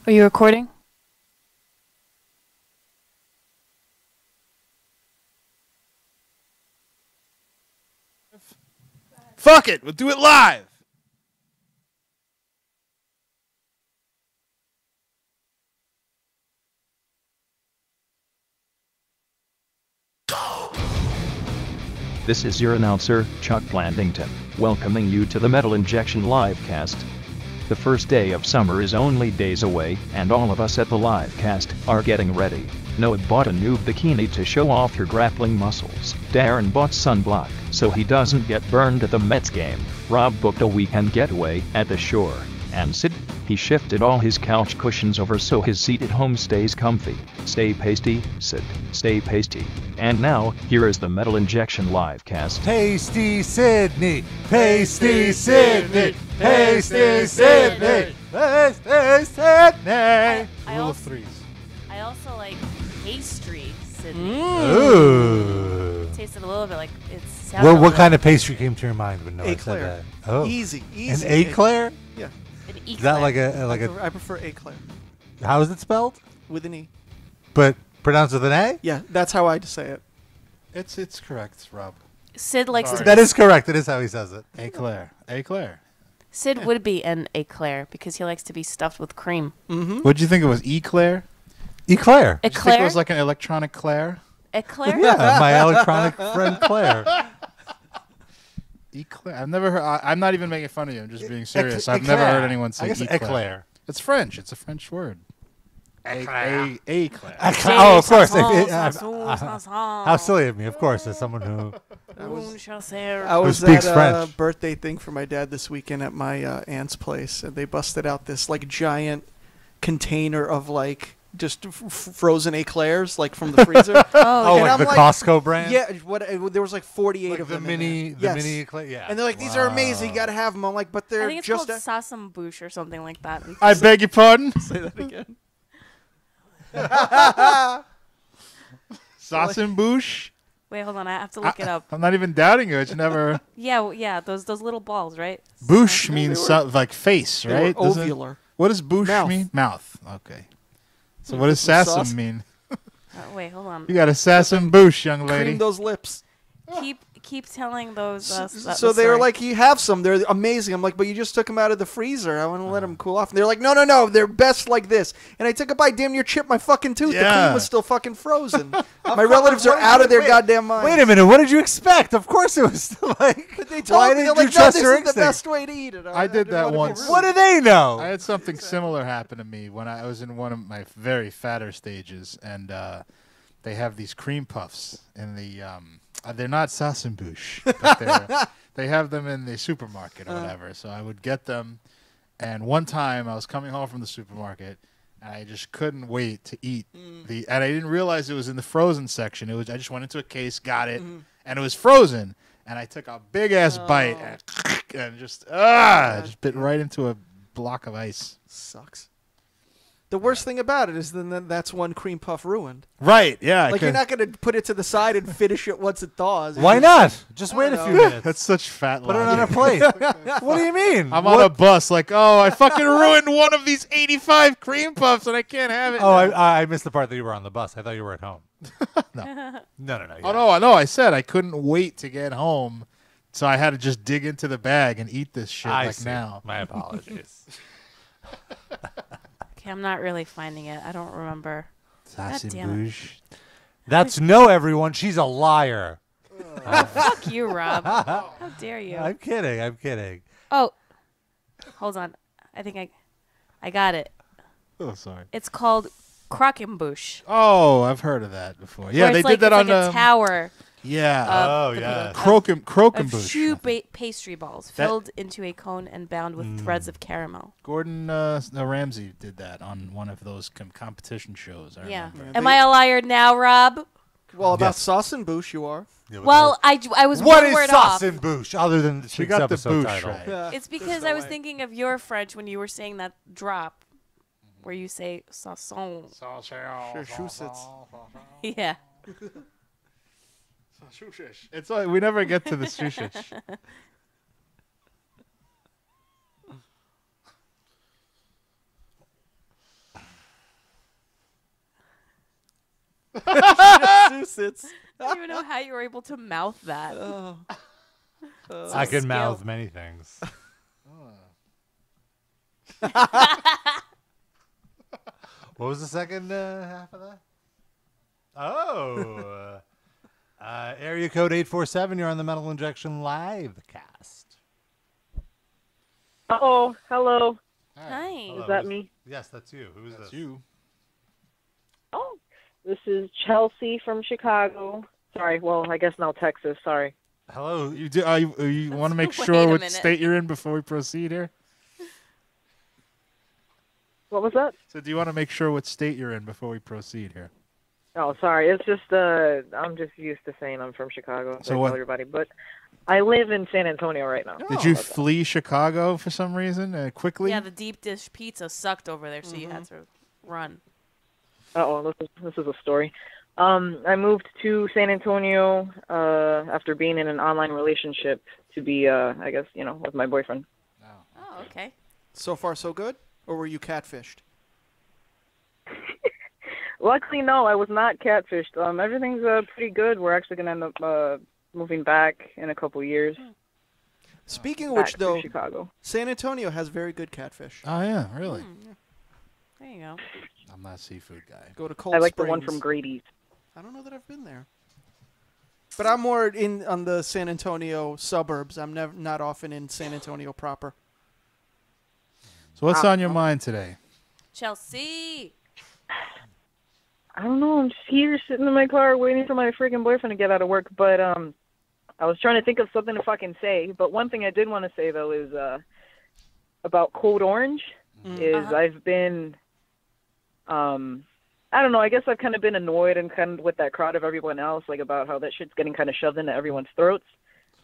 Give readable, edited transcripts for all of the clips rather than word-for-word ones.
Are you recording? Fuck it, we'll do it live. This is your announcer, Chuck Blandington, welcoming you to the Metal Injection Livecast. The first day of summer is only days away, and all of us at the Livecast are getting ready. Noah bought a new bikini to show off her grappling muscles. Darren bought sunblock so he doesn't get burned at the Mets game. Rob booked a weekend getaway at the shore. And Sid, he shifted all his couch cushions over so his seat at home stays comfy. Stay pasty, Sid. Stay pasty. And now, here is the Metal Injection Livecast. Pasty Sydney! Pasty Sydney! Pasty Sydney! Pasty Sydney! Rule of threes. I also like pastry, Sydney. Ooh. It tasted a little bit like it's. What kind of pastry came to your mind when Noah said Eclair. that? Oh. Easy. An eclair? Yeah. Is that like a I prefer eclair how is it spelled? with an E. But pronounced with an A? Yeah, that's how I say it. It's correct, Rob. Sid likes to. That is correct. That is how he says it. Eclair. Eclair. Sid would be an eclair because he likes to be stuffed with cream. Mm-hmm. What'd you think it was? Eclair? Eclair. Did you think it Eclair. was like an electronic Claire? Eclair. Yeah, my electronic friend Claire. Eclair. I've never heard. I'm not even making fun of you. I'm just being serious. I've Eclair. never heard anyone say I guess eclair. eclair. It's French. It's a French word. Eclair. Eclair. Oh, of course. How How silly of me, of course, as someone who... I was speaks at a French. birthday thing for my dad this weekend at my aunt's place, and they busted out this like giant container of like just frozen eclairs, like from the freezer. Oh, And like I'm the like- Costco brand? Yeah, there was like 48 Like of the them. mini, in there. Yes. eclair? Yeah. And they're like, these are amazing. You gotta have them. I'm like, but I they're think it's just. called sasambouche or something like that. I beg your pardon? Say that again. Sauce and bouche? Wait, hold on. I have to look it up. I'm not even doubting you. It's never... Yeah. Those little balls, right? Bouche means like face, They right? were Doesn't- ovular. What does bouche Mouth. mean? Mouth. Okay. So what does Some sauce? sassum mean? Wait, hold on. You got a sassum bouche, young lady. Cream those lips. Keep telling those. So they were like, you have some. They're amazing. I'm like, but you just took them out of the freezer. I want to let them cool off. And they're like, no. They're best like this. And I took a bite, damn near chipped my fucking tooth. The Yeah. cream was still fucking frozen. My relatives are out of their goddamn minds. Wait a minute, what did you expect? Of course it was still like... But they told why me, did they're you like, no, trust this your is the instinct? best way to eat it. I did didn't that wanna be once. rude. What do they know? I had something similar happen to me when I was in one of my very fatter stages, and they have these cream puffs in the. They're not sassenbouche, but they have them in the supermarket or whatever. So I would get them, and one time I was coming home from the supermarket, and I just couldn't wait to eat and I didn't realize it was in the frozen section. I just went into a case, got it, and it was frozen, and I took a big ass bite and just bit right into a block of ice. Sucks. The worst thing about it is then that's one cream puff ruined. Right, yeah. Like, you're not going to put it to the side and finish it once it thaws. Why not? Just wait a few minutes. That's such fat Put it on a logic. plate. What do you mean? I'm on a bus like, oh, I fucking ruined one of these 85 cream puffs and I can't have it. Oh, now. I missed the part that you were on the bus. I thought you were at home. No. No. Oh, no, I know. I said I couldn't wait to get home, so I had to just dig into the bag and eat this shit I like see. now. My apologies. Okay, I'm not really finding it. I don't remember. God damn it. That's no, everyone. She's a liar. Fuck you, Rob. How dare you? I'm kidding. Oh, hold on. I think I got it. Oh, sorry. It's called Croquembouche. Oh, I've heard of that before. where Yeah, they it's like, did that it's on like a tower. Yeah. Oh, yeah. Of Croquembouche. two pastry balls filled into a cone and bound with threads of caramel. Gordon Ramsay did that on one of those competition shows. I Yeah. remember. Am I a liar now, Rob? Well, about Yes. sauce and bouche, you are. Yeah, Well, I was what one is word sauce off. and bouche other than the She week's got the episode bouche title? right. Yeah. It's because I was thinking of your French when you were saying that drop, where you say sauson. Yeah. It's like we never get to the shushish. Massachusetts. I don't even know how you were able to mouth that. Oh. I can skill. mouth many things. What was the second half of that? Oh. Area code 847, you're on the Metal Injection Livecast. Uh-oh. Hello. Hi. Hello. Is that me? Yes, that's you. Who is That's this? you. Oh. This is Chelsea from Chicago. Sorry. Well, I guess now Texas. Sorry. Hello. You do. You want to make Wait sure a what minute. state you're in before we proceed here? What was that? So, do you want to make sure what state you're in before we proceed here? Oh, sorry. It's just I'm just used to saying I'm from Chicago. So Like what- everybody, but I live in San Antonio right now. Did you flee Chicago for some reason quickly? Yeah, the deep dish pizza sucked over there, so you had to run. Uh-oh, this is a story. I moved to San Antonio after being in an online relationship to be, I guess, with my boyfriend. Oh, okay. So far, so good? Or were you catfished? Luckily, no, I was not catfished. Everything's pretty good. We're actually going to end up moving back in a couple years. Speaking of Back which, to though, Chicago. San Antonio has very good catfish. Oh yeah, really? There you go. I'm not a seafood guy. Go to Cold I like Springs. the one from Grady's. I don't know that I've been there. But I'm more on the San Antonio suburbs. I'm not often in San Antonio proper. So what's on your mind today? Chelsea. I don't know. I'm just here sitting in my car waiting for my freaking boyfriend to get out of work. But I was trying to think of something to fucking say. But one thing I did want to say, though, is about Code Orange. I've been, I don't know. I guess I've kind of been annoyed and kind of with that crowd of everyone else, like about how that shit's getting kind of shoved into everyone's throats.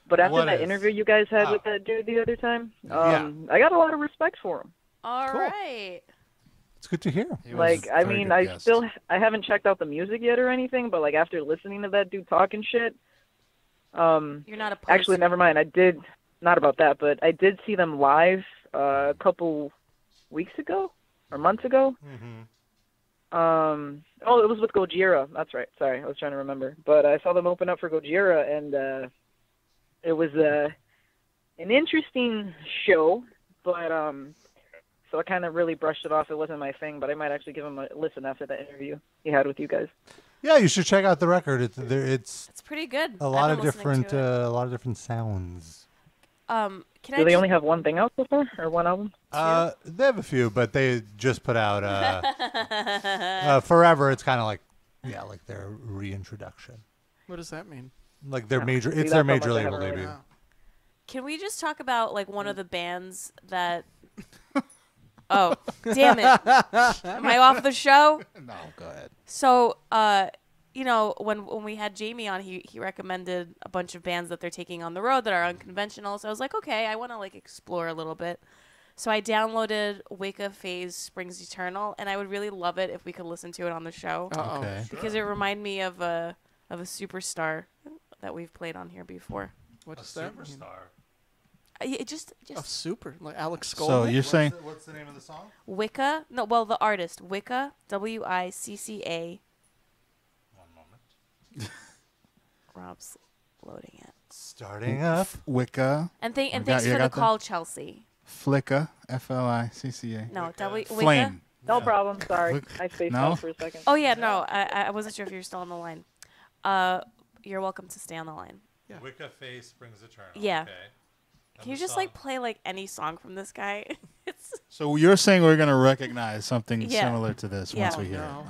But after What that is? interview you guys had with that dude the other time, I got a lot of respect for him. All right. It's good to hear. He was Like, a I very mean, good I guest. haven't checked out the music yet or anything, but like after listening to that dude talking shit, You're not a actually, never mind. I did, not about that, but I did see them live a couple weeks ago or months ago. Oh, it was with Gojira. That's right. Sorry, I was trying to remember. But I saw them open up for Gojira, and it was an interesting show, but so I kind of really brushed it off. It wasn't my thing, but I might actually give him a listen after that interview he had with you guys. Yeah, you should check out the record. It's It's pretty good. a lot I've of been listening different to it. a lot of different sounds. Can I Do they just- only have one thing out so far, or one album? They have a few, but they just put out Forever. It's kind of like like their reintroduction, What does that mean? like their major. See, It's their that's how major much I label haven't debut. Wow. Can we just talk about like one of the bands that? Oh, damn it! Am I off the show? No, go ahead. So, when we had Jamie on, he recommended a bunch of bands that they're taking on the road that are unconventional. So I was like, okay, I want to like explore a little bit. So I downloaded Wicca Phase Springs Eternal, and I would really love it if we could listen to it on the show Uh-oh. Okay. because it reminded me of a superstar that we've played on here before. What does that mean? It just A super, like Alex So Skolnick? you're saying What's the name of the song? Wicca. No, well, the artist Wicca, Wicca. One moment. Rob's loading it. Starting up. Wicca, Thanks you for the got that? call, Chelsea. Flicka, Flicca? No, Wicca. Flame. No problem. Sorry, Look- I spaced no? out for a second. Oh yeah, no, I wasn't sure if you're still on the line. You're welcome to stay on the line. Yeah. Wicca Face Springs Eternal. Yeah. Okay. Can you just like play like any song from this guy? It's So you're saying we're gonna recognize something Yeah. similar to this Yeah. once we hear No.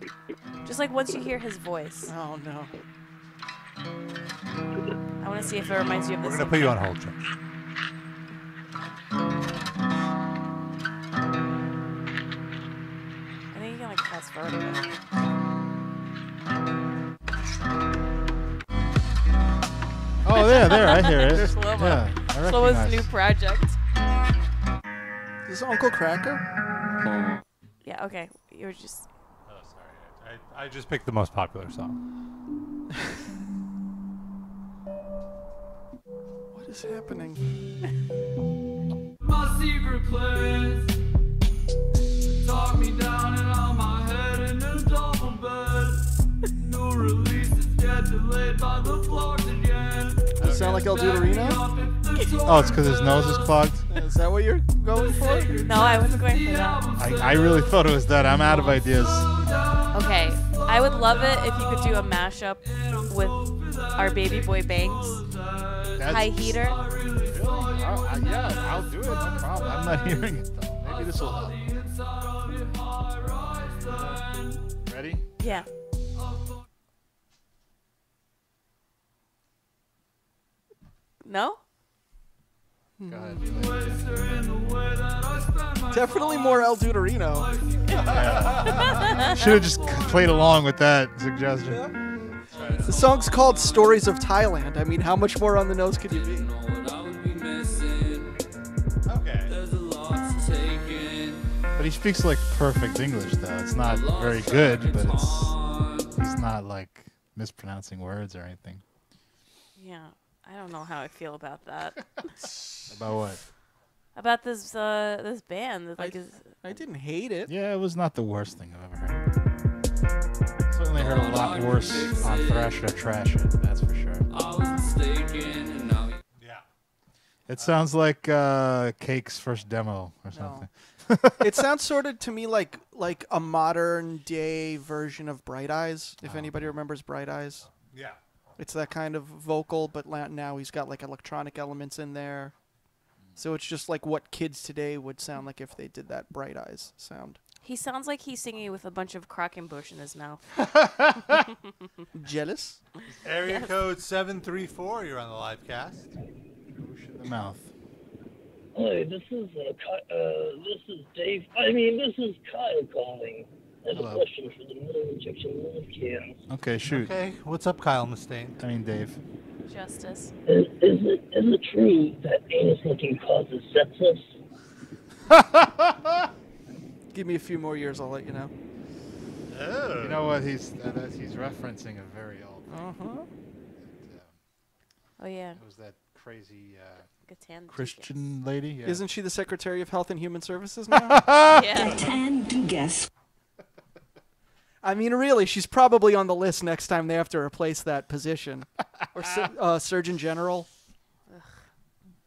it. Okay. just like once you hear his voice. Oh, no. I want to see if it reminds you of We're this. gonna put you on hold, Chuck. I think you can like fast forward a bit. Oh, there, I hear it. Slow-mo. Yeah, I Slowa's recognize. new project. Is this Uncle Cracker? Yeah. Okay. You're just. Oh, sorry. I just picked the most popular song. What is happening? My secret plans talk me down and on my head in a double bed. No relief. Does it sound like El Deuterino? Oh, it's because his nose is clogged? Is that what you're going for? No, I wasn't going for that. I really thought it was that. I'm out of ideas. Okay, I would love it if you could do a mashup with our baby boy Banks, High Heater. Really? Yeah, I'll do it. No problem. I'm not hearing it, though. Maybe this will help. Ready? Yeah. No? Go ahead. Definitely more El Deuterino. Should have just played along with that suggestion. The song's called Stories of Thailand. I mean, how much more on the nose could you be? Okay. But he speaks like perfect English, though. It's not very good, but he's not like mispronouncing words or anything. Yeah. I don't know how I feel about that. About what? About this this band. That, like, I didn't hate it. Yeah, it was not the worst thing I've ever heard. Certainly heard a lot worse on Thrash It or Trash It, that's for sure. Yeah. It sounds like Cake's first demo or something. It sounds sort of to me like a modern day version of Bright Eyes, if anybody remembers Bright Eyes. Yeah. It's that kind of vocal, but now he's got like electronic elements in there. So it's just like what kids today would sound like if they did that Bright Eyes sound. he sounds like he's singing with a bunch of Krakenbush in his mouth. Jealous? Area Yes. code 734. You're on the live cast. The mouth. Hi, this is Dave. This is Kyle calling. I have Hello. a question for the Metal Injection Livecast. Okay, shoot. Okay. What's up, Kyle Mustaine? I mean, Dave. Justice. Is it true that anus-looking causes sepsis? Give me a few more years, I'll let you know. Oh. You know what? He's referencing a very old. Uh-huh. Oh, yeah. It was that crazy Gatan Christian lady. Yeah. Isn't she the Secretary of Health and Human Services now? Yeah. I mean, really, she's probably on the list next time they have to replace that position. Or Surgeon General.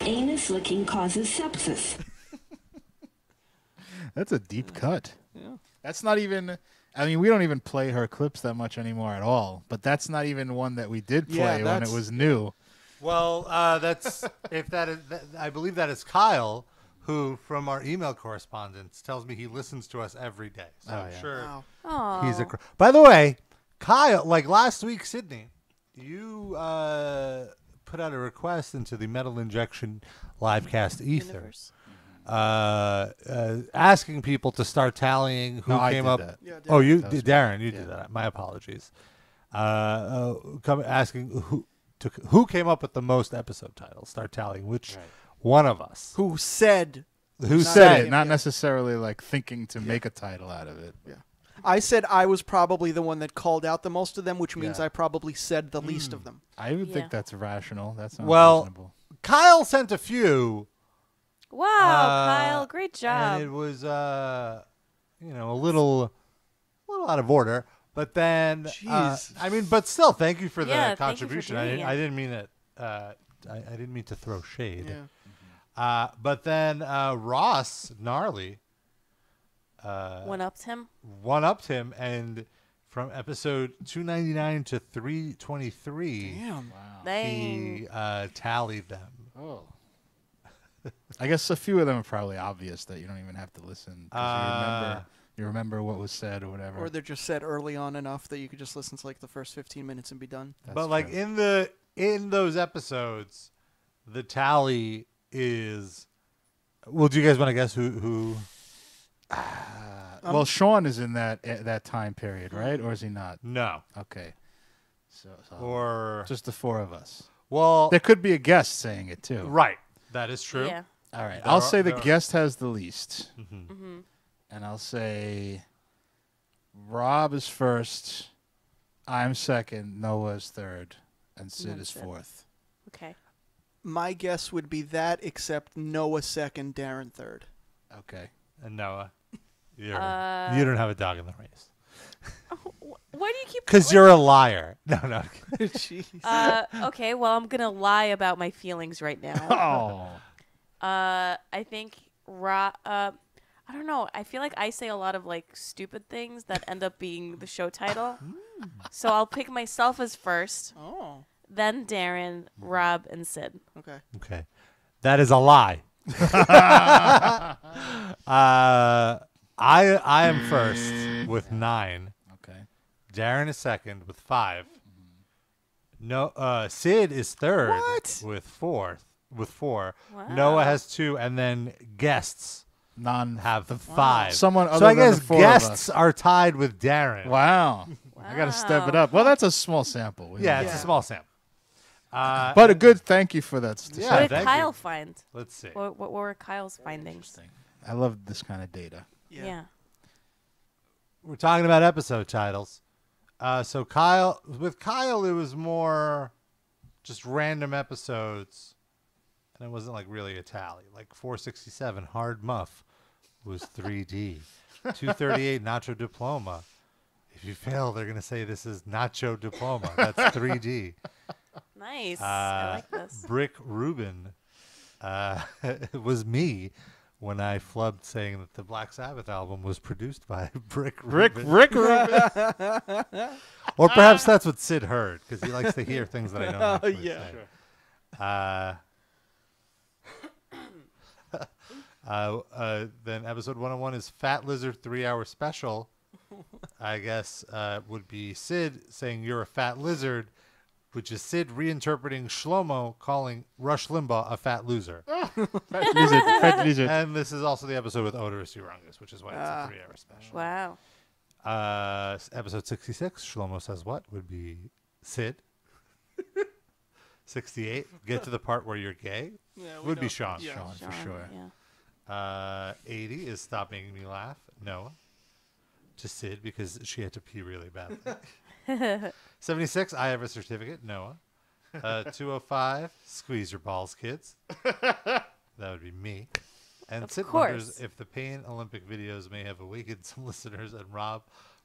Anus licking causes sepsis. That's a deep cut. Yeah. That's not even. I mean, we don't even play her clips that much anymore at all. But that's not even one that we did play Yeah, when that's- it was new. Well, that's if that is. I believe that is Kyle, who from our email correspondence tells me he listens to us every day. So Oh, I'm yeah. sure Wow. Oh. he's a. By the way, Kyle, like last week, Sydney, you put out a request into the Metal Injection Livecast ether, asking people to start tallying who No, I came did up. that. Yeah, Oh, you That was did, Darren. You Yeah. did that. My apologies. Asking who came up with the most episode titles. Start tallying which one of us. Who said... Who Not said him, it? Not yeah. necessarily like thinking to make a title out of it. Yeah. I said I was probably the one that called out the most of them, which means Yeah. I probably said the least of them. I would Yeah. think that's rational. That sounds Well, reasonable. Kyle sent a few. Wow, Kyle, great job. And it was, a little out of order. But then, Jeez. but still, thank you for the Yeah, thank you for contribution. doing it. I didn't mean it. I didn't mean to throw shade. Yeah. But then Ross Gnarly One-upped him. one-upped him, and from episode 299 to 323, Damn. Dang. he tallied them. Oh. I guess a few of them are probably obvious that you don't even have to listen. 'Cause you remember what was said or whatever. Or they're just said early on enough that you could just listen to like the first 15 minutes and be done. That's But like true. in those episodes, the tally is. Well, do you guys want to guess who? Well, Sean is in that time period, right? Or is he not? No, Okay. So or just the four of us. well, There could be a guest saying it too. right. That is true. Yeah. All right. There I'll are- say the there are- guest has the least. Mm-hmm. And I'll say Rob is first, I'm second, Noah is third, and Sid then is Sid. fourth. Okay. My guess would be that, except Noah second, Darren third. Okay. And Noah, you Uh, don't have a dog in the race. Why do you keep? Because you're a liar. No, no. Jeez. Okay, well, I'm gonna lie about my feelings right now. Oh. I think I don't know. I feel like I say a lot of like stupid things that end up being the show title. So I'll pick myself as first, Oh. then Darren, Rob, and Sid. Okay. Okay. That is a lie. I am first with 9. Okay. Darren is second with 5. No, Sid is third with 4. Wow. Noah has 2, and then guests None. have 5. Someone so other I than guess the 4 of guests us. are tied with Darren. Wow. I got to step it up. Well, that's a small sample. Yeah, it's a small sample. But a good thank you for that. Yeah, What did thank Kyle you. find? Let's see. What were Kyle's findings? I love this kind of data. Yeah. We're talking about episode titles. So with Kyle, it was more just random episodes, and it wasn't like really a tally. Like 467, Hard Muff was 3D. 238, Nacho Diploma. If you fail, they're going to say this is Nacho Diploma. That's 3D. Nice. I like this. Brick Rubin it was me when I flubbed saying that the Black Sabbath album was produced by Brick Rubin. Rick Rubin. Or perhaps that's what Sid heard, because he likes to hear things that I don't actually Yeah. say. Then episode 101 is Fat Lizard 3-hour special. I guess would be Sid saying you're a fat lizard, which is Sid reinterpreting Shlomo calling Rush Limbaugh a fat loser. Fat lizard. And this is also the episode with Odorous Urungus, which is why it's a 3-hour special. Wow. Episode 66, Shlomo Says What, would be Sid. 68, get to the part where you're gay, would be Sean. Yeah. Sean, for sure. Yeah. 80 is Stop Making Me Laugh, Noah. To Sid, because she had to pee really badly. 76, I Have a Certificate, Noah. 205, Squeeze Your Balls, Kids. That would be me. And Of Sid course. wonders if the Pain Olympic videos may have awakened some listeners, and Rob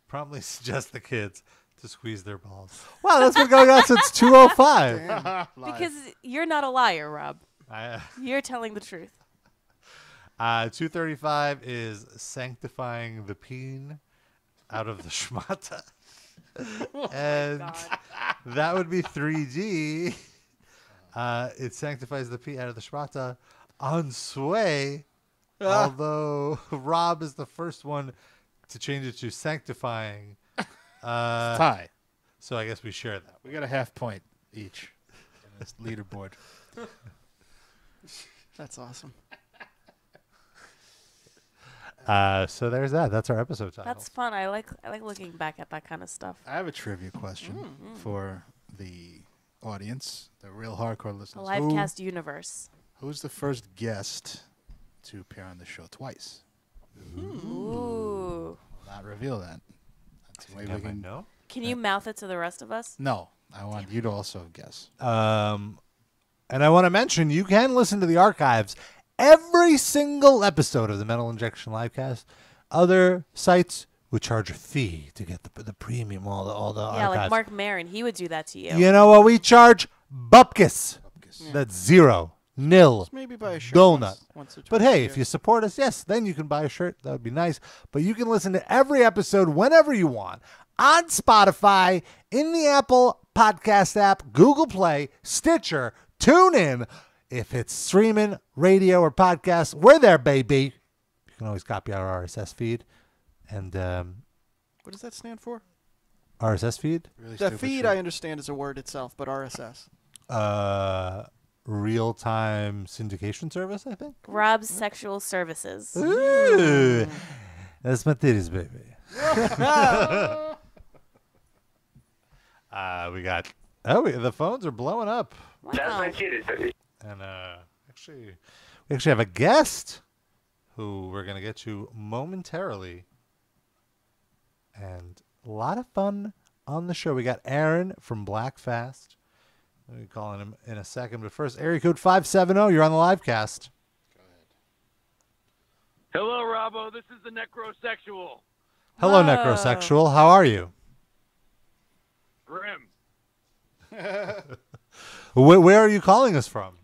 promptly suggests the kids to squeeze their balls. Wow, that's been going on since 205. Because you're not a liar, Rob. I, You're telling the truth. 235 is Sanctifying the Peen out of the Schmata. And that would be 3D. It sanctifies the pee out of the Schmata on Sway. Although Rob is the first one to change it to sanctifying. Tie. So I guess we share that. We got a half point each in this leaderboard. That's awesome. So there's that. That's our episode title. That's fun. I like looking back at that kind of stuff. I have a trivia question for the audience, the real hardcore The listeners. Livecast universe. Who's the first guest to appear on the show twice? Ooh. Not reveal that. That's the way we can know. Can you mouth it to the rest of us? No, I want you to also guess. And I want to mention you can listen to the archives. Every single episode of the Metal Injection Livecast. Other sites would charge a fee to get the premium, all the Yeah, archives. like Mark Maron. He would do that to you. You know what we charge? Bupkis. That's 0, nil, Maybe buy a shirt donut. once or But twice a hey, year. if you support us, yes, then you can buy a shirt. That would be nice. But you can listen to every episode whenever you want on Spotify, in the Apple Podcast app, Google Play, Stitcher, TuneIn. If it's streaming, radio, or podcast, we're there, baby. You can always copy our RSS feed. And What does that stand for? RSS feed? Really The stupid feed shit. I understand is a word itself, but RSS. Real-time syndication service, I think. Rob's Sexual Services. Ooh, that's my titties, baby. We got. The phones are blowing up, Wow. and we actually have a guest who we're gonna get to momentarily, and a lot of fun on the show. We got Aaron from Blackfast. We'll be calling him in a second, but first, area code 570. You're on the Livecast. Hello, Robbo. This is the Necrosexual. Hello, Whoa. necrosexual. How are you? Grim. Where are you calling us from?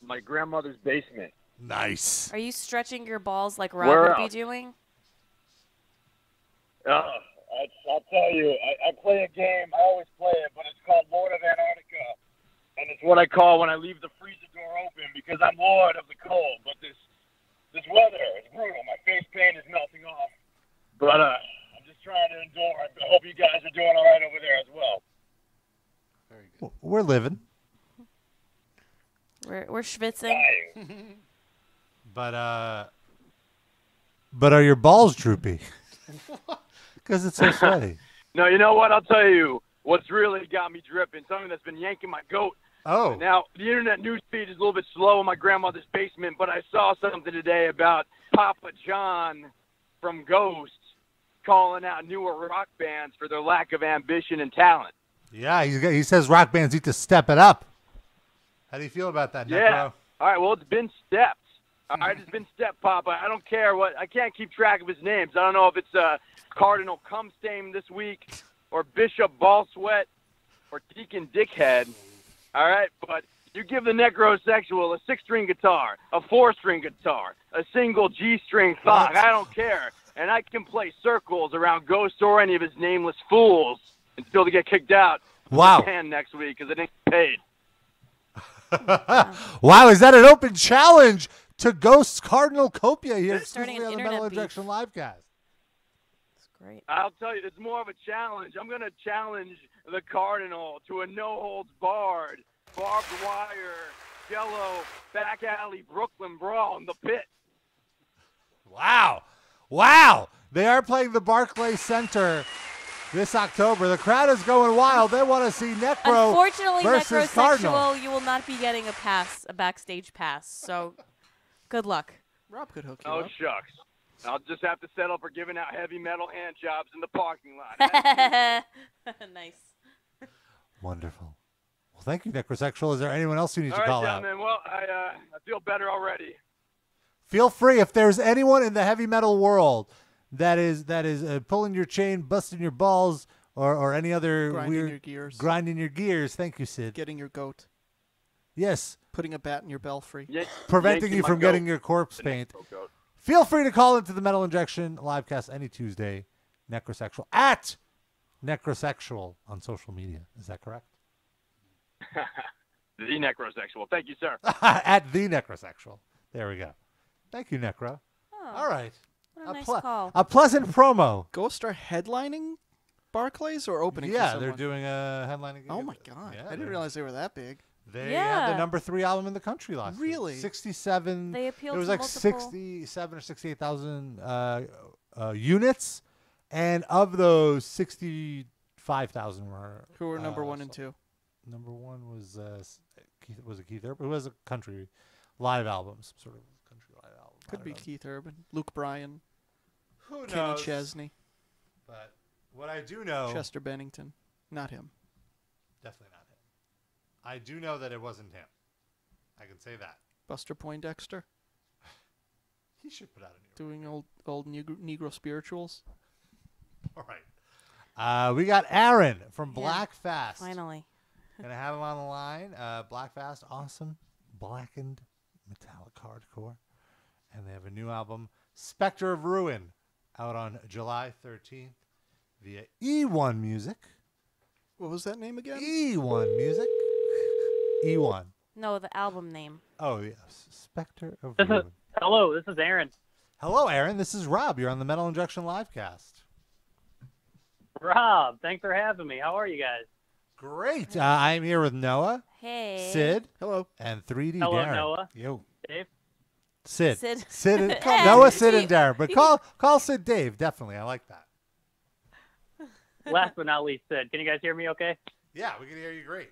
My grandmother's basement. Nice. Are you stretching your balls like Rob Where would be else? doing? I'll tell you, I play a game. I always play it, but it's called Lord of Antarctica. And it's what I call when I leave the freezer door open because I'm Lord of the cold. But this weather is brutal. My face paint is melting off. But I'm just trying to endure. I hope you guys are doing all right over there as well. Very good. We're living. We're schwitzing. But are your balls droopy? Because it's so sweaty. No, you know what? I'll tell you what's really got me dripping. Something that's been yanking my goat. Oh. Now, the internet news feed is a little bit slow in my grandmother's basement, but I saw something today about Papa John from Ghost calling out newer rock bands for their lack of ambition and talent. Yeah, he says rock bands need to step it up. How do you feel about that, Yeah. Necro? All right, well, it's been stepped. All right, it's been stepped, Papa. I don't care what. I can't keep track of his names. I don't know if it's Cardinal Cumstain this week or Bishop Ballsweat or Deacon Dickhead. All right, but you give the necrosexual a 6-string guitar, a 4-string guitar, a single G-string thong. I don't care. And I can play circles around Ghost or any of his nameless fools until they get kicked out Wow. of the band next week because they didn't get paid. Wow, is that an open challenge to Ghost's Cardinal Copia here Starting exclusively an on the internet Metal beef. Injection Livecast? That's great. I'll tell you, it's more of a challenge. I'm going to challenge the Cardinal to a no-holds-barred, barbed wire, yellow, back alley Brooklyn brawl in the pit. Wow. Wow. They are playing the Barclays Center this October. The crowd is going wild. They want to see Necro Unfortunately, versus necrosexual, Cardinal. you will not be getting a backstage pass. So, good luck. Rob could hook you Oh, up. shucks. I'll just have to settle for giving out heavy metal hand jobs in the parking lot. Nice. Wonderful. Well, thank you, Necrosexual. Is there anyone else you need All to right, call out? gentlemen. Well, I feel better already. Feel free if there's anyone in the heavy metal world that is pulling your chain, busting your balls, or any other Grinding weird your gears. grinding your gears. Thank you, Sid. Getting your goat. Yes, Putting a bat in your belfry. preventing yanking you my from goat. getting your corpse paint. Goat. Feel free to call into the Metal Injection livecast any Tuesday. Necrosexual at Necrosexual on social media. Is that correct? The necrosexual. Thank you, sir. At the Necrosexual. There we go. Thank you, Necro. Oh, All right. what a nice call. A pleasant promo. Ghost are headlining Barclays or opening for Yeah, someone? they're doing a headlining. Oh my god. Yeah, I didn't they're- realize they were that big. They Yeah. had the #3 album in the country last week. Really? 67. They appealed It was to like multiple- 67 or 68,000 units, and of those, 65,000 were. Who were number 1 and 2? Number 1 was Keith. Was it Keith Urban? It was a country live album, some sort of country live album. I Could don't be know. Keith Urban, Luke Bryan, Who Kenny knows? Chesney, But what I do know, Chester Bennington. Not him. definitely not him. I do know that it wasn't him. I can say that. Buster Poindexter He should put out a new. doing old Negro spirituals. All right. We got Aaron from Yeah, Black Fast. Finally. Gonna have him on the line. Black Fast, awesome, blackened, metallic hardcore, and they have a new album, Spectre of Ruin, out on July 13th via E1 Music. What was that name again? E1 Music. E1. No, the album name. Oh yes, Spectre of This is, Ruin. hello, this is Aaron. Hello, Aaron. This is Rob. You're on the Metal Injection Livecast. Rob, thanks for having me. How are you guys? Great. I'm here with Noah, Hey. Sid, Hello. and 3D Hello, Darren. Noah. Yo. Dave? Sid. Sid. And, Hey, Noah, Sid, and you- Darren. But call Sid Dave. Definitely. I like that. Last but not least, Sid. Can you guys hear me okay? Yeah, we can hear you great.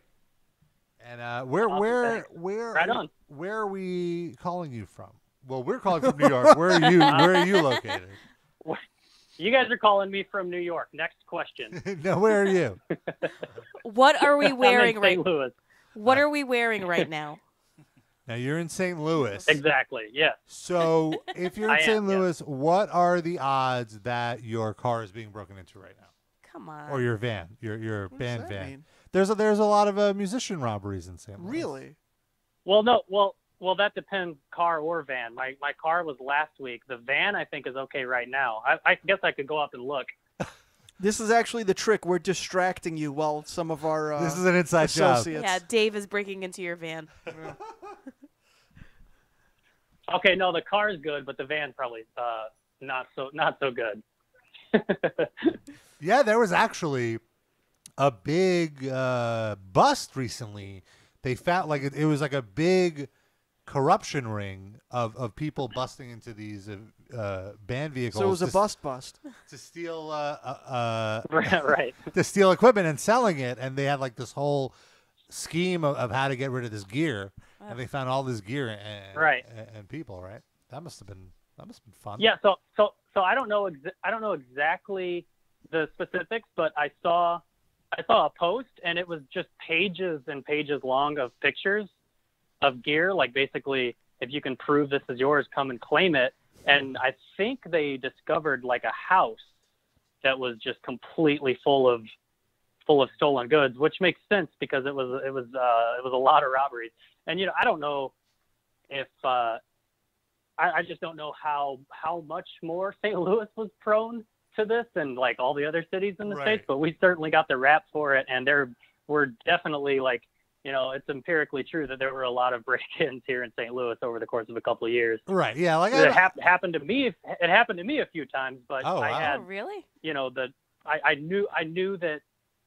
And where Right on. where are we calling you from? Well, we're calling from New York. Where are you located? You guys are calling me from New York. Next question. No, where are you? What are we wearing I'm in right St. Louis. What are we wearing right now? Now you're in St. Louis. Exactly. Yes. So if you're in I St. am, yes. Louis, what are the odds that your car is being broken into right now? Come on. Or your van, your What does band that van. mean? There's a lot of musician robberies in St. Louis. Really? Well, no. Well, that depends, car or van. My car was last week. The van, I think, is okay right now. I guess I could go up and look. This is actually the trick. We're distracting you while some of our This is an inside job. associates. Yeah, Dave is breaking into your van. Okay, no, the car is good, but the van probably not so good. Yeah, there was actually a big bust recently. They found it was like a big corruption ring of people busting into these band vehicles. So it was a bust to steal right. to steal equipment and selling it, and they had like this whole scheme of how to get rid of this gear, and they found all this gear and and people. Right, that must have been fun. Yeah. So I don't know exactly the specifics, but I saw a post, and it was just pages and pages long of pictures of gear. Like, basically, if you can prove this is yours, come and claim it. And I think they discovered like a house that was just completely full of stolen goods, which makes sense because it was a lot of robberies. And I don't know if I just don't know how much more St. Louis was prone to this than like all the other cities in the States, but we certainly got the rap for it. And there were definitely it's empirically true that there were a lot of break-ins here in St. Louis over the course of a couple of years. Right. Yeah. Like it happened to me. It happened to me a few times, but I had, really? I knew that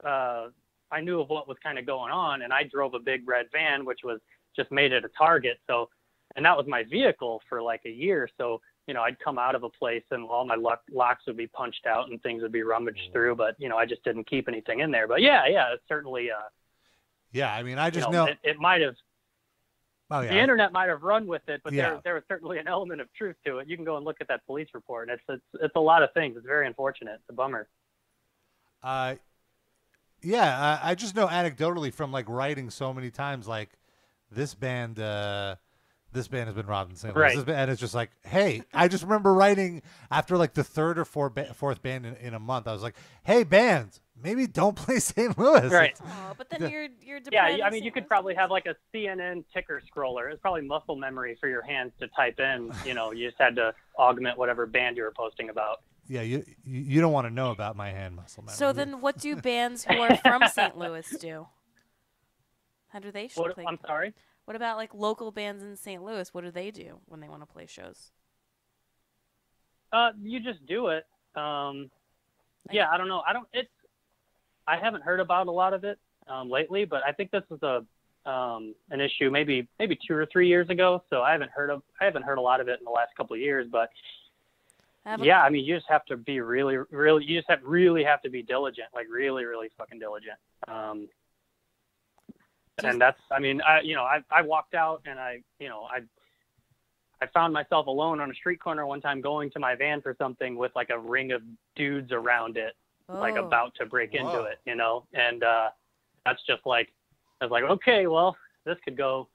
I knew of what was kind of going on, and I drove a big red van, which was just made it a target. So, and that was my vehicle for like a year. So, I'd come out of a place and all my locks would be punched out and things would be rummaged through, but I just didn't keep anything in there. But yeah, it's certainly. Yeah, I mean, I just know it might have. Oh yeah. The internet might have run with it, but Yeah. there was certainly an element of truth to it. You can go and look at that police report, and it's a lot of things. It's very unfortunate. It's a bummer. Yeah, I just know anecdotally from like writing so many times, like this band has been robbed in St. Louis. Right. And it's just like, hey, I just remember writing after like the third or fourth band in a month. I was like, hey, bands, maybe don't play St. Louis. Right. Oh, but then you're Yeah, dependent I mean, you could probably have like a CNN ticker scroller. It's probably muscle memory for your hands to type in. You just had to augment whatever band you were posting about. Yeah, you don't want to know about my hand muscle memory. So then, what do bands who are from St. Louis do? How do they play? I'm sorry? What about like local bands in St. Louis? What do they do when they want to play shows? You just do it. Yeah, I don't know. I haven't heard about a lot of it lately, but I think this was an issue maybe 2 or 3 years ago. So I haven't heard a lot of it in the last couple of years, but yeah, I mean, you just have to be really have to be diligent, like really, really fucking diligent. And that's, I mean, I walked out and I found myself alone on a street corner one time going to my van for something with like a ring of dudes around it, like about to break into it, and that's just like, I was like, okay, well, this could go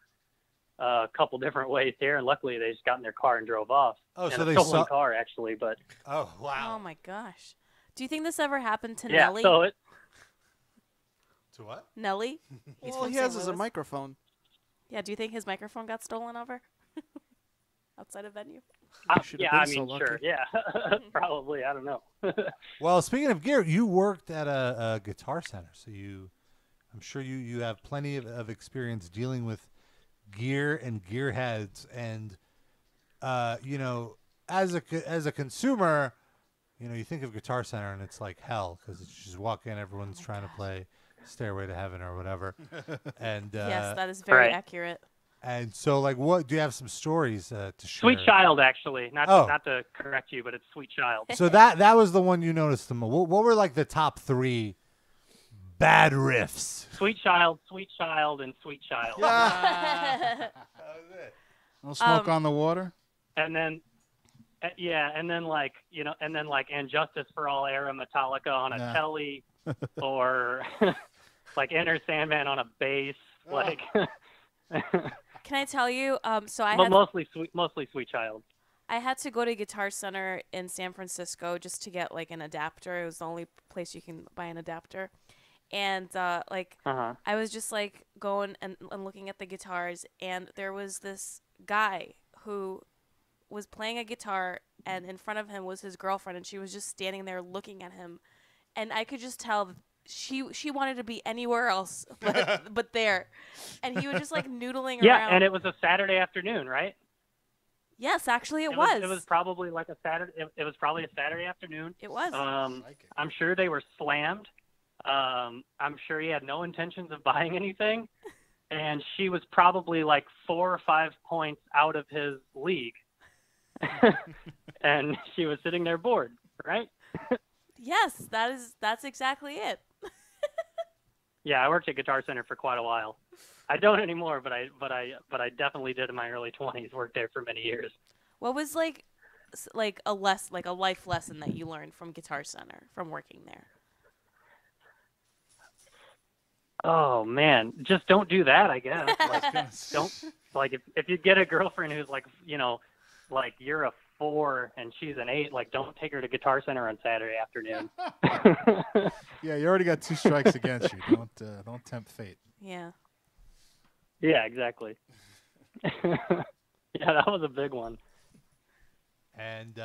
a couple different ways here, and luckily they just got in their car and drove off. Oh, and so a they stolen car actually, but oh wow. Oh my gosh. Do you think this ever happened to yeah, Nelly? so To what? Nelly? He's All from he has St. is a Louis. microphone. Yeah, do you think his microphone got stolen over? Outside of venue? yeah, I mean, sure, yeah, probably. I don't know. Well, speaking of gear, you worked at a Guitar Center, so I'm sure you have plenty of experience dealing with gear and gearheads, and as a consumer, you think of Guitar Center and it's like hell because you just walk in, everyone's trying to play Stairway to Heaven or whatever, and yes, that is very accurate. And so, like, what do you have some stories to share? Sweet Child, actually, not to correct you, but it's Sweet Child. So that was the one you noticed the most. What were like the top 3 bad riffs? Sweet Child, and Sweet Child. No Smoke on the Water. And then, and then like And Justice for All era Metallica on a telly, or like Enter Sandman on a bass, like. Can I tell you? So But mostly Sweet Child. I had to go to Guitar Center in San Francisco just to get like an adapter. It was the only place you can buy an adapter. And I was just like going and looking at the guitars, and there was this guy who was playing a guitar, and in front of him was his girlfriend, and she was just standing there looking at him, and I could just tell that she wanted to be anywhere else but there, and he was just like noodling around. Yeah, and it was a Saturday afternoon, right? Yes, actually it was. It was probably like a Saturday. It was probably a Saturday afternoon. It was. I'm sure they were slammed. I'm sure he had no intentions of buying anything, and she was probably like 4 or 5 points out of his league, and she was sitting there bored, right? Yes, that's exactly it. Yeah, I worked at Guitar Center for quite a while. I don't anymore, but I definitely did in my early 20s. Worked there for many years. What was like a life lesson that you learned from Guitar Center from working there? Oh man, just don't do that. I guess don't if you get a girlfriend who's like like you're a 4 and she's an 8, like don't take her to Guitar Center on Saturday afternoon. Yeah, you already got 2 strikes against you. Don't tempt fate. Yeah. Yeah, exactly. Yeah, that was a big one. And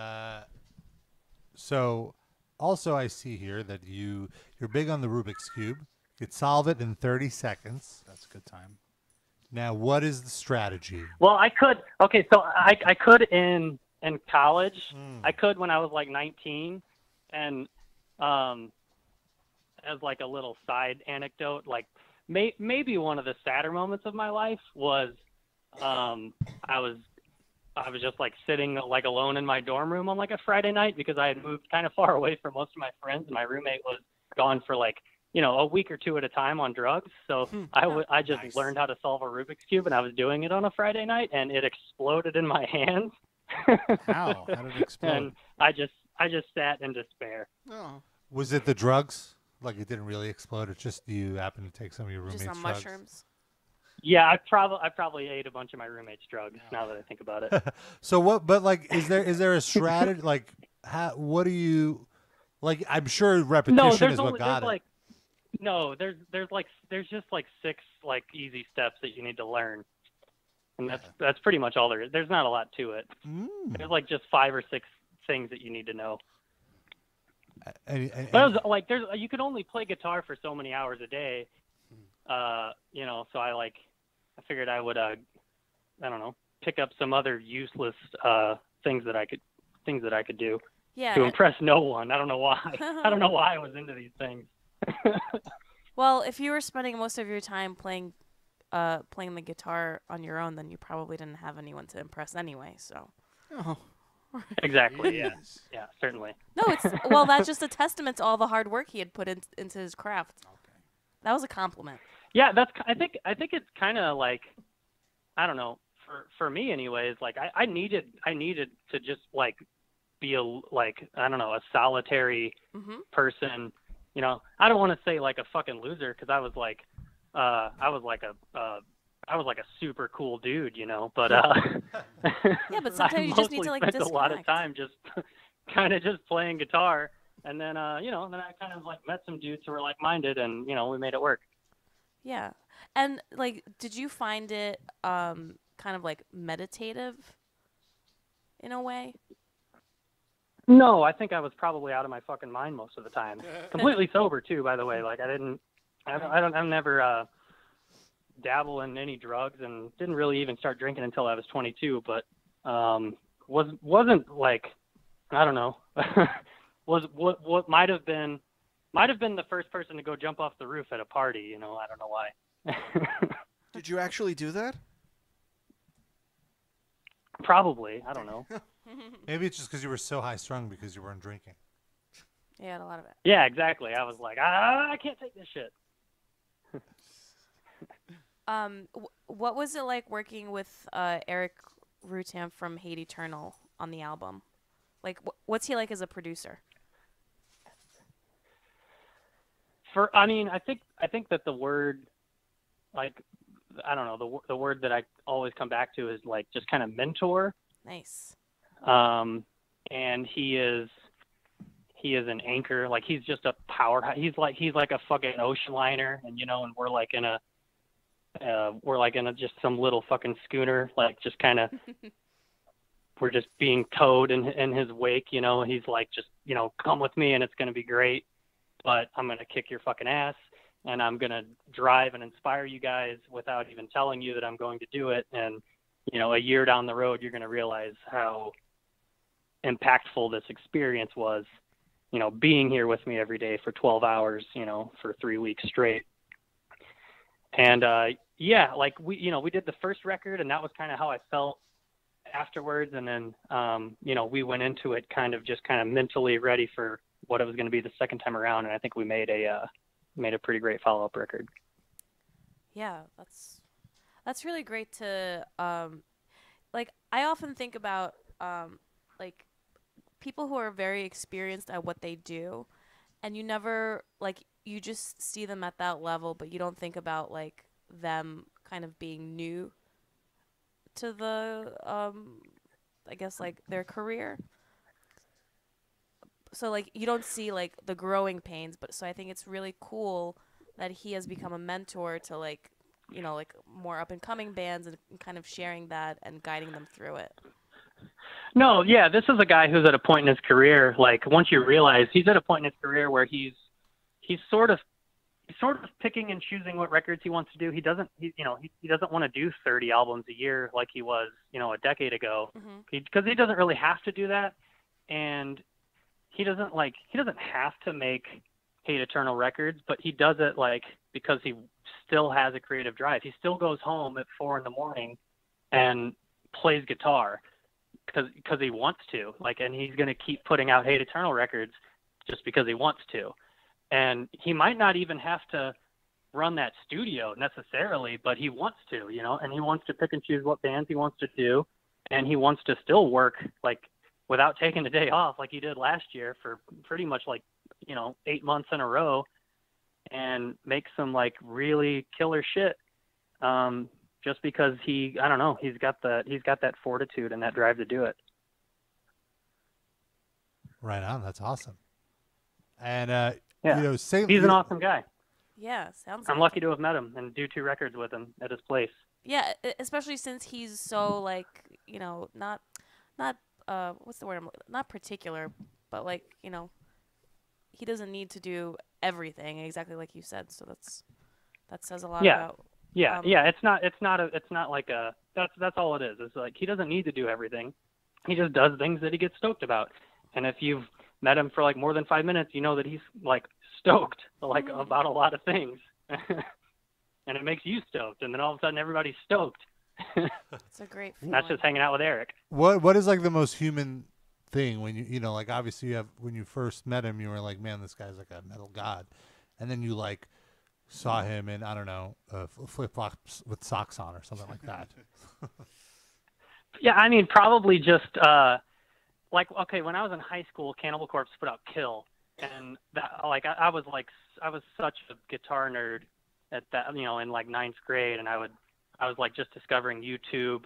so also I see here that you're big on the Rubik's Cube. You could solve it in 30 seconds. That's a good time. Now, what is the strategy? Well, I could in college. I could when I was like 19, and as like a little side anecdote, like maybe one of the sadder moments of my life was I was just like sitting like alone in my dorm room on like a Friday night because I had moved kind of far away from most of my friends, and my roommate was gone for like a week or 2 at a time on drugs. So I just learned how to solve a Rubik's Cube, and I was doing it on a Friday night, and it exploded in my hands. How? How did it explode? And I just sat in despair. Oh. Was it the drugs? Like it didn't really explode. It's just you happened to take some of your roommate's Just on drugs. mushrooms. Yeah, I probably ate a bunch of my roommate's drugs. Now that I think about it. So what? But like, is there a strategy? Like, what do you like? I'm sure repetition is what got it. There's just like 6 like easy steps that you need to learn, and that's pretty much all there is. There's not a lot to it. There's like just 5 or 6 things that you need to know. But I was like, you could only play guitar for so many hours a day, so I figured I would I don't know, pick up some other useless things that I could do to impress no one. I don't know why. I don't know why I was into these things. Well, if you were spending most of your time playing the guitar on your own, then you probably didn't have anyone to impress anyway. So. Oh. Exactly. Yeah. Yeah. Certainly. No, that's just a testament to all the hard work he had put into his craft. Okay. That was a compliment. Yeah, I think it's kind of like, I don't know, for me anyways. Like I needed to just like be a solitary person. I don't want to say like a fucking loser, because I was like a super cool dude, but yeah, but sometimes you just need to like spent disconnect. a lot of time just kind of just playing guitar, and then then I kind of like met some dudes who were like-minded, and we made it work. Yeah. And like, did you find it kind of like meditative in a way? No, I think I was probably out of my fucking mind most of the time. Completely sober too, by the way. Like I've never dabble in any drugs, and didn't really even start drinking until I was 22, but wasn't like, I don't know, was what might have been the first person to go jump off the roof at a party. I don't know why. Did you actually do that? Probably. I don't know. Maybe it's just because you were so high strung because you weren't drinking. Yeah, a lot of it. Yeah, exactly. I was like, I can't take this shit. What was it like working with Eric Rutan from Hate Eternal on the album? Like, what's he like as a producer? I think that the word, like, I don't know, the word that I always come back to is like just kind of mentor. Nice. And he is an anchor. Like he's just a powerhouse. He's like a fucking ocean liner, and and we're like in a just some little fucking schooner, like just kind of we're just being towed in his wake. He's like, just come with me and it's gonna be great, but I'm gonna kick your fucking ass, and I'm gonna drive and inspire you guys without even telling you that I'm going to do it. And a year down the road, you're gonna realize how impactful this experience was. Being here with me every day for 12 hours, for 3 weeks straight. And like we did the first record, and that was kind of how I felt afterwards. And then we went into it kind of mentally ready for what it was going to be the second time around, and I think we made a pretty great follow-up record. Yeah, that's really great to like. I often think about like people who are very experienced at what they do, and you never you just see them at that level, but you don't think about like them kind of being new to the I guess like their career. So like you don't see like the growing pains, but so I think it's really cool that he has become a mentor to like more up and coming bands, and kind of sharing that and guiding them through it. No, yeah, this is a guy who's at a point in his career, like once you realize he's at a point in his career where he's sort of picking and choosing what records he wants to do. He doesn't want to do 30 albums a year like he was, a decade ago, because he doesn't really have to do that. And he doesn't have to make Hate Eternal records, but he does it because he still has a creative drive. He still goes home at 4 a.m. and plays guitar because he wants to, and he's going to keep putting out Hate Eternal records just because he wants to. And he might not even have to run that studio necessarily, but he wants to, and he wants to pick and choose what bands he wants to do. And he wants to still work without taking a day off like he did last year for pretty much 8 months in a row, and make some really killer shit. Just because he's got that fortitude and that drive to do it. Right on. That's awesome. And he's an awesome guy. Yeah, sounds. I'm lucky to have met him and do 2 records with him at his place. Yeah, especially since he's so not what's the word? Not particular, but he doesn't need to do everything exactly like you said. So that says a lot about. Yeah, it's not like a that's all it is. It's like he doesn't need to do everything. He just does things that he gets stoked about. And if you've met him for more than 5 minutes, you know that he's stoked about a lot of things. And it makes you stoked, and then all of a sudden everybody's stoked. It's a great feeling. That's just hanging out with Eric. What is the most human thing when you obviously when you first met him, you were like, man, this guy's like a metal god, and then you saw him in, I don't know, flip flops with socks on or something like that. Yeah, I mean, probably just okay, when I was in high school, Cannibal Corpse put out Kill, and that I was such a guitar nerd at that, in 9th grade, and I was just discovering YouTube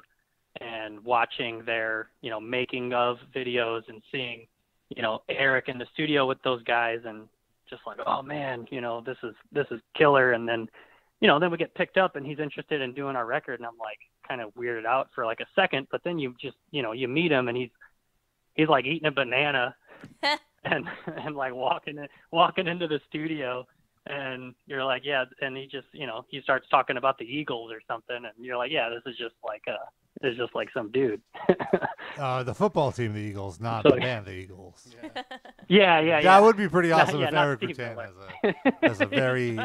and watching their making of videos and seeing Eric in the studio with those guys, and just oh man, this is killer. And then then we get picked up and he's interested in doing our record, and I'm kind of weirded out for a second, but then you just you meet him and he's eating a banana and walking into the studio, and you're yeah, and he just he starts talking about the Eagles or something, and you're yeah, this is just some dude. The football team, the Eagles, not the band, the Eagles. Yeah. That would be pretty awesome if not Eric Steve Rutan has a very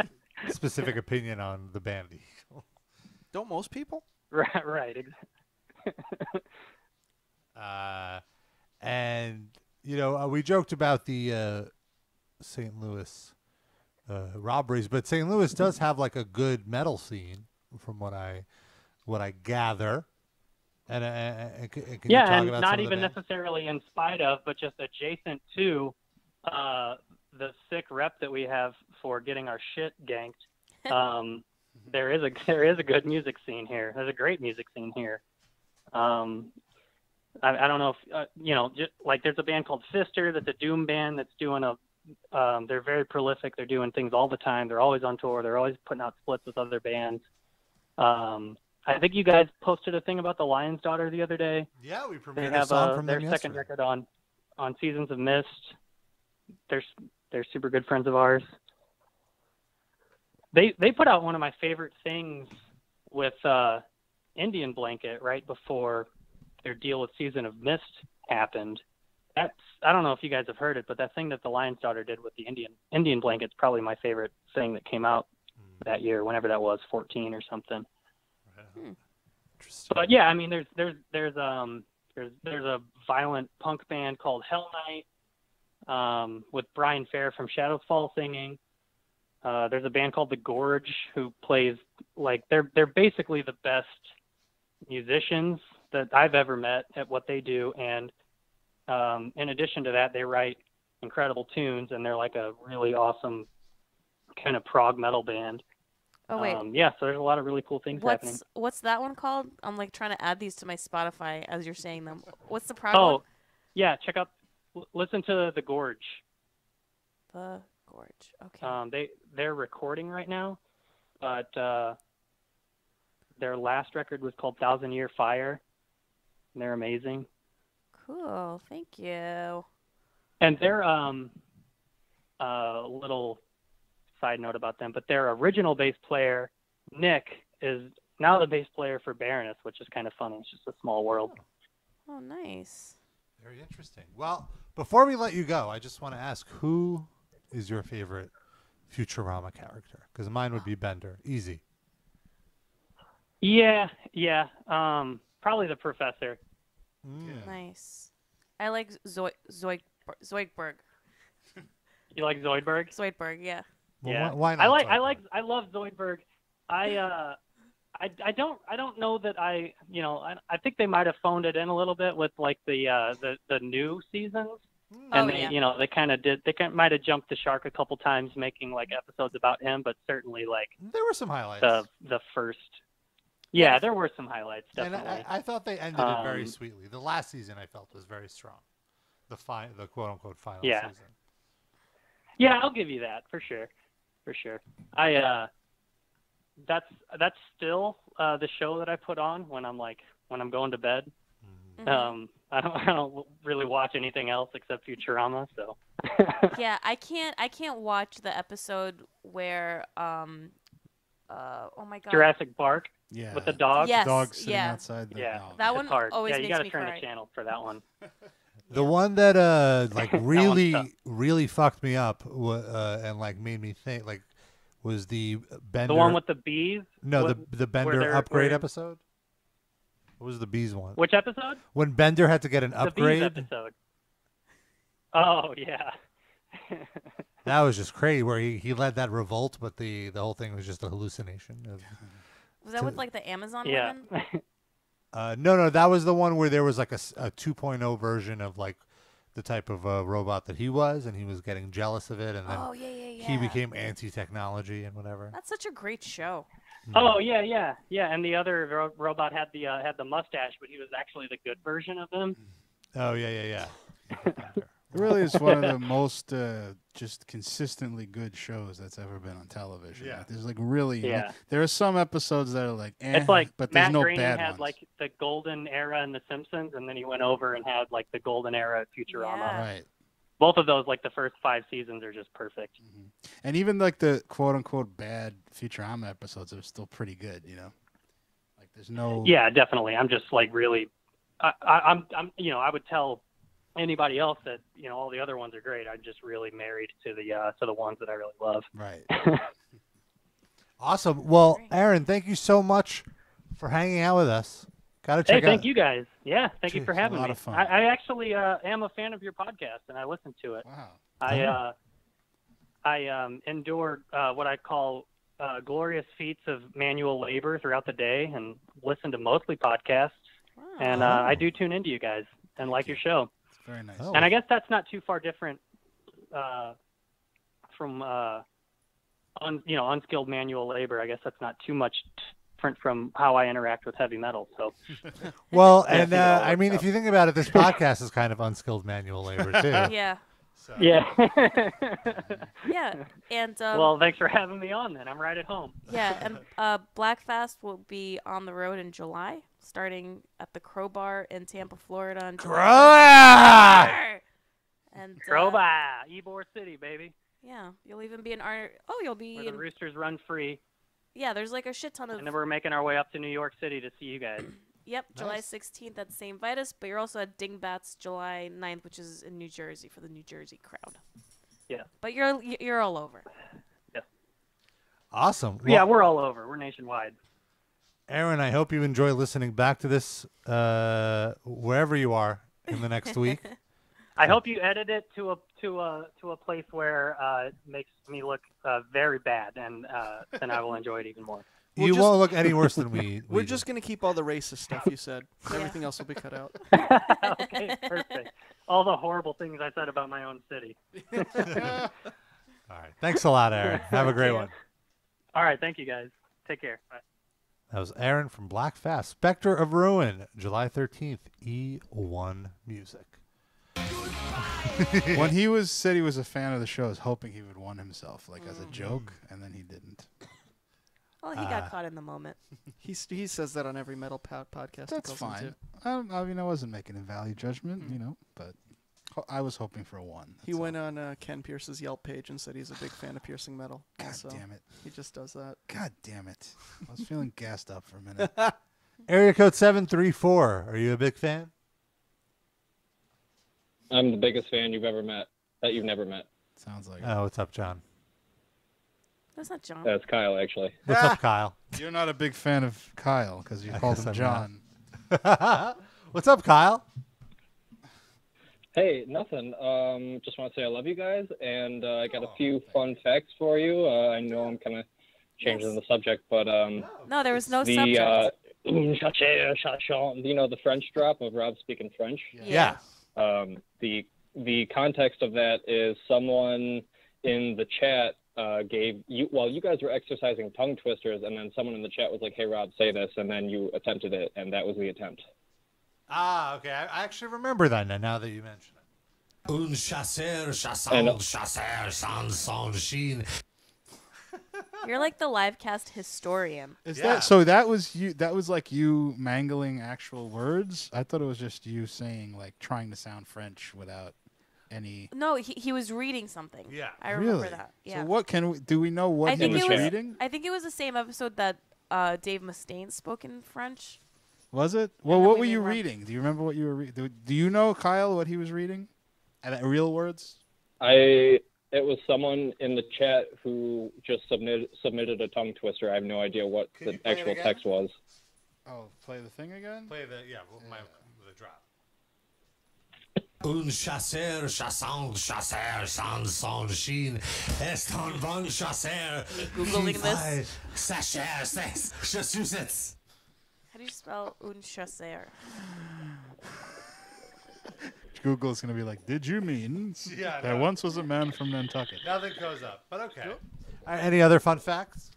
specific opinion on the band, the Eagles. Don't most people? Right. And we joked about the St. Louis robberies, but St. Louis does have a good metal scene, from what I gather. And can you talk and about not even necessarily in spite of, but just adjacent to the sick rep that we have for getting our shit ganked. there is a good music scene here. There's a great music scene here. I don't know if just, like there's a band called Fister that's a doom band that's doing they're very prolific. They're doing things all the time. They're always on tour. They're always putting out splits with other bands. I think you guys posted a thing about the Lion's Daughter the other day. Yeah, we They premiered a have song from their them second yesterday. record on Seasons of Mist. They're super good friends of ours. They put out one of my favorite things with Indian Blanket right before their deal with Season of Mist happened. I don't know if you guys have heard it, but that thing that the Lion's Daughter did with the Indian Blanket's probably my favorite thing that came out that year, whenever that was, 14 or something. But yeah, I mean, there's a violent punk band called Hell Night with Brian Fair from Shadowfall singing. There's a band called The Gorge who plays like they're basically the best musicians that I've ever met at what they do, and in addition to that, they write incredible tunes, and they're like a really awesome kind of prog metal band. Oh wait. Yeah, so there's a lot of really cool things happening. What's that one called? I'm like trying to add these to my Spotify as you're saying them. What's the prog one? Yeah, check out, listen to The Gorge. The Gorge. Okay. They're recording right now, but their last record was called 1,000 Year Fire. And they're amazing. Cool. Thank you. And they're a little side note about them, but their original bass player, Nick, is now the bass player for Baroness, which is kind of funny. It's just a small world. Oh, nice. Very interesting. Well, before we let you go, I just want to ask, who is your favorite Futurama character? Because mine would be Bender. Easy. Yeah. Probably the Professor. Nice. I like Zoidberg. You like Zoidberg? Zoidberg, yeah. Well, Yeah. why not? I love Zoidberg. I don't know that I think they might have phoned it in a little bit with like the new seasons. And they kind of did. They might have jumped the shark a couple times, making like episodes about him. But certainly, like there were some highlights. The first, yeah, there were some highlights. Definitely. And I thought they ended it very sweetly. The last season I felt was very strong. The quote unquote final season. Yeah, I'll give you that for sure. That's still the show that I put on when I'm going to bed. Mm-hmm. I don't really watch anything else except Futurama, so. Yeah, I can't watch the episode where oh my god. Jurassic Park. Yeah. With the dog. Yes. Dog sitting yeah. outside. That one hard. always you makes gotta me turn cry. the channel for that one. The one that like really tough. really fucked me up and like made me think like was the Bender. The one with the bees? No, the Bender upgrade where- episode. What was the bees one? Which episode? When Bender had to get an upgrade. The bees episode. Oh yeah. That was just crazy. Where he led that revolt, but the whole thing was just a hallucination. Was that with like the Amazon Yeah. women? No, that was the one where there was like a 2.0 version of like the type of robot that he was, and he was getting jealous of it, and then Oh yeah. he became anti-technology and whatever. That's such a great show. Oh yeah. And the other robot had the mustache, but he was actually the good version of him. Oh yeah. It really is one of the most just consistently good shows that's ever been on television. Yeah. Like, there's like really, Yeah. there are some episodes that are like, It's like but there's Matt no Groening bad had ones. like the golden era in The Simpsons, and then he went over and had like the golden era at Futurama. Yeah. Right. Both of those, like the first 5 seasons, are just perfect. And even like the quote unquote bad Futurama episodes are still pretty good, you know? Like there's no. Yeah, definitely. I'm just like really, I'm I would tell anybody else that all the other ones are great. I'm just really married to the ones that I really love. Right. Awesome. Well, Aaron, thank you so much for hanging out with us. Gotta check Hey, out. thank you guys. Yeah, thank you for Jeez, having a lot me. of fun. I actually am a fan of your podcast, and I listen to it. Wow. I endure what I call glorious feats of manual labor throughout the day, and listen to mostly podcasts. Wow. And I do tune into you guys and like your show. It's very nice. Oh. And I guess that's not too far different from unskilled manual labor. I guess that's not too much different from how I interact with heavy metal. So, Well, Yeah, and I mean, if you think about it, this podcast is kind of unskilled manual labor too. Yeah. So. yeah. Yeah. And Well, thanks for having me on. Then I'm right at home. yeah, and Blackfast will be on the road in July, starting at the Crowbar in Tampa, Florida. On July 1st. And Crowbar, Ybor City, baby. yeah, you'll even be in our. Oh, you'll be Where the in. Roosters run free. Yeah, there's like a shit ton of. And then we're making our way up to New York City to see you guys. Yep, July Nice. 16th at St. Vitus, but you're also at Dingbats July 9th, which is in New Jersey for the New Jersey crowd. Yeah. But you're all over. Awesome. Yeah, Well, we're all over. We're nationwide. Aaron, I hope you enjoy listening back to this wherever you are in the next week. I hope you edit it to a place where it makes me look very bad, and then I will enjoy it even more. You just- won't look any worse than we. We're we just do. going to keep all the racist stuff you said. Everything else will be cut out. Okay, perfect. All the horrible things I said about my own city. All right. Thanks a lot, Aaron. Have a great one. All right, thank you guys. Take care. Bye. That was Aaron from Blackfast. Spectre of Ruin, July 13th, E1 Music. When said he was a fan of the show, I was hoping he would one himself, like as a joke, and then he didn't. Well, he got caught in the moment. He says that on every metal podcast. he That's calls into. fine. I mean, I wasn't making a value judgment, but I was hoping for a one. He went on Ken Pierce's Yelp page and said he's a big fan of piercing metal. God also. damn it. He just does that. God damn it. I was feeling gassed up for a minute. Area code 734. Are you a big fan? I'm the biggest fan you've never met. Sounds like Oh, what's up, John? That's not John. That's Kyle, actually. What's up, Kyle? You're not a big fan of Kyle because you I called guess him I'm John. What's up, Kyle? Hey, nothing. Just want to say I love you guys, and I got a few fun facts for you. I know I'm kind of changing the subject, but No, there was no the subject. you know the French drop of Rob speaking French. Yeah. The context of that is someone in the chat gave you while you guys were exercising tongue twisters, and then someone in the chat was like, "Hey, Rob, say this," and then you attempted it, and that was the attempt. Ah, okay. I actually remember that now that you mention it. Un chasseur, chasseur, sans chine. You're like the Livecast historian. Is that so? That was you. That was like you mangling actual words. I thought it was just you saying like trying to sound French without any. No, he was reading something. Yeah. I remember Really? that. Yeah. So what do we know what I he think was it was. reading? I think it was the same episode that Dave Mustaine spoke in French. Was it? Well, then what we were made you one. reading? Do you remember what you were reading? Do you know, Kyle, what he was reading? Real words? It was someone in the chat who just submitted a tongue twister. I have no idea what Can you the play it actual again? text was. Oh, play the thing again? Play the drop. Un chasseur, chassant, chasseur, sans chine, est un bon chasseur. Googling this. Massachusetts. How do you spell un chasseur? Google's going to be like, did you mean Yeah, there no. once was a man from Nantucket? Nothing goes up, but okay. Any other fun facts?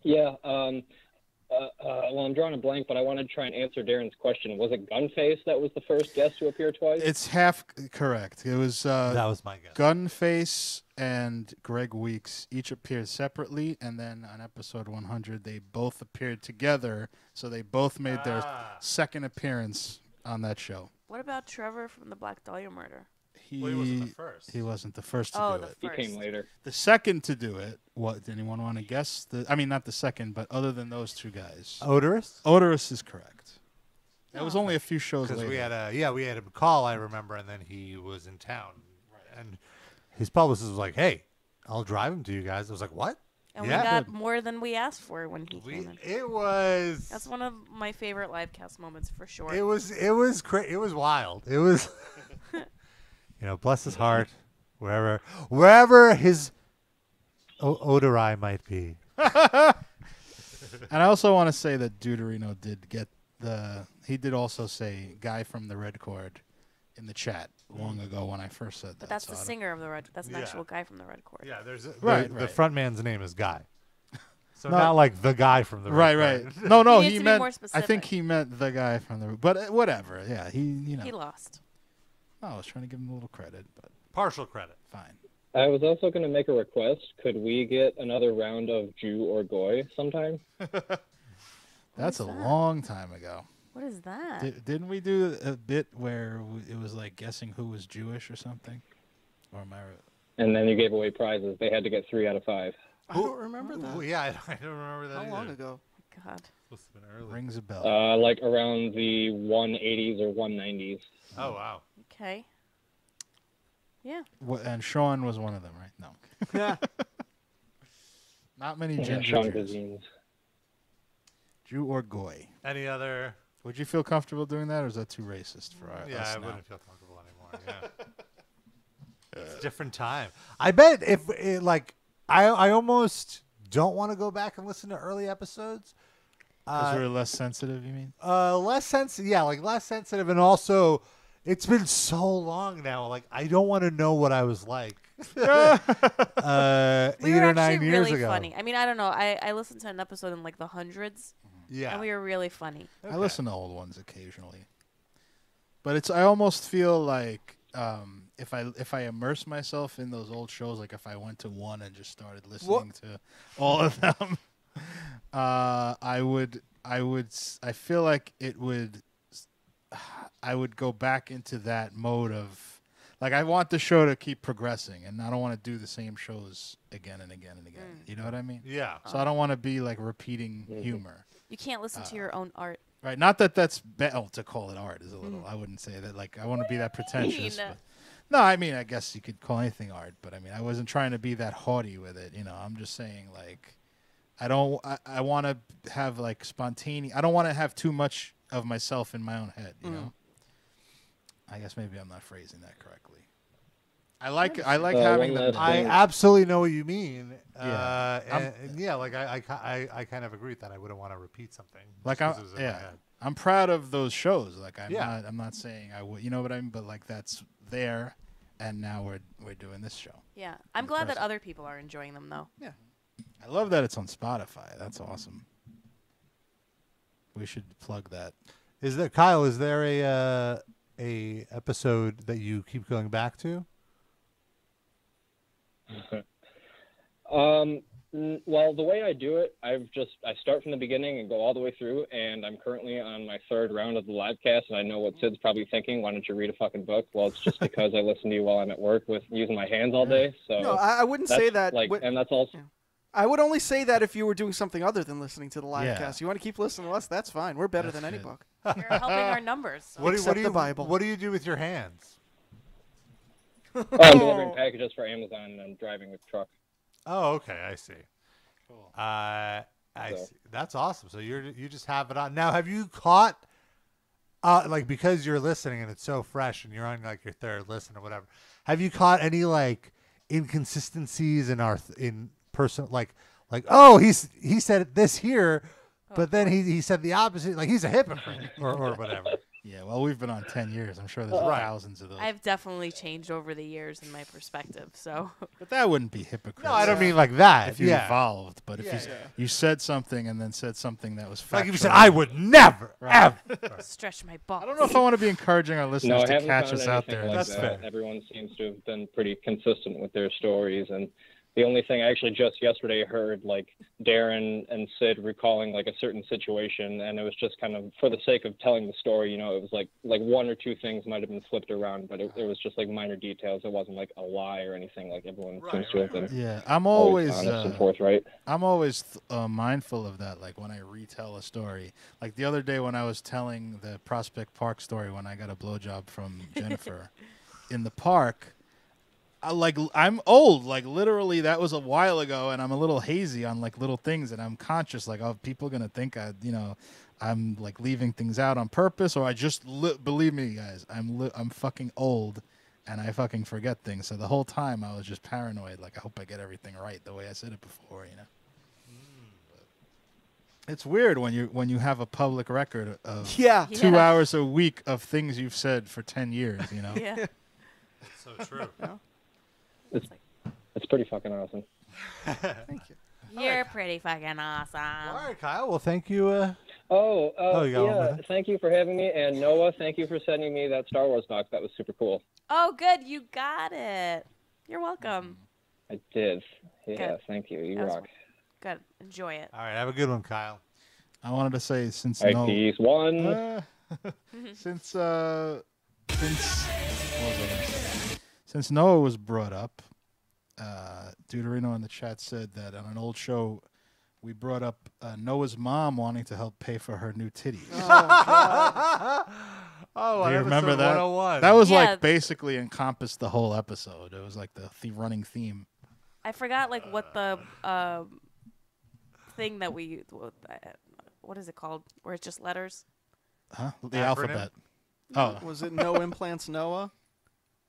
Yeah. Well, I'm drawing a blank, but I wanted to try and answer Darren's question. Was it Gunface that was the first guest to appear twice? It's half correct. It was That was my guess. Gunface and Greg Weeks each appeared separately, and then on episode 100, they both appeared together, so they both made their second appearance on that show. What about Trevor from the Black Dahlia murder? He wasn't the first. He wasn't the first to Oh, do the it. He first. came later. The second to do it, what? Did anyone want to guess? I mean, not the second, but other than those two guys. Odorous? Odorous is correct. That was only a few shows Because later. we had a call, I remember, and then he was in town. And his publicist was like, hey, I'll drive him to you guys. I was like, what? And Yeah. we got more than we asked for when he came in. It was... That's one of my favorite Livecast moments for sure. It was wild. It was, bless his heart, wherever his odori might be. And I also want to say that Deuterino did get he did also say guy from the Red Chord in the chat long ago when I first said that. But that's so the I don't- singer of the Red. That's an Yeah. actual guy from the Red Chord. Yeah, there's Right, the right. front man's name is Guy. So No. not like the guy from the Right, Red right. Chord. No, no, He needs he to be meant. more I specific. think he meant the guy from the. But whatever. Yeah, he He lost. No, I was trying to give him a little credit, but Partial credit. fine. I was also going to make a request. Could we get another round of Jew or Goy sometime? That's a that? long time ago. What is that? Didn't we do a bit where it was like guessing who was Jewish or something? Or am I? And then you gave away prizes. They had to get 3 out of 5. I don't remember that. Well, yeah, I don't remember that. How long either. ago? God. Must have been early. Rings a bell. Like around the 180s or 190s. Oh wow. Okay. Yeah. And Sean was one of them, right? No. Yeah. Not many Yeah, ginger Sean Jews. Cuisines. Jew or Goy. Any other? Would you feel comfortable doing that, or is that too racist for Yeah, us I now? wouldn't feel comfortable anymore. Yeah. It's a different time. I bet if it, like I almost don't want to go back and listen to early episodes. Because we're less sensitive, you mean? Less sensitive. Yeah, like less sensitive, and also it's been so long now. Like I don't want to know what I was like. 8 We or were 9 actually years really ago. funny. I mean, I don't know. I listened to an episode in like the hundreds. Yeah. And we were really funny. I listen to old ones occasionally, but I almost feel like if I immerse myself in those old shows, like if I went to one and just started listening to all of them, I feel like I would go back into that mode of like I want the show to keep progressing, and I don't want to do the same shows again and again and again. You know what I mean? Yeah. So I don't want to be like repeating humor. You can't listen to your own art. Right, not that that's to call it art is a little. I wouldn't say that. Like I want to be that pretentious. mean? But, no, I mean I guess you could call anything art, but I mean I wasn't trying to be that haughty with it. You know, I'm just saying like I don't. I want to have like spontaneous. I don't want to have too much of myself in my own head. You know. I guess maybe I'm not phrasing that correctly. I like having the. I absolutely know what you mean. Yeah. And yeah, like I kind of agree with that. I wouldn't want to repeat something. Like just 'cause it was in my head. I'm proud of those shows. Like Yeah. I'm not saying I would. You know what I mean? But like that's there, and now we're doing this show. Yeah. I'm glad that other people are enjoying them, though. Yeah. I love that it's on Spotify. That's awesome. We should plug that. Is there Kyle? Is there a episode that you keep going back to? Well, the way I do it, I start from the beginning and go all the way through, and I'm currently on my 3rd round of the livecast, and I know what Sid's probably thinking. Why don't you read a fucking book? Well, it's just because I listen to you while I'm at work with using my hands all day. So No, I wouldn't say that. And that's also. Yeah. I would only say that if you were doing something other than listening to the live Yeah. cast. You want to keep listening to us? That's fine. We're better than any book. You're helping our numbers. So. Except the Bible. What do you do with your hands? Oh, I'm delivering packages for Amazon, and I'm driving the truck. Oh, okay, I see. Cool. I So. see. That's awesome. So you just have it on now. Have you caught like because you're listening and it's so fresh and you're on like your 3rd listen or whatever? Have you caught any like inconsistencies in our in person like oh he said this here, but then he said the opposite. Like he's a hypocrite or whatever. Yeah, well, we've been on 10 years. I'm sure there's thousands of those. I've definitely changed over the years in my perspective. So. But that wouldn't be hypocrite. No, I don't mean like that. If you yeah. evolved, but if you said something and then said something that was factual. Like if you said, I would never, ever. Stretch my balls. I don't know if I want to be encouraging our listeners No, I to haven't catch found us out anything there. like That's that. fair. Everyone seems to have been pretty consistent with their stories, and the only thing I actually just yesterday heard, like Darren and Sid recalling like a certain situation, and it was just kind of for the sake of telling the story. You know, it was like 1 or 2 things might have been flipped around, but it was just like minor details. It wasn't like a lie or anything. Like everyone seems to have been. Yeah, I'm always honest and forthright. I'm always mindful of that. Like when I retell a story, like the other day when I was telling the Prospect Park story when I got a blowjob from Jennifer in the park. I'm old, like literally that was a while ago, and I'm a little hazy on like little things, and I'm conscious like, oh, people gonna think I'm like leaving things out on purpose, or I just believe me, guys, I'm fucking old, and I fucking forget things. So the whole time I was just paranoid, like I hope I get everything right the way I said it before, you know. It's weird when you have a public record of Yeah. 2 hours a week of things you've said for 10 years. You know. Yeah. So true. It's pretty fucking awesome. Thank you. You're pretty fucking awesome. All right, Kyle. Well, thank you. You got one more thing? Thank you for having me, and Noah, thank you for sending me that Star Wars box. That was super cool. Oh, good. You got it. You're welcome. I did. Yeah, Good. Thank you. You That was rock. Good. Enjoy it. All right, have a good one, Kyle. I wanted to say since All right, peace. One. Since what was I gonna say? Since Noah was brought up, Deuterino in the chat said that on an old show we brought up Noah's mom wanting to help pay for her new titties. Oh, do you remember that? 101. That was Yeah. like basically encompassed the whole episode. It was like the running theme. I forgot like what the thing that we what is it called? Where it's just letters. Huh? The Acronym? alphabet. Oh. Was it No Implants Noah?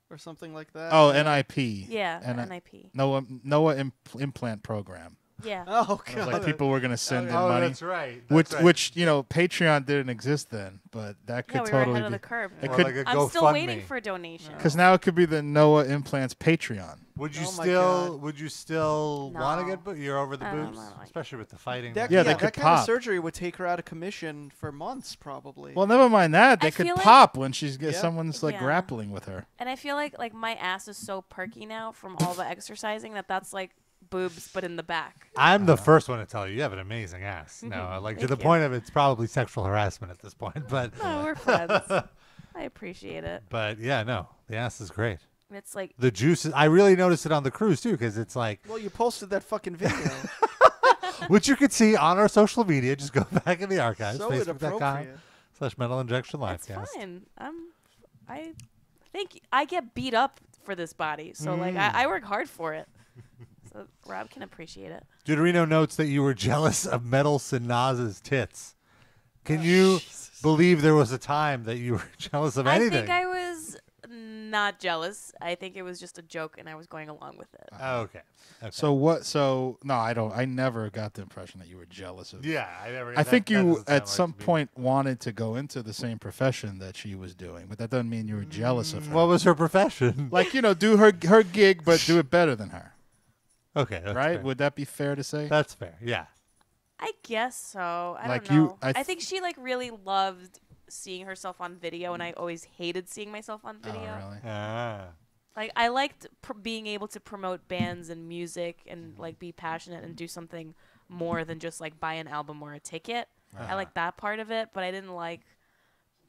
Or something like that? Oh, NIP. Yeah, N- NIP. Noah implant program. Yeah. Oh It was god. like people were gonna send in Oh, money. that's right. Which Patreon didn't exist then, but that could Yeah, we were totally ahead of be. the curve. It Or could like a I'm still waiting GoFundMe. for donations. because now it could be the Noah Implants Patreon. Would you Oh my still? God. Would you still want to No. get? You're over the I don't boobs, know, like- especially with the fighting. That, Yeah, they that could kind of pop. surgery would take her out of commission for months, probably. Well, never mind that. They I could feel like- pop when she's Yeah. someone's like Yeah. grappling with her. And I feel like my ass is so perky now from all the exercising that's like boobs but in the back. I'm the first one to tell you, you have an amazing ass. No, like to Thank the you. point of it's probably sexual harassment at this point, but No, we're friends. I appreciate it. but yeah, no, the ass is great. It's like The juices, I really noticed it on the cruise too, because it's like, Well, you posted that fucking video. which you could see on our social media. Just go back in the archives, So facebook.com inappropriate. /Metal Injection it's Livecast. fine. I think I get beat up for this body, so like I work hard for it. So Rob can appreciate it. Deuterino notes that you were jealous of Metal Sanaz's tits. Can you believe there was a time that you were jealous of anything? I think I was not jealous. I think it was just a joke, and I was going along with it. Oh, okay. So what? So no, I don't. I never got the impression that you were jealous of. Yeah, I never. I think that you doesn't sound at like some to me. point wanted to go into the same profession that she was doing, but that doesn't mean you were jealous of her. What was her profession? Like do her gig, but do it better than her. Okay, that's Right? fair. Would that be fair to say? That's fair. Yeah. I guess so. I Like don't know. you- I I think she like really loved seeing herself on video, and I always hated seeing myself on video. Oh, really? Ah. Like I liked being able to promote bands and music and like be passionate and do something more than just like buy an album or a ticket. I like that part of it, but I didn't like,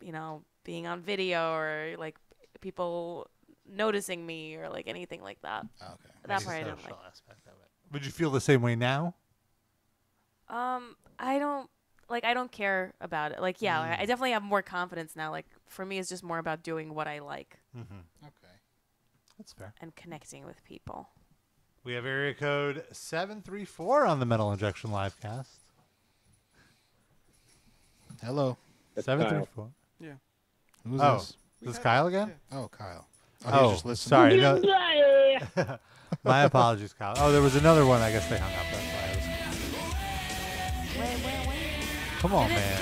being on video or like people noticing me or like anything like that. Okay. That part I didn't like. Social aspect of it. Would you feel the same way now? I don't care about it. Like, yeah, I definitely have more confidence now. Like, for me, it's just more about doing what I like Okay. That's fair. and connecting with people. We have area code 734 on the Metal Injection Livecast. Hello. It's 734. Yeah. Who's Oh, this? this is Kyle again? Oh, Kyle. Oh, he's just listening. sorry. No. My apologies, Kyle. Oh, there was another one. I guess they hung up. That's why I was. Come on, man.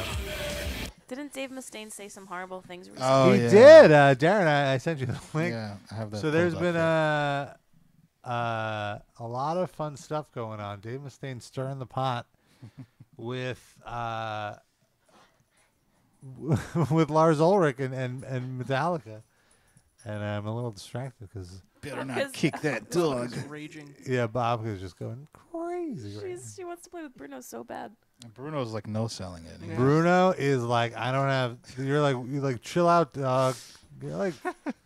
Didn't Dave Mustaine say some horrible things recently? Oh, He yeah. did. Darren, I sent you the link. Yeah, I have that. So there's pulled up been here. a lot of fun stuff going on. Dave Mustaine stirring the pot with with Lars Ulrich and Metallica, and I'm a little distracted because Better not kick that dog. Raging. yeah, Bob is just going crazy. Right She wants to play with Bruno so bad. Bruno's like no selling it. now. Bruno is like, I don't have. You're like chill out, dog. You're like,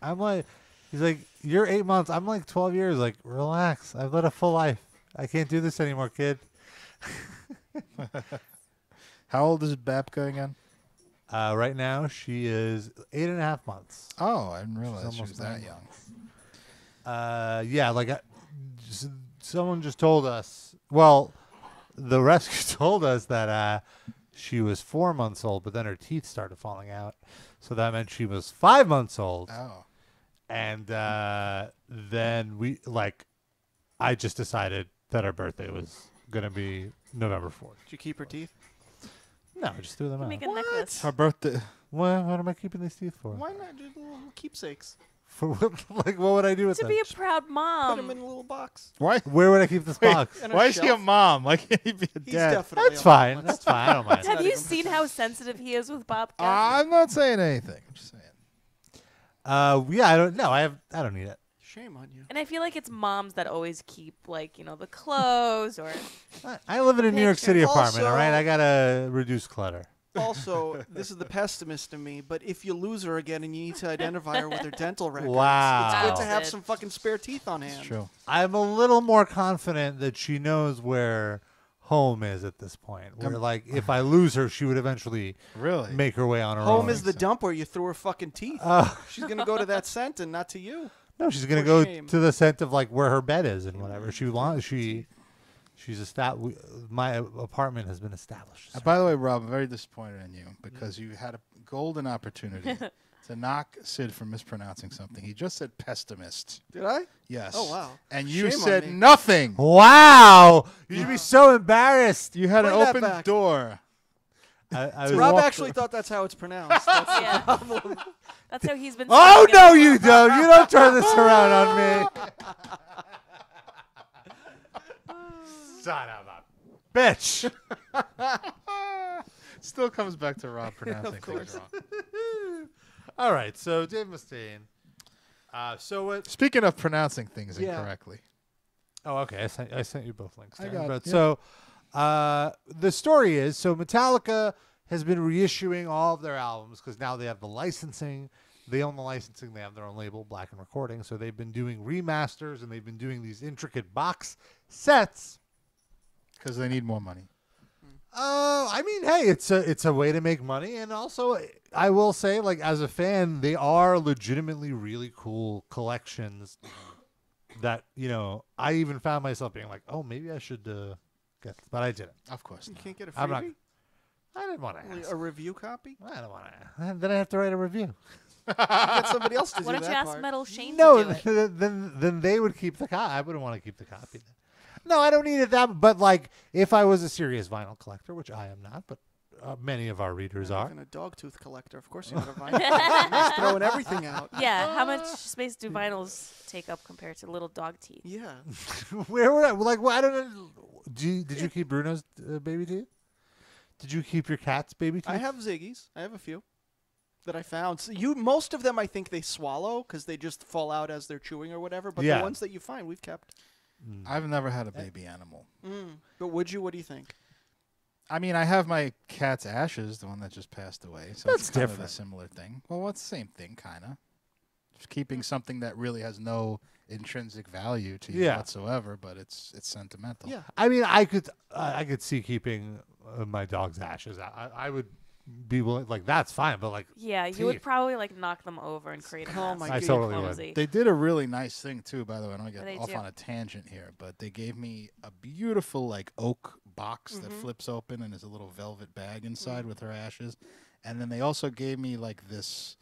I'm like, he's like, you're 8 months. I'm like 12 years. Like, relax. I've led a full life. I can't do this anymore, kid. How old is Babka again? Right now, she is 8.5 months. Oh, I didn't realize she almost was that 9 young. Yeah, like someone just told us. Well, the rescue told us that she was 4 months old, but then her teeth started falling out, so that meant she was 5 months old. Oh. And then I just decided that her birthday was gonna be November 4th. Did you keep her teeth? No, I just threw them You out. make a necklace. Her birthday. What am I keeping these teeth for? Why not just little keepsakes? For what, like, what would I do with To them? be a proud Put them mom. in a little box. Why? Where would I keep this Wait, box? In a why is he a shelf? mom? Why can't he be a He's dad? definitely That's a fine. mom. That's fine. I don't mind. Have not you even seen pretend. how sensitive he is with Bobcat? I'm not saying anything. I'm just saying. Yeah, I don't know. I don't need it. Shame on you. And I feel like it's moms that always keep, like, the clothes or. I live in a New York City Pictures. apartment. All right, Also- I gotta reduce clutter. Also, this is the pessimist in me, but if you lose her again and you need to identify her with her dental records, Wow. it's good to have That's some fucking spare teeth on hand. It's true. I'm a little more confident that she knows where home is at this point. Where, like, if I lose her, she would eventually Really? make her way on her Home own. is the dump where you threw her fucking teeth. She's gonna go to that scent and not to you. No, she's gonna For go shame. to the scent of like where her bed is and whatever she wants. She's established. My apartment has been established. By the way, Rob, I'm very disappointed in you because you had a golden opportunity to knock Sid for mispronouncing something. He just said pessimist. Did I? Yes. Oh, wow. And you Shame on said me. nothing. Wow, you should be so embarrassed. You had Play an that open back. door. I was Rob walk- actually thought that's how it's pronounced. That's the Yeah. problem. That's how he's been. Oh saying it no, all you along. don't! You don't turn this around on me. Son of a bitch. Still comes back to Rob pronouncing things wrong. All right, so Dave Mustaine. So what? Speaking of pronouncing things Yeah. incorrectly. Oh, okay. I sent you both links. I Darren. got it, But yeah. so the story is Metallica has been reissuing all of their albums because now they have the licensing. They own the licensing. They have their own label, Black and Recording. So they've been doing remasters and they've been doing these intricate box sets. Because they need more money. I mean, hey, it's a way to make money, and also I will say, like, as a fan, they are legitimately really cool collections. That I even found myself being like, oh, maybe I should get, but I didn't. Of course You not. can't get a I'm not. freebie? I didn't want to ask. A review copy? I don't want to. Then I have to write a review. Get somebody else to Why do don't you that ask part. Metal Shane No, to do it? then they would keep the copy. I wouldn't want to keep the copy. No, I don't need it that. But like, if I was a serious vinyl collector, which I am not, but many of our readers Not are. even a dog tooth collector. Of course, you're not a vinyl collector. You're just throwing everything out. Yeah, how much space do vinyls take up compared to little dog teeth? Yeah. Where were I? Like, well, I don't know. Did you keep Bruno's baby teeth? Did you keep your cat's baby teeth? I have Ziggy's. I have a few that I found. So most of them, I think they swallow because they just fall out as they're chewing or whatever. But Yeah. the ones that you find, we've kept. I've never had a baby animal. But would you? What do you think? I mean, I have my cat's ashes, the one that just passed away. So That's it's kind different. of a similar thing. Well, it's the same thing, kind of. Just keeping something that really has no intrinsic value to you Yeah. whatsoever, but it's sentimental. Yeah. I mean, I could see keeping my dog's ashes. I would be willing. Like, that's fine. But like, Yeah, you would teeth. probably like knock them over and create a Oh mess. my I God. totally would. Clumsy. They did a really nice thing too, by the way. I don't What get they off do? on a tangent here, but they gave me a beautiful like oak box that flips open and there's a little velvet bag inside with her ashes. And then they also gave me like this,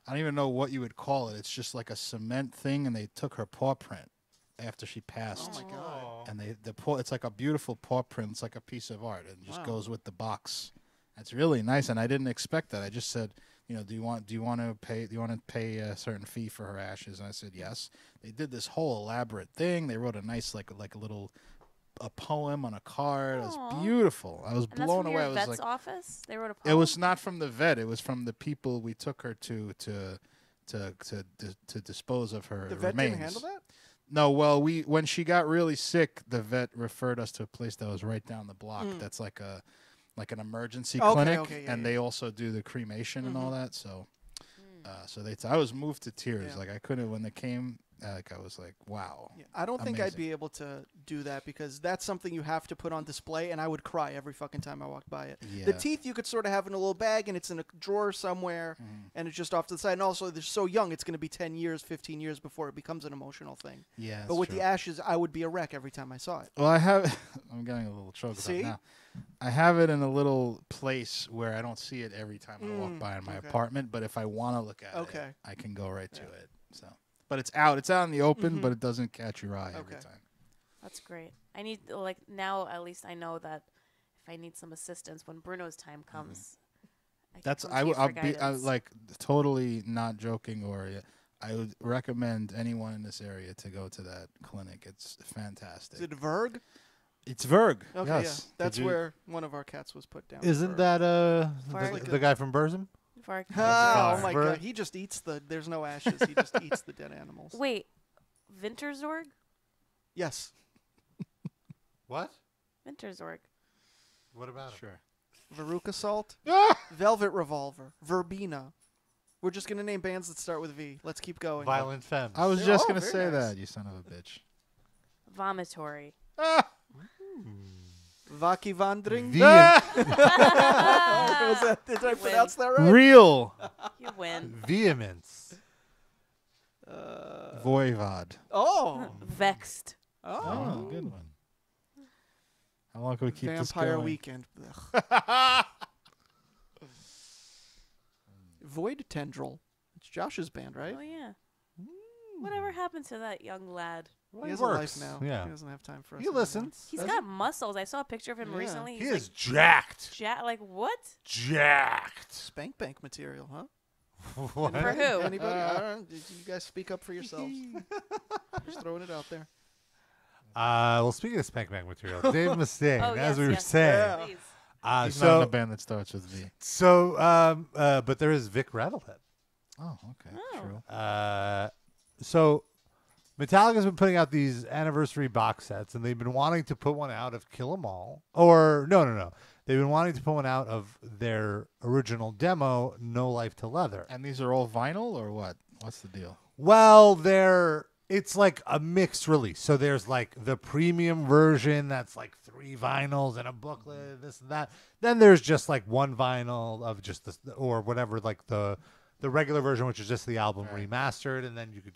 I don't even know what you would call it. It's just like a cement thing, and they took her paw print after she passed. Oh my God. And it's like a beautiful paw print. It's like a piece of art, and it just Wow. goes with the box. It's really nice, and I didn't expect that. I just said, do you want to pay a certain fee for her ashes? And I said yes. They did this whole elaborate thing. They wrote a nice like a little a poem on a card. It Aw. was beautiful. I was And that's blown from away. your I was vet's like, office? They wrote a it poem? was not from the vet. It was from the people we took her to dispose of her The vet remains. didn't handle that? No, well, when she got really sick, the vet referred us to a place that was right down the block. That's like an emergency Okay, clinic, okay, yeah, and yeah. they also do the cremation and all that. So, I was moved to tears. Yeah. Like I couldn't when they came. Like I was like, wow. Yeah, I don't think I'd Amazing. be able to do that because that's something you have to put on display, and I would cry every fucking time I walked by it. The Yeah. teeth you could sort of have in a little bag, and it's in a drawer somewhere, and it's just off to the side. And also, they're so young; it's going to be 10 years, 15 years before it becomes an emotional thing. Yeah, But with the ashes, I would be a wreck every time I saw it. Well, I have. I'm getting a little choked up See? now. I have it in a little place where I don't see it every time I walk by in my okay. apartment. But if I want to look at Okay. it, I can go right to it. So, but it's out. It's out in the open, but it doesn't catch your eye every Okay. time. That's great. I need, like, now at least I know that if I need some assistance when Bruno's time comes. That's come to you for I'll be guidance. like totally not joking, or I would recommend anyone in this area to go to that clinic. It's fantastic. Is it Verg? It's Verg. Okay, yes. yeah. That's where one of our cats was put down. Isn't Verg. that Varg. the guy from Burzum? Varg. Oh my Verg. god, he just eats there's no ashes. He just eats the dead animals. Wait, Winterzorg? Yes. What? Winterzorg. What about Sure. Veruca Salt. Velvet Revolver. Verbena. We're just going to name bands that start with V. Let's keep going. Violent Femmes. I was They're just all gonna very say nice. that, you son of a bitch. Vomitory. Vaki Vandring. Did I pronounce that right? Real. You win. Vehemence. Voivod. Oh. Vexed. Oh, good one. How long can we keep this Vampire going? Weekend. Ugh. Void Tendril. It's Josh's band, right? Oh, yeah. Whatever happened to that young lad? He has works. a life now. Yeah. He doesn't have time for us. He anymore. listens. He's got muscles. I saw a picture of him Yeah. recently. He He's is jacked. like what? Jacked. Spank Bank material, huh? What? For who? Anybody? I don't know. Did you guys speak up for yourselves? Just throwing it out there. Well, speaking of Spank Bank material, Dave Mustaine, Oh, as yes, we were yes. saying. Please. He's not in a band that starts with V. So, but there is Vic Rattlehead. Oh, okay. Oh. True. So Metallica's been putting out these anniversary box sets, and they've been wanting to put one out of Kill 'Em All. Or, no. They've been wanting to put one out of their original demo, No Life to Leather. And these are all vinyl or what? What's the deal? Well, it's like a mixed release. So there's like the premium version that's like 3 vinyls and a booklet, this and that. Then there's just like one vinyl of just this, or whatever, like the regular version, which is just the album remastered, and then you could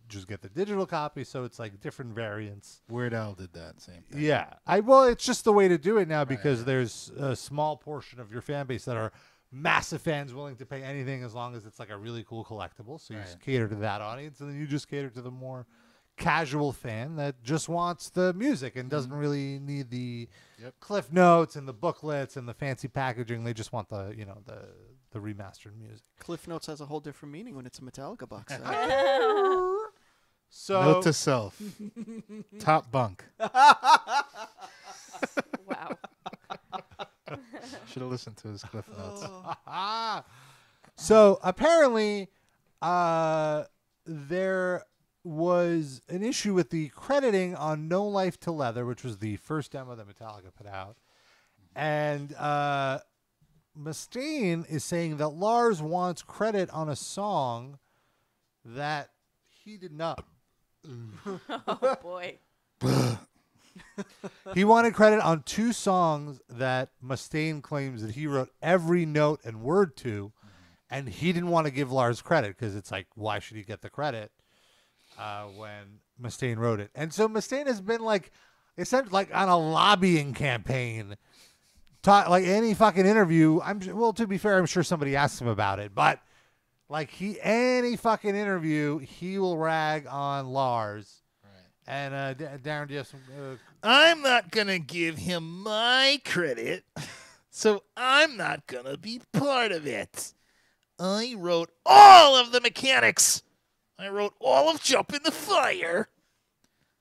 just get the digital copy. So it's like different variants. Weird Al did that same thing. Yeah, well, it's just the way to do it now because there's a small portion of your fan base that are massive fans willing to pay anything as long as it's like a really cool collectible. So you just cater to that audience, and then you just cater to the more casual fan that just wants the music and doesn't really need the cliff notes and the booklets and the fancy packaging. They just want the the remastered music. Cliff Notes has a whole different meaning when it's a Metallica box set. So Note to self. Top bunk. Wow. Should have listened to his Cliff Notes. So apparently, there was an issue with the crediting on No Life to Leather, which was the first demo that Metallica put out. And Mustaine is saying that Lars wants credit on a song that he did not. Oh boy. He wanted credit on 2 songs that Mustaine claims that he wrote every note and word to, and he didn't want to give Lars credit because it's like, why should he get the credit when Mustaine wrote it? And so Mustaine has been like, essentially like on a lobbying campaign. Like any fucking interview, to be fair, I'm sure somebody asked him about it, but like any fucking interview, he will rag on Lars. And Darren, do you have some? I'm not going to give him my credit, so I'm not going to be part of it. I wrote all of the mechanics. I wrote all of Jump in the Fire.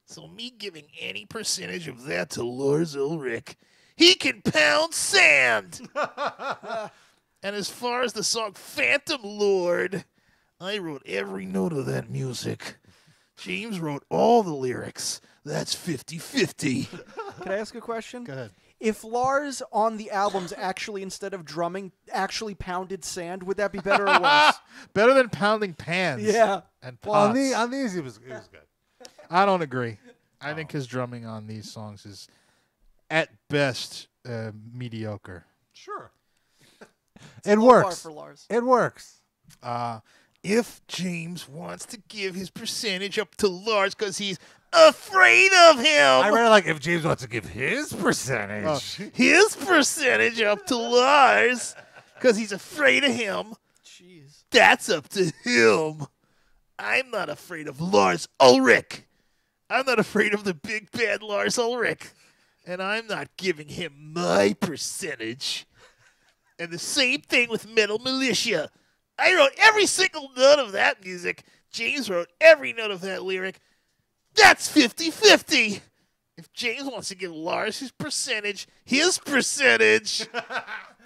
So me giving any percentage of that to Lars Ulrich, he can pound sand. And as far as the song Phantom Lord, I wrote every note of that music. James wrote all the lyrics. That's 50-50. Can I ask a question? Go ahead. If Lars on the albums actually, instead of drumming, actually pounded sand, would that be better or worse? Better than pounding pans. Yeah. And Well, pots. on these, it was good. I don't agree. I think his drumming on these songs is, at best, mediocre. Sure. a It low works. bar for Lars. It works. If James wants to give his percentage up to Lars because he's afraid of him, I read it like if James wants to give his percentage. his percentage up to Lars because he's afraid of him, Jeez. that's up to him. I'm not afraid of Lars Ulrich. I'm not afraid of the big bad Lars Ulrich. and I'm not giving him my percentage. And the same thing with Metal Militia. I wrote every single note of that music. James wrote every note of that lyric. That's 50-50. If James wants to give Lars his percentage,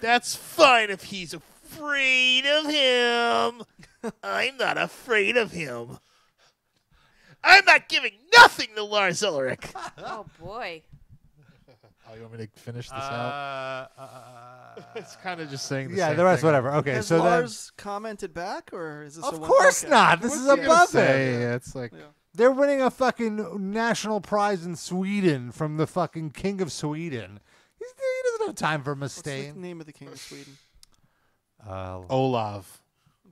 that's fine if he's afraid of him. I'm not afraid of him. I'm not giving nothing to Lars Ulrich. Oh, boy. Oh, you want me to finish this out? It's kind of just saying the Yeah, same the rest, thing. whatever. Okay, Has so Lars commented back, or is this Of a one? course Okay. not. This is What's he gonna above say? it. Yeah, it's like they're winning a fucking national prize in Sweden from the fucking king of Sweden. He doesn't have time for What's the Mustaine. name of the king of Sweden? Olaf.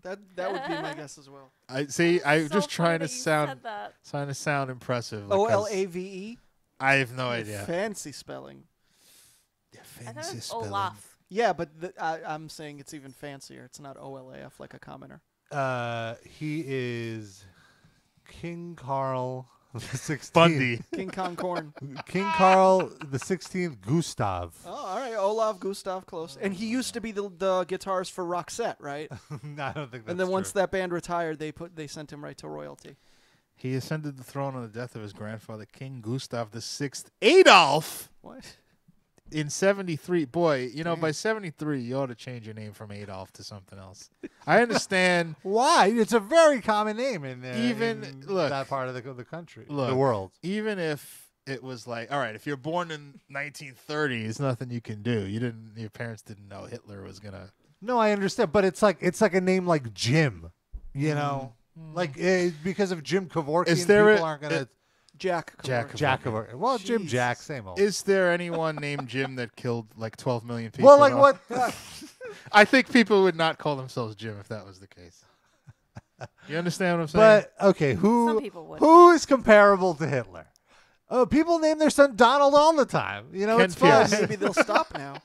That would be my guess as well. I see. I'm So just trying funny to that you said sound impressive. like, 'cause Olave. I have no idea. Fancy spelling. I thought it was Olaf. Yeah, but I'm saying it's even fancier. It's not OLAF like a commoner. He is King Carl the 16th. Bundy. King Kong Corn. King Carl the 16th Gustav. Oh, all right. Olaf Gustav, close. And he used to be the guitarist for Roxette, right? No, I don't think that's And then once true. that band retired, they sent him right to royalty. He ascended the throne on the death of his grandfather, King Gustav VI Adolf. What? In 73. Boy, by 73, you ought to change your name from Adolf to something else. I understand. Why? It's a very common name in Look, that part of the country, look, the world. Even if it was like, all right, if you're born in 1930, there's nothing you can do. Your parents didn't know Hitler was gonna. No, I understand, but it's like a name like Jim, you know, like because of Jim Kevorkian, Is there people a- aren't gonna Jack Kevorkian. Well, Jim Jack, same old. Is there anyone named Jim that killed like 12 million people? Well, like though? what? I think people would not call themselves Jim if that was the case. You understand what I'm saying? But okay, Some people would. who is comparable to Hitler? Oh, people name their son Donald all the time. You know, Ken it's fun. Pierce. Maybe they'll stop now.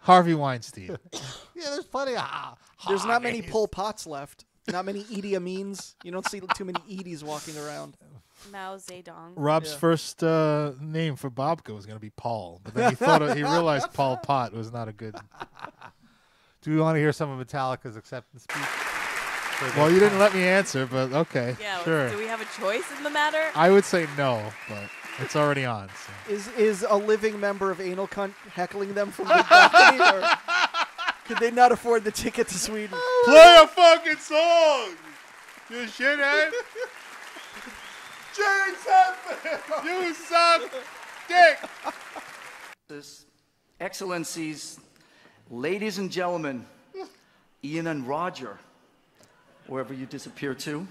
Harvey Weinstein. Yeah, there's plenty of. There's not many Pol Pots left. Not many Idi Amins. You don't see too many Edis walking around. Mao Zedong. Rob's first name for Bobka was going to be Paul, but then he realized Paul Pot was not a good. Do we want to hear some of Metallica's acceptance speech? Well, you didn't let me answer, but okay, Yeah. sure. Do we have a choice in the matter? I would say no, but it's already on. So. Is a living member of Anal Cunt heckling them from the balcony, or could they not afford the ticket to Sweden? Play a fucking song, you shithead. James Hetfield, you suck dick. Excellencies, ladies and gentlemen, Ian and Roger, wherever you disappear to.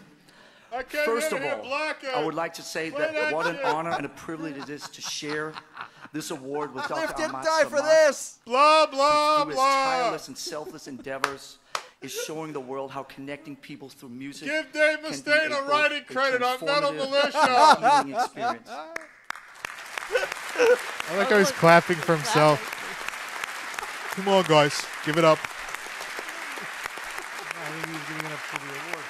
First of all, I would like to say that what an honor and a privilege it is to share this award with Dr. Live and Ahmad die for Samad. this. Blah, blah, Through his blah. tireless and selfless endeavors is showing the world how connecting people through music Give Dave can be Mustaine a both writing credit on Metal transformative Militia. and healing experience. I like how he's clapping for himself. Come on, guys, give it up. I think he's giving it up for the award.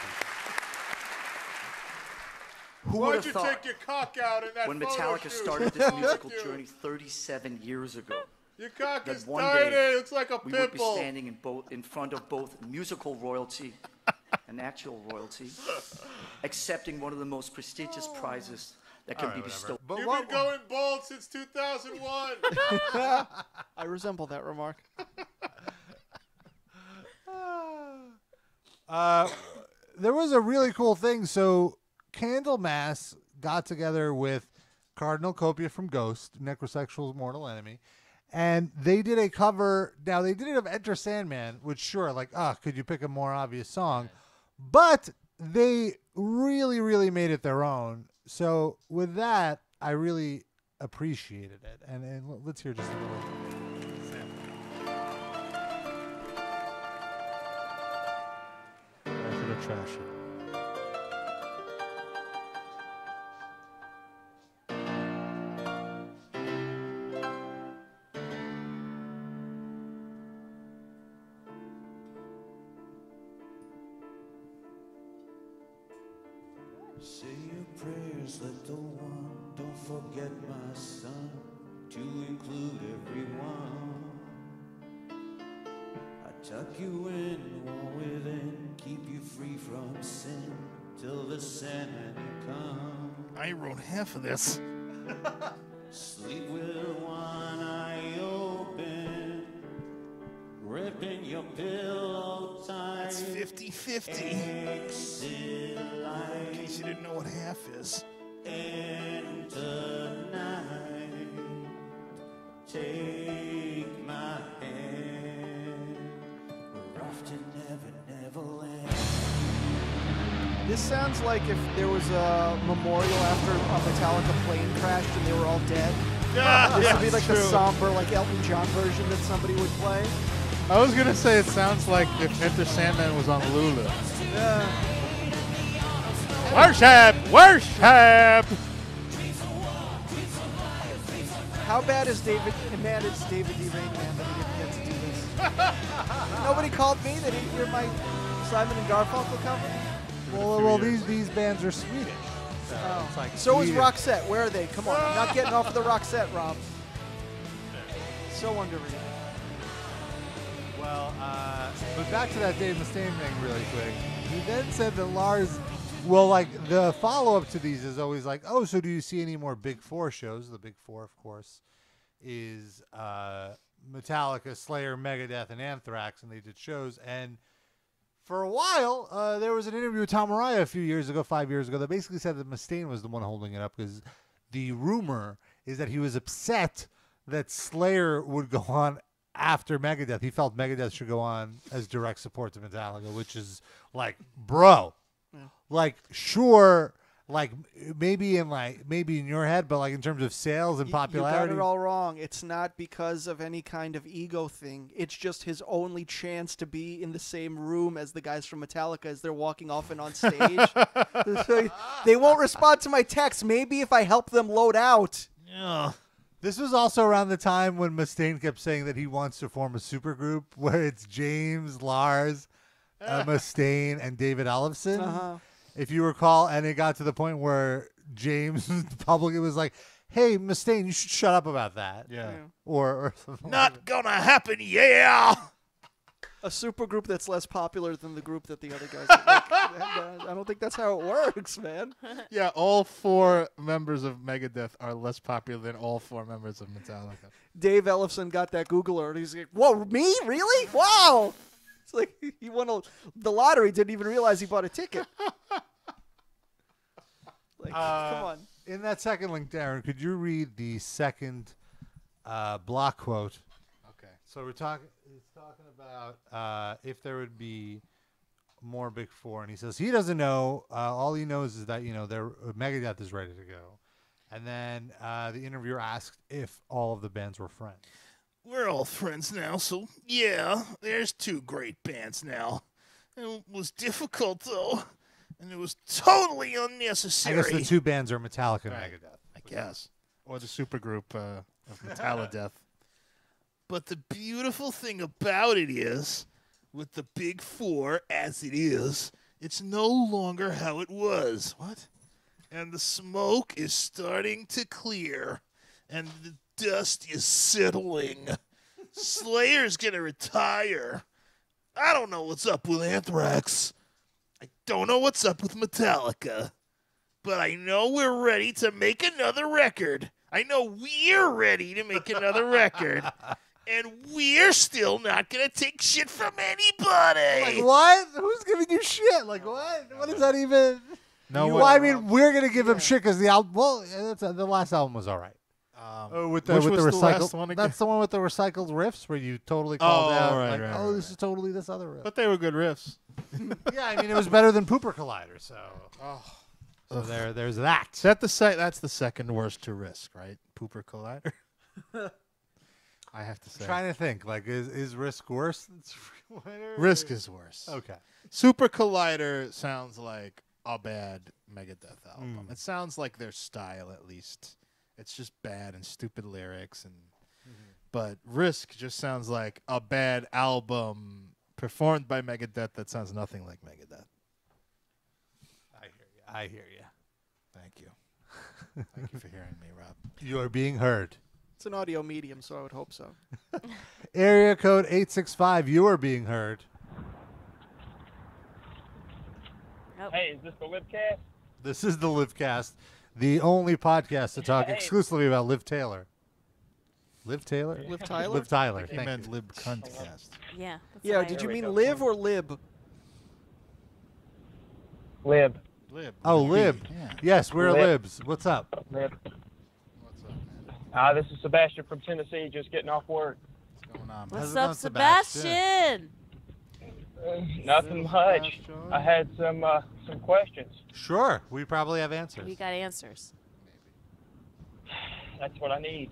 Who Why'd would have you thought take your cock out in that when photo Metallica shoot? started this musical journey 37 years ago Your cock that is one tiny. day It's like a we would be pimple. standing in front of both musical royalty and actual royalty, accepting one of the most prestigious prizes that can be bestowed. But You've what, been going bald since 2001. I resemble that remark. there was a really cool thing. So Candlemass got together with Cardinal Copia from Ghost, Necrosexual's mortal enemy, and they did a cover. Now they did it of Enter Sandman, which sure, like, could you pick a more obvious song? But they really, really made it their own. So with that, I really appreciated it. And let's hear just a little sample. For the trash. Say you're prayers, little one. Don't forget, my son, to include everyone. I tuck you in, warm within, keep you free from sin, till the Sandman come. I wrote half of this. Sleep with one eye open, gripping your pillow tight. It's 50-50. In case you didn't know what half is. Enter night, take my hand, we're off to Never Land. This sounds like if there was a memorial after a Metallica plane crashed and they were all dead. This would be like the somber, like Elton John version that somebody would play. I was gonna say it sounds like if Enter Sandman was on Lulu. Yeah. Worship! Worship! How bad is David D. Rain Man that he didn't get to do this? Nobody called me. They didn't hear my Simon and Garfunkel cover. Well, these bands are Swedish. So, it's like So is Swedish. Roxette. Where are they? Come on. I'm not getting off of the Roxette, Rob. So underrated. Well, but back to that Dave Mustaine thing really quick. He then said that Lars, well, like the follow-up to these is always like, oh, so do you see any more Big Four shows? The Big Four, of course, is Metallica, Slayer, Megadeth, and Anthrax, and they did shows. And for a while, there was an interview with Tom Araya a few years ago, 5 years ago, that basically said that Mustaine was the one holding it up because the rumor is that he was upset that Slayer would go on after Megadeth. He felt Megadeth should go on as direct support to Metallica, which is like, bro, like, sure, like maybe in your head, but like in terms of sales and popularity. You got it all wrong. It's not because of any kind of ego thing. It's just his only chance to be in the same room as the guys from Metallica as they're walking off and on stage. So they won't respond to my text. Maybe if I help them load out. Yeah. This was also around the time when Mustaine kept saying that he wants to form a supergroup where it's James, Lars, Mustaine, and David Ellefson. Uh-huh. If you recall, and it got to the point where James publicly was like, hey, Mustaine, you should shut up about that. Yeah. Or something. Not gonna happen, yeah! A supergroup that's less popular than the group that the other guys are like, I don't think that's how it works, man. Yeah, all 4 members of Megadeth are less popular than all 4 members of Metallica. Dave Ellefson got that Google alert. He's like, whoa, me? Really? Wow. It's like he won the lottery, didn't even realize he bought a ticket. Like, come on. In that second link, Darren, could you read the second block quote? Okay. So it's talking about if there would be more Big Four, and he says he doesn't know. All he knows is that Megadeth is ready to go, and then the interviewer asked if all of the bands were friends. We're all friends now, so yeah, there's 2 great bands now. It was difficult, though, and it was totally unnecessary. I guess the 2 bands are Metallica and Right. Megadeth. I guess. Or the supergroup of Metallideath. But the beautiful thing about it is, with the Big Four as it is, it's no longer how it was. What? And the smoke is starting to clear, and the dust is settling. Slayer's gonna retire. I don't know what's up with Anthrax. I don't know what's up with Metallica. But I know we're ready to make another record. I know we're ready to make another record. And we're still not going to take shit from anybody. Like what? Who's giving you shit? Like what? What is that even? No. Well, I mean, we're gonna give him shit because the album. Well, the last album was all right. With the which with was the the recycled. last one again? That's the one with the recycled riffs where you totally called out. right, Like, right, oh, right. this is totally this other riff. But they were good riffs. Yeah, I mean, it was better than Pooper Collider. So, So there's that. That's the second worst to Risk, right? Pooper Collider. I have to say. I'm trying to think. Like, is Risk worse than Super Collider? Risk is worse. Okay. Super Collider sounds like a bad Megadeth album. It sounds like their style, at least. It's just bad and stupid lyrics, and but Risk just sounds like a bad album performed by Megadeth that sounds nothing like Megadeth. I hear you. Thank Thank you for hearing me, Rob. You are being heard. It's an audio medium, so I would hope so. Area code 865, you are being heard. Hey, is this the Livecast? This is the Livecast, the only podcast to talk Hey. exclusively about Liv Taylor. Liv Taylor? Liv Tyler? Liv Tyler. He Thank meant you. Lib Cuntcast. Yeah. Yeah, did you mean live or lib? Lib. Lib. Oh, with a Lib. B, yeah. Yes, we're Lib. Libs. What's up? Lib. What's up, man? This is Sebastian from Tennessee, just getting off work. What's going on? What's it up, going, Sebastian? Nothing much. I had some questions. Sure. We probably have answers. We got answers. That's what I need.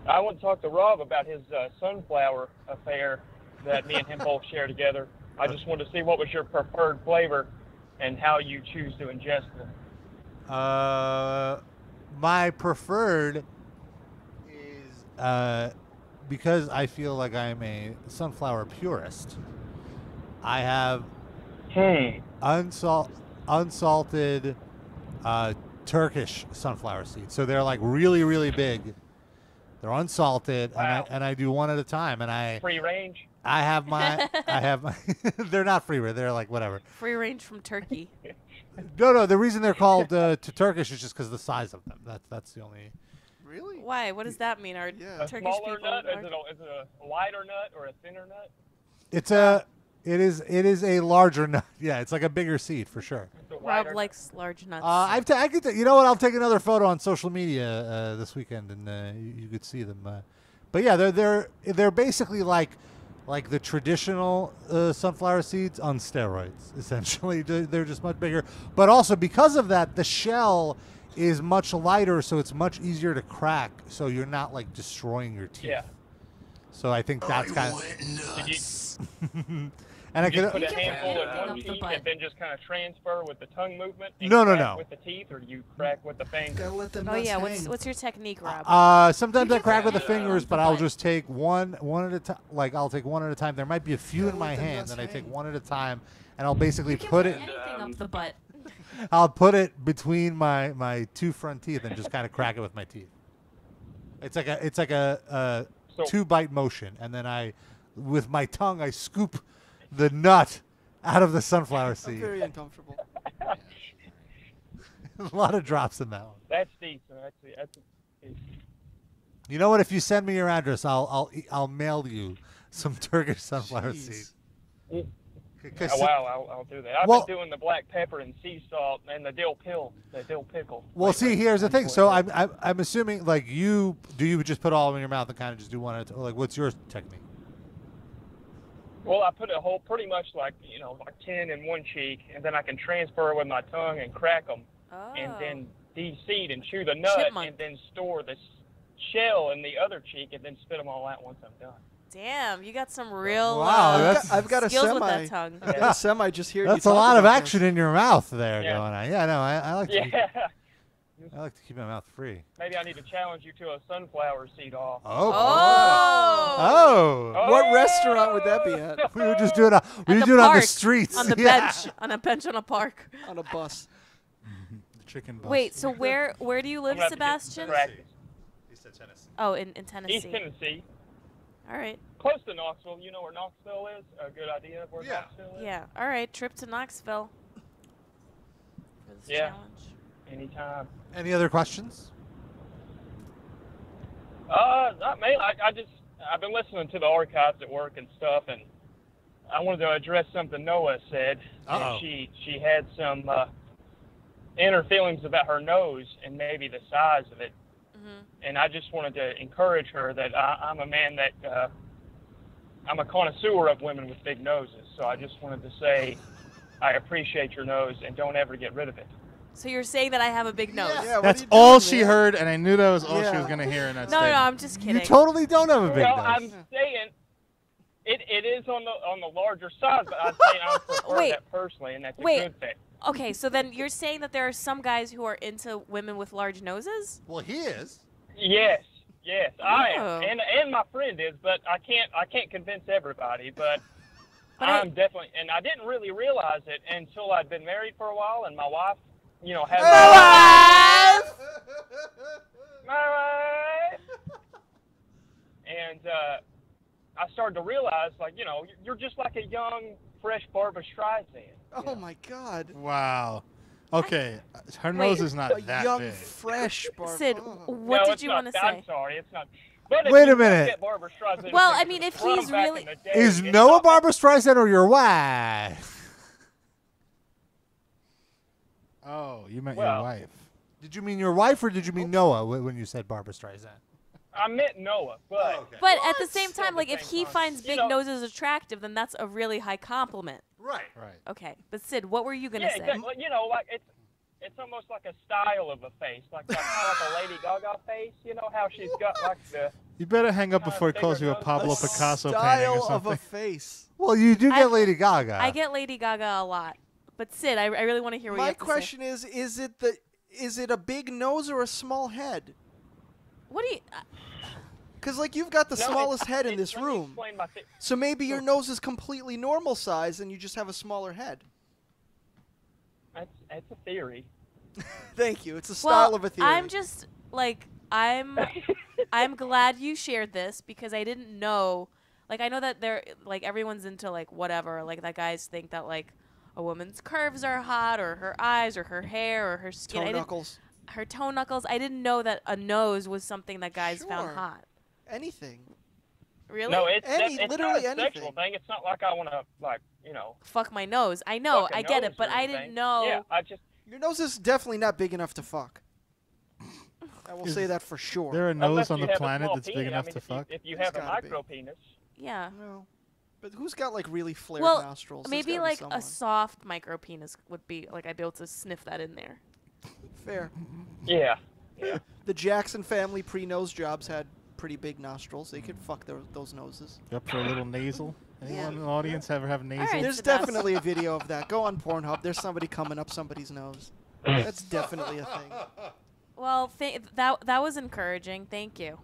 I want to talk to Rob about his sunflower affair that me and him both share together. I just wanted to see what was your preferred flavor and how you choose to ingest them. My preferred is because I feel like I'm a sunflower purist. I have unsalted Turkish sunflower seeds. So they're like really, really big. They're unsalted, Wow. and I do one at a time. And I Free range? I have my they're not free range. They're like whatever. Free range from Turkey. No. The reason they're called to Turkish is just because of the size of them. That's the only. Really? Why? What does that mean? Are A Turkish smaller people? nut? Is it a lighter nut or a thinner nut? It is a larger nut. Yeah, it's like a bigger seed for sure. Rob likes large nuts. I could. You know what? I'll take another photo on social media this weekend, and you could see them. But yeah, they're basically like the traditional sunflower seeds on steroids. Essentially, they're just much bigger. But also because of that, the shell is much lighter, so it's much easier to crack. So you're not like destroying your teeth. Yeah. So I think that's kind of. And I You just could put a handful in one cheek and then just kind of transfer with the tongue movement? And No. crack with the teeth, or do you crack with the finger? Oh yeah. What's your technique, Rob? Sometimes I crack with the fingers, but I'll just take one at a time. Like I'll take one at a time. There might be a few in my hand, and I take one at a time, and I'll basically put it. Anything up the butt. I'll put it between my two front teeth and just kind of crack it with my teeth. It's like a 2-bite motion, and then with my tongue I scoop the nut out of the sunflower seed. I'm very uncomfortable. A lot of drops in that one. That's decent. That's decent. You know what? If you send me your address, I'll mail you some Turkish sunflower seeds. Wow, I'll do that. I've been doing the black pepper and sea salt and the dill pickle. Well, see, here's the thing. So I'm assuming like do you just put all of them in your mouth and kind of just do one at a time? Like, what's your technique? Well, I put pretty much like 10 in one cheek, and then I can transfer with my tongue and crack them, and then de-seed and chew the nut, and then store the shell in the other cheek, and then spit them all out once I'm done. Damn, you got some real I've got a skills semi. with that tongue. I've got a semi just here. That's a lot of action in your mouth there Yeah. going on. Yeah, no, I like to. Yeah. I like to keep my mouth free. Maybe I need to challenge you to a sunflower seed off. Oh. What restaurant would that be at? We were just doing on the streets. On the Yeah. bench. On a bench on a park. On a bus. The chicken bus. Wait, so where do you live, I'm gonna have to get some Sebastian? practice. East of Tennessee. Oh, in Tennessee. East Tennessee. All right. Close to Knoxville. You know where Knoxville is? A good idea of where Knoxville is? Yeah. All right. Trip to Knoxville. For this Yeah. challenge. Anytime. Any other questions? Not me. I've been listening to the archives at work and stuff, and I wanted to address something Noah said. Uh-oh. She had some inner feelings about her nose and maybe the size of it. And I just wanted to encourage her that I'm a man that I'm a connoisseur of women with big noses. So I just wanted to say I appreciate your nose and don't ever get rid of it. So you're saying that I have a big nose? That's all she heard, and I knew that was all she was going to hear in that No, statement. I'm just kidding. You totally don't have a big Well, nose. I'm saying it is on the larger side, but I'm saying I prefer Wait. that personally, and that's a Wait. good thing. Okay, so then you're saying that there are some guys who are into women with large noses? Well, he is. Yes, I Oh. am, and my friend is, but I can't convince everybody. But I'm definitely, and I didn't really realize it until I'd been married for a while, and my wife have my wife. And I started to realize, like, you're just like a young, fresh Barbara Streisand. Oh my God. Wow. Okay, her nose is not a that young, big. fresh Barbara. Sid, Oh. what No, did it's you not. want to I'm say? sorry, it's not. But if Wait you a minute. Get Barbara Streisand Well, I pictures mean, if from he's back really- in the day, Is it's Noah not- Barbara Streisand or your wife? Oh, you meant Well- your wife. Did you mean your wife or did you mean Noah when you said Barbara Streisand? I meant Noah, but But at the same time, like, if he time. finds big You know- noses attractive, then that's a really high compliment. Right. Right. Okay, but Sid, what were you gonna yeah, say? exactly. Like it's almost like a style of a face, like kind of like a Lady Gaga face. You know how she's got like the. You better hang up before he calls you a Pablo Picasso painting or Style of something. a face. Well, you do get Lady Gaga. I get Lady Gaga a lot, but Sid, I really want to hear what you My have to say. question is it a big nose or a small head? What do you? Because like you've got the No, smallest head in this let me room, explain my so maybe your nose is completely normal size and you just have a smaller head. That's a theory. Thank you. It's a style of a theory. I'm just like I'm glad you shared this because I didn't know. Like I know that they're like everyone's into like whatever. Like that guys think that like a woman's curves are hot or her eyes or her hair or her skin. toe knuckles. Her toe knuckles. I didn't know that a nose was something that guys Sure. found hot. Anything. Really? No, it's literally not a anything. sexual thing. It's not like I want to Fuck my nose. I know. fuck a I get nose it, but or I anything. didn't know. Yeah, I just. Your nose is definitely not big enough to fuck. I will Is say that for sure. There a Unless nose on you the have a planet small that's big penis. enough I mean, to fuck? If you It's have a gotta be. micro penis. Yeah. No. But who's got like really flared Well, nostrils? There's maybe gotta be like someone. a soft micro penis would be like I'd be able to sniff that in there. Fair. Yeah. The Jackson family pre-nose jobs had pretty big nostrils. They could fuck those noses. You up for a little nasal? Anyone Yeah. in the audience ever have nasal? right. There's so that's- definitely a video of that. Go on Pornhub. There's somebody coming up somebody's nose. That's definitely a thing. Well, that was encouraging. Thank you.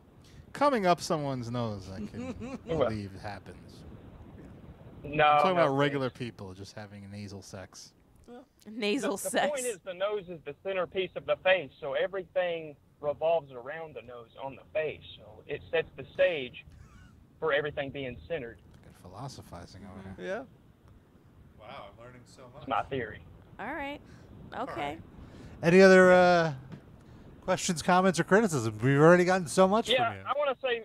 Coming up someone's nose, I can believe happens. No. I'm talking no, about regular people just having nasal sex. Nasal the sex. point is the nose is the centerpiece of the face, so everything revolves around the nose on the face. So it sets the stage for everything being centered. Good philosophizing over here. Yeah. Wow, I'm learning so much. It's my theory. All right. Okay. Any other questions, comments, or criticism? We've already gotten so much Yeah, from you. I want to say.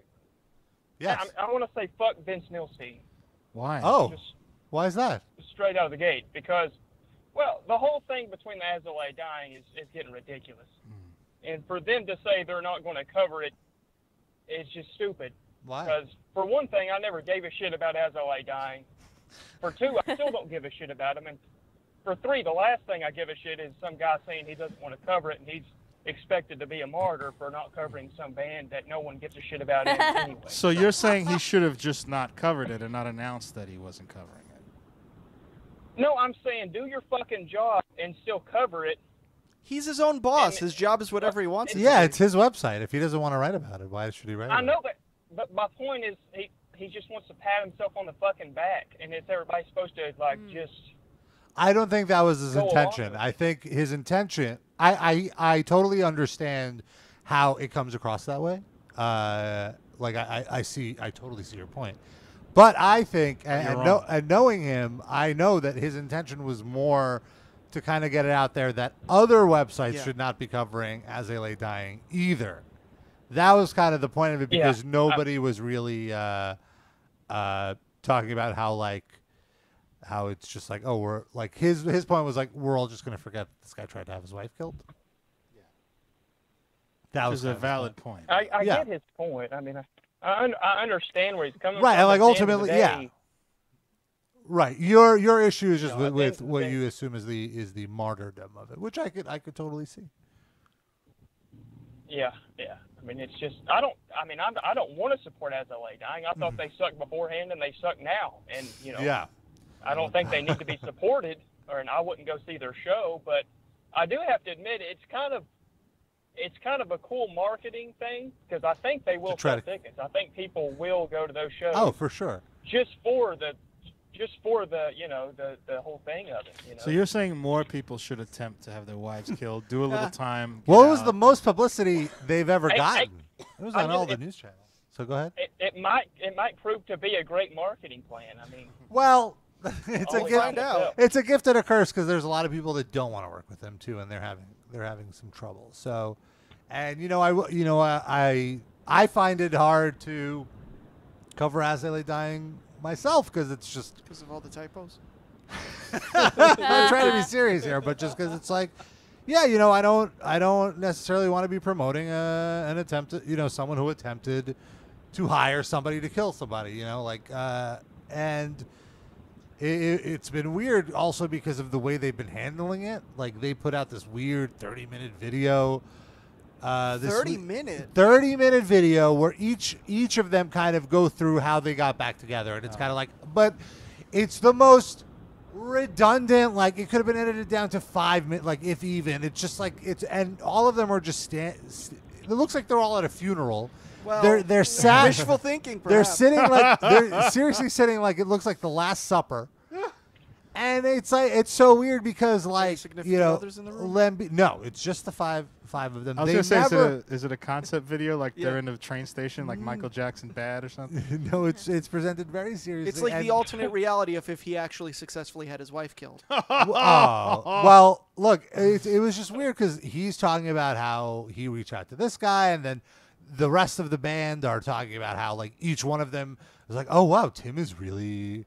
Yes. I want to say fuck Vince Nilsey. Why? Oh, Just why is that? straight out of the gate because, well, the whole thing between the Azalea dying is getting ridiculous. And for them to say they're not going to cover it is just stupid. Why? Because, for one thing, I never gave a shit about Azalea dying. For two, I still don't give a shit about him. And for three, the last thing I give a shit is some guy saying he doesn't want to cover it and he's expected to be a martyr for not covering some band that no one gives a shit about anyway. So you're saying he should have just not covered it and not announced that he wasn't covering it? No, I'm saying do your fucking job and still cover it. He's his own boss. His job is whatever he wants. it to Yeah, be. it's his website. If he doesn't want to write about it, why should he write I about know, but my point is he just wants to pat himself on the fucking back, and it's everybody supposed to just. I don't think that was his Go along intention. with I think his intention. I totally understand how it comes across that way. Like I totally see your point. But I think, and knowing him, I know that his intention was more to kind of get it out there that other websites should not be covering Azalea dying either. That was kind of the point of it because nobody was really talking about how it's just like, oh, we're like his point was like we're all just gonna forget this guy tried to have his wife killed. Yeah, that Which was is a kind of the valid point. point. I get his point. I mean, I understand where he's coming Right, from. and like but at the end of ultimately, the yeah. day, Right, your issue is just No, at the with end of the what day- you assume is the martyrdom of it, which I could totally see. Yeah. I mean, it's just I don't want to support Azalea dying. I thought they sucked beforehand and they suck now, and Yeah. I don't think they need to be supported, and I wouldn't go see their show. But I do have to admit, it's kind of a cool marketing thing because I think they will try sell tickets. I think people will go to those shows. Oh, for sure. Just for the just for the the whole thing of it. So you're saying more people should attempt to have their wives killed, do a little time. Well, get it was out. the most publicity they've ever Hey, gotten. It was I on mean, all the news channels. So go ahead. It might prove to be a great marketing plan. I mean, Well, it's a Always gift. find out. It's a gift and a curse because there's a lot of people that don't want to work with them too, and they're having some trouble. So, and I find it hard to cover As They Lay Dying myself because it's just Because of all the typos. I'm trying to be serious here, but just because it's like, yeah, I don't necessarily want to be promoting an attempt, someone who attempted to hire somebody to kill somebody, and it's been weird also because of the way they've been handling it. Like they put out this weird 30-minute video. 30-minute video where each of them kind of go through how they got back together, and it's kind of like, but it's the most redundant. Like it could have been edited down to 5 minutes, like if even. It's just like and all of them are just it looks like they're all at a funeral. Well, they're sat. Wishful thinking. They're Perhaps. sitting like they're seriously sitting like it looks like the Last Supper. And it's like it's so weird because others in the room? No, it's just the five of them. I was They gonna say, never, is it a concept video like Yeah. they're in the train station, like Michael Jackson Bad or something? no, it's presented very seriously. It's like and- the alternate reality of if he actually successfully had his wife killed. Well, look, it was just weird because he's talking about how he reached out to this guy, and then the rest of the band are talking about how like each one of them is like, oh wow, Tim is really.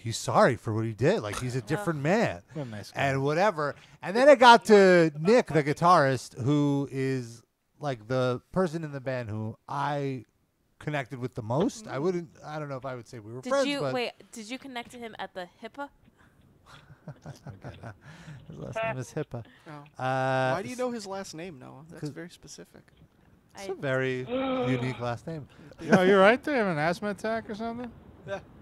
He's sorry for what he did. Like he's a different man, What a nice guy. and whatever. And then it got to Nick, the guitarist, who is like the person in the band who I connected with the most. I don't know if I would say we were friends. But Did you connect to him at the HIPAA? his last name is Hippa. Oh. Uh, Why do you know his last name, Noah? That's 'cause- very specific. It's a very unique last name. Yo, you're right there. Have an asthma attack or something?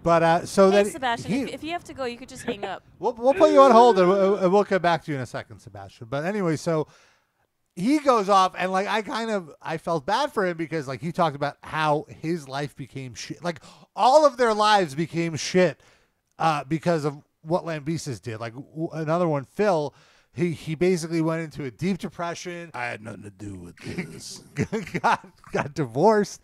But so Hey, that Sebastian, he, if you have to go, you could just hang up. we'll put you on hold and we'll come back to you in a second, Sebastian. But anyway, so he goes off and like I felt bad for him because like he talked about how his life became shit. Like all of their lives became shit because of what Lambesis did. Like another one, Phil. He basically went into a deep depression. I had nothing to do with this. got divorced.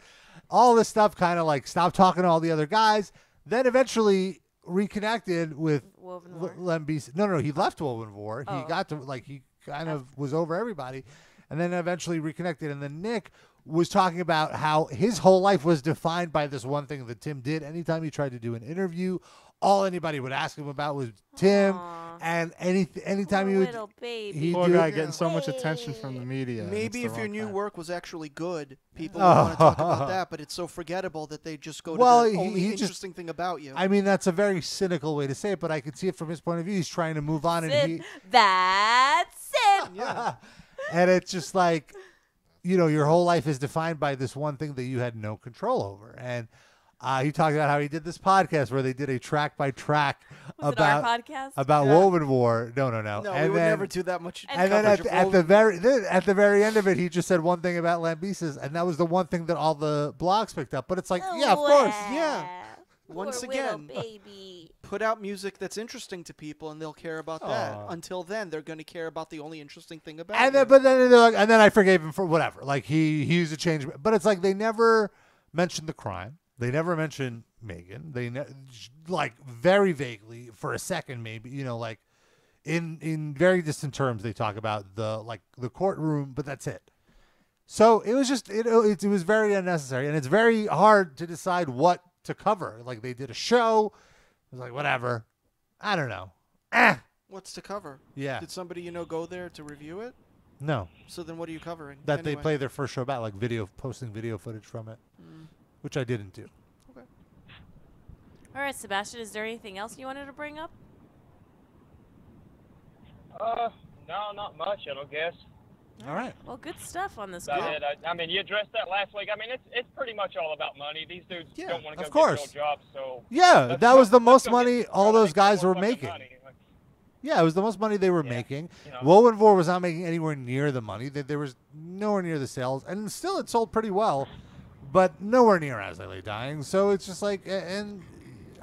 All this stuff kind of like stopped talking to all the other guys. Then eventually reconnected with Lambesis. No, he left Woven War. He got to he kind of was over everybody, and then eventually reconnected. And then Nick was talking about how his whole life was defined by this one thing that Tim did. Anytime he tried to do an interview, all anybody would ask him about was Tim. And anytime he would, little baby. he'd Poor do guy it- getting so much attention from the media. Maybe It's if the your wrong new time. work was actually good, people would want to talk about that, but it's so forgettable that they just go to the only interesting thing about you. I mean, that's a very cynical way to say it, but I could see it from his point of view. He's trying to move on, and he, That's it. Yeah. and it's just like, your whole life is defined by this one thing that you had no control over. And he talked about how he did this podcast where they did a track by track Was it our podcast? about Yeah. Woven War. No. No, and we would then, never do that much. And then coverage of at the Woven. very end of it, he just said one thing about Lambesis, and that was the one thing that all the blogs picked up. But it's like, yeah, of course. Yeah. Poor Once little again, baby. put out music that's interesting to people, and they'll care about that. Aw. Until then, they're going to care about the only interesting thing about And you. then, but then they're like, and then I forgave him for whatever. Like he used a change, but it's like they never mentioned the crime. They never mentioned Megan. They like very vaguely for a second, maybe like in very distant terms, they talk about the courtroom, but that's it. So it was just it was very unnecessary, and it's very hard to decide what to cover. Like they did a show, it was like whatever. I don't know. What's to cover? Yeah. Did somebody go there to review it? No. So then, what are you covering? That they anyway? play their first show back, like posting video footage from it, which I didn't do. All right, Sebastian, is there anything else you wanted to bring up? No, not much. I don't guess. All right. Well, good stuff on this About call. it. I mean, you addressed that last week. I mean, it's pretty much all about money. These dudes don't want to go of course. get real jobs, so Yeah, let's that go- was the let's most go money get- all try to those make guys more were fucking making. money. Like, Yeah, it was the most money they were making. you know. Woven War was not making anywhere near the money. There was nowhere near the sales, and still it sold pretty well, but nowhere near As They Lay Dying. So it's just like, and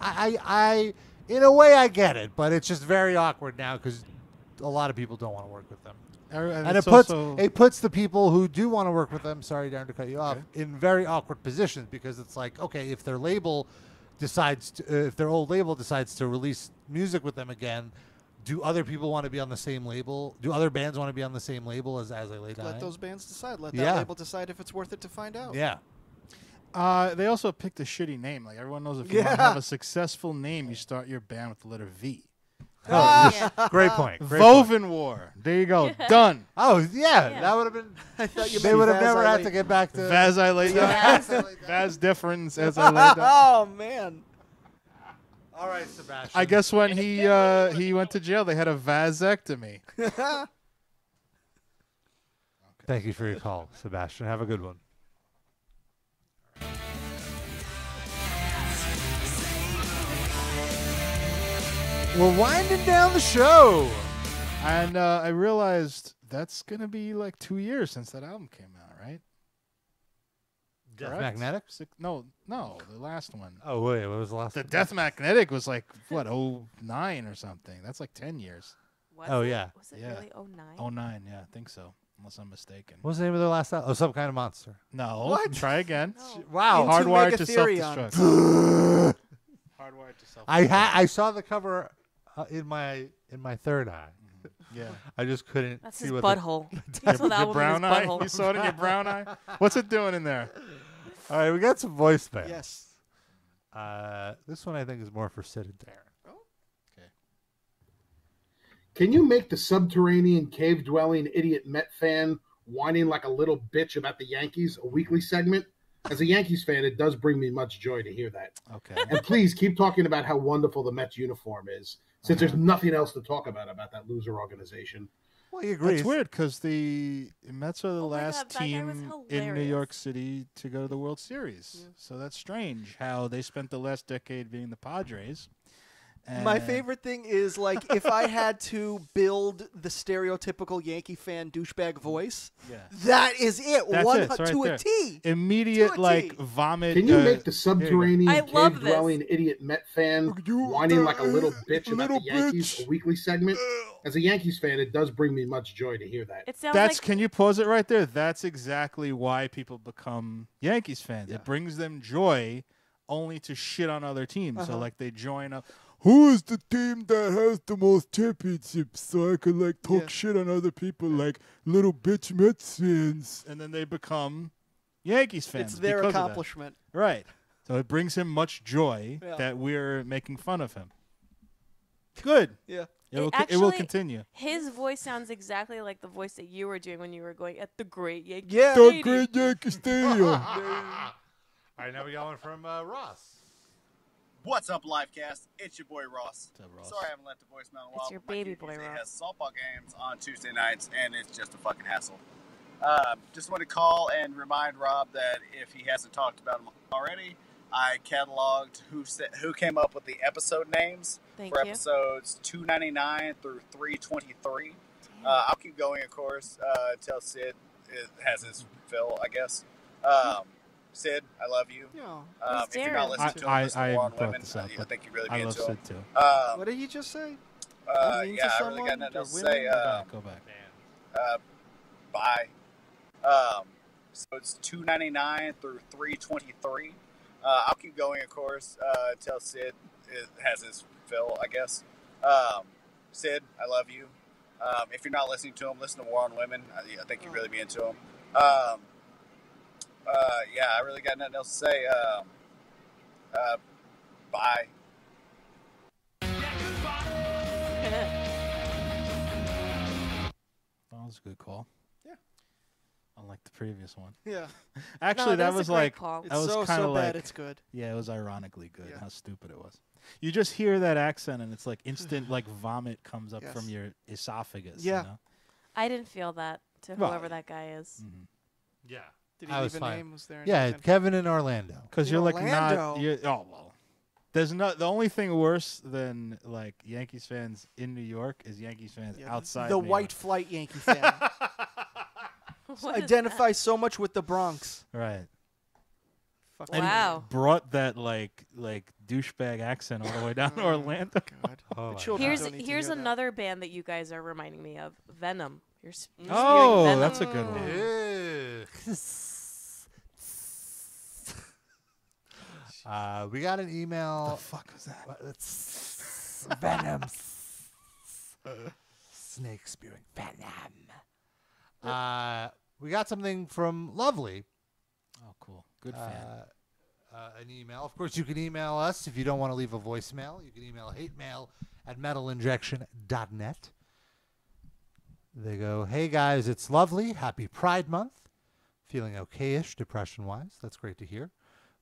I in a way I get it, but it's just very awkward now because a lot of people don't want to work with them. And it puts the people who do want to work with them, sorry Darren to cut you off, in very awkward positions because it's like, okay, if their label if their old label decides to release music with them again, do other people want to be on the same label? Do other bands want to be on the same label as I Lay Dying? Let those bands decide. Let that label decide if it's worth it to find out. Yeah. They also picked a shitty name. Like everyone knows, if you want to have a successful name, you start your band with the letter V. Great point. Voven War. There you go. Done. Oh yeah, that would have been. I thought you they would have never had to get back to Vaz I Lay Down. Vaz difference as I Lay Down. Oh man. All right, Sebastian. I guess when he went to jail, they had a vasectomy. Thank you for your call, Sebastian. Have a good one. We're winding down the show. And I realized that's going to be like 2 years since that album came out, right? Death Magnetic? No, the last one. Oh, wait, what was the last one? one? Death Magnetic was like, what, 09 or something. That's like 10 years. Yeah. Was it really 09? 09, yeah, I think so, unless I'm mistaken. What was the name of their last album? Oh, Some Kind of Monster. No. What? Try again. No. Wow. Hardwired to Self-Destruct. Hardwired to Self-Destruct. I saw the cover in my third eye. Yeah. I just couldn't That's see his what butthole. Your brown eye? You saw it in your brown eye? What's it doing in there? All right, we got some voicemail. Yes. This one I think is more for Sid and Darren. Okay. Can you make the subterranean cave-dwelling idiot Met fan whining like a little bitch about the Yankees a weekly segment? As a Yankees fan, it does bring me much joy to hear that. Okay. And please keep talking about how wonderful the Mets uniform is, since there's nothing else to talk about that loser organization. Well, he agrees. That's weird because the Mets are the last God, that guy was team in New hilarious. York City to go to the World Series. So that's strange how they spent the last decade being the Padres. My favorite thing is, like, if I had to build the stereotypical Yankee fan douchebag voice, that is it. That's One it. It's right to there. a T. Immediate, To a like, T. vomit. Can you make the subterranean I love this. cave-dwelling idiot Met fan whining like a little bitch about the Yankees a weekly segment? As a Yankees fan, it does bring me much joy to hear that. It sounds That's like can you pause it right there? That's exactly why people become Yankees fans. It brings them joy only to shit on other teams. So like they join up. Who is the team that has the most championships? So I could like talk shit on other people like little bitch Mets fans, and then they become Yankees fans. It's their because of that. accomplishment. Right. So it brings him much joy Yeah. that we're making fun of him. Good. Yeah. It will, actually, it will continue. His voice sounds exactly like the voice that you were doing when you were going at the Great Yankee Yeah. Stadium. The Great Yankee Stadium. All right, now we got one from Ross. What's up, Livecast? It's your boy Ross. What's up, Ross? Sorry I haven't left the voicemail in a while. It's your but my baby kid boy, usually Ross. has softball games on Tuesday nights, and it's just a fucking hassle. Just want to call and remind Rob that if he hasn't talked about him already, I cataloged who came up with the episode names Thank for you. episodes 299 through 323. I'll keep going, of course, until Sid has his fill, I guess. Sid, I love you. Yeah. If you're not listening to him, listen to War on brought Women. this up, I think you'd really I be love into him. Sid too. What did he just say? Yeah, Mean to I really someone got nothing or else to women? say. Go back. Bye. So it's 299 through 323. I'll keep going, of course, until Sid has his fill, I guess. Sid, I love you. If you're not listening to him, listen to War on Women. I think you'd really be into him. Yeah, I really got nothing else to say. Bye. That was a good call. Yeah. Unlike the previous one. Yeah. Actually, No, that was was a great like call. that It's was so kind of like bad it's good. Yeah, it was ironically good. Yeah. How stupid it was. You just hear that accent, and it's like instant, like vomit comes up Yes. from your esophagus. Yeah. You know? I didn't feel that to Well, whoever that guy is. Yeah. Did he I leave was a fine. name? Was there a Yeah, name? Kevin in Orlando. Because In you're like Orlando. not. You're, oh well. There's not the only thing worse than like Yankees fans in New York is Yankees fans Yeah, outside the New white York. flight Yankee fan. What is Identify so much with the Bronx. Right. Fuck And Wow. brought that like douchebag accent all the way down to Orlando. God. Oh, The children Here's don't need to here's hear that. another band that you guys are reminding me of. Venom. You're spewing Oh, Venom. that's a good one. We got an email. The fuck was that? It's Venom. Snake spewing venom. We got something from Lovely. Oh, cool. Good fan. An email. Of course, you can email us if you don't want to leave a voicemail. You can email hatemail@metalinjection.net. They go, hey guys, it's Lovely. Happy Pride Month. Feeling okay-ish depression-wise. That's great to hear.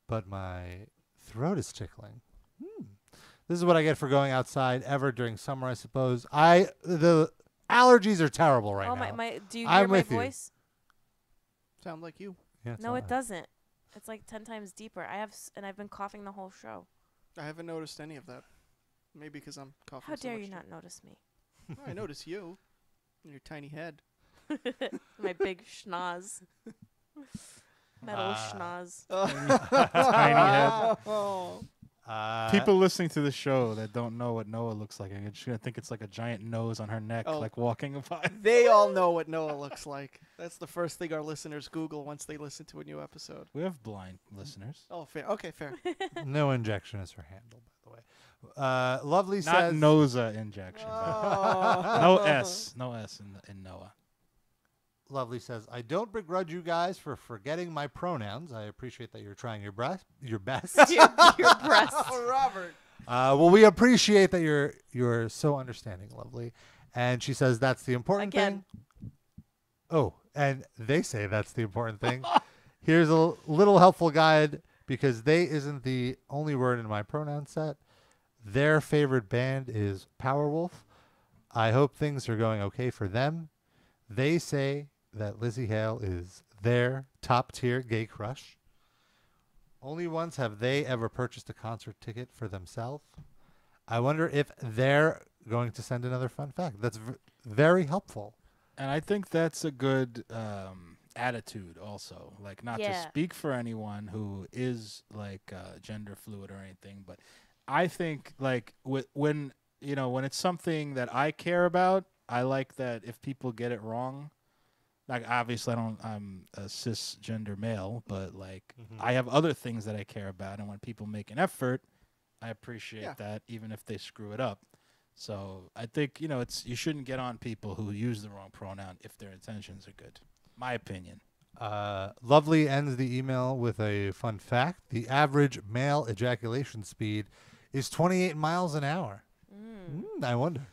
But my throat is tickling. This is what I get for going outside ever during summer, I suppose. The allergies are terrible right Oh now. my! Do you I'm hear my with you. voice? Sound like you. Yeah, it's No, all it right. doesn't. It's like 10 times deeper. And I've been coughing the whole show. I haven't noticed any of that. Maybe because I'm coughing. How so dare much you too. not notice me? Oh, I notice you. And your tiny head. My big schnoz. Metal schnoz. Tiny Oh. head. People listening to the show that don't know what Noah looks like, I'm just gonna think it's like a giant nose on her neck, Oh. like walking by. They all know what Noah looks like. That's the first thing our listeners Google once they listen to a new episode. We have blind listeners. Oh, fair. Okay, fair. No injection is her handle, by the way. Lovely Not says... Noza injection. Oh. No S in Noah. Lovely says, I don't begrudge you guys for forgetting my pronouns. I appreciate that you're trying your best. your breast. Oh, Robert. Well, we appreciate that you're so understanding, Lovely. And she says that's the important Again. thing. Oh, and they say that's the important thing. Here's a little helpful guide because they isn't the only word in my pronoun set. Their favorite band is Powerwolf. I hope things are going okay for them. They say that Lizzie Hale is their top-tier gay crush. Only once have they ever purchased a concert ticket for themselves. I wonder if they're going to send another fun fact. That's very helpful. And I think that's a good attitude also. Like, not to Yeah. speak for anyone who is, like, gender fluid or anything, but I think, like, when it's something that I care about, I like that if people get it wrong. Like, obviously, I'm a cisgender male, but, like, I have other things that I care about, and when people make an effort, I appreciate that, even if they screw it up. So I think, you shouldn't get on people who use the wrong pronoun if their intentions are good. My opinion. Lovely ends the email with a fun fact. The average male ejaculation speed is 28 miles an hour. I wonder.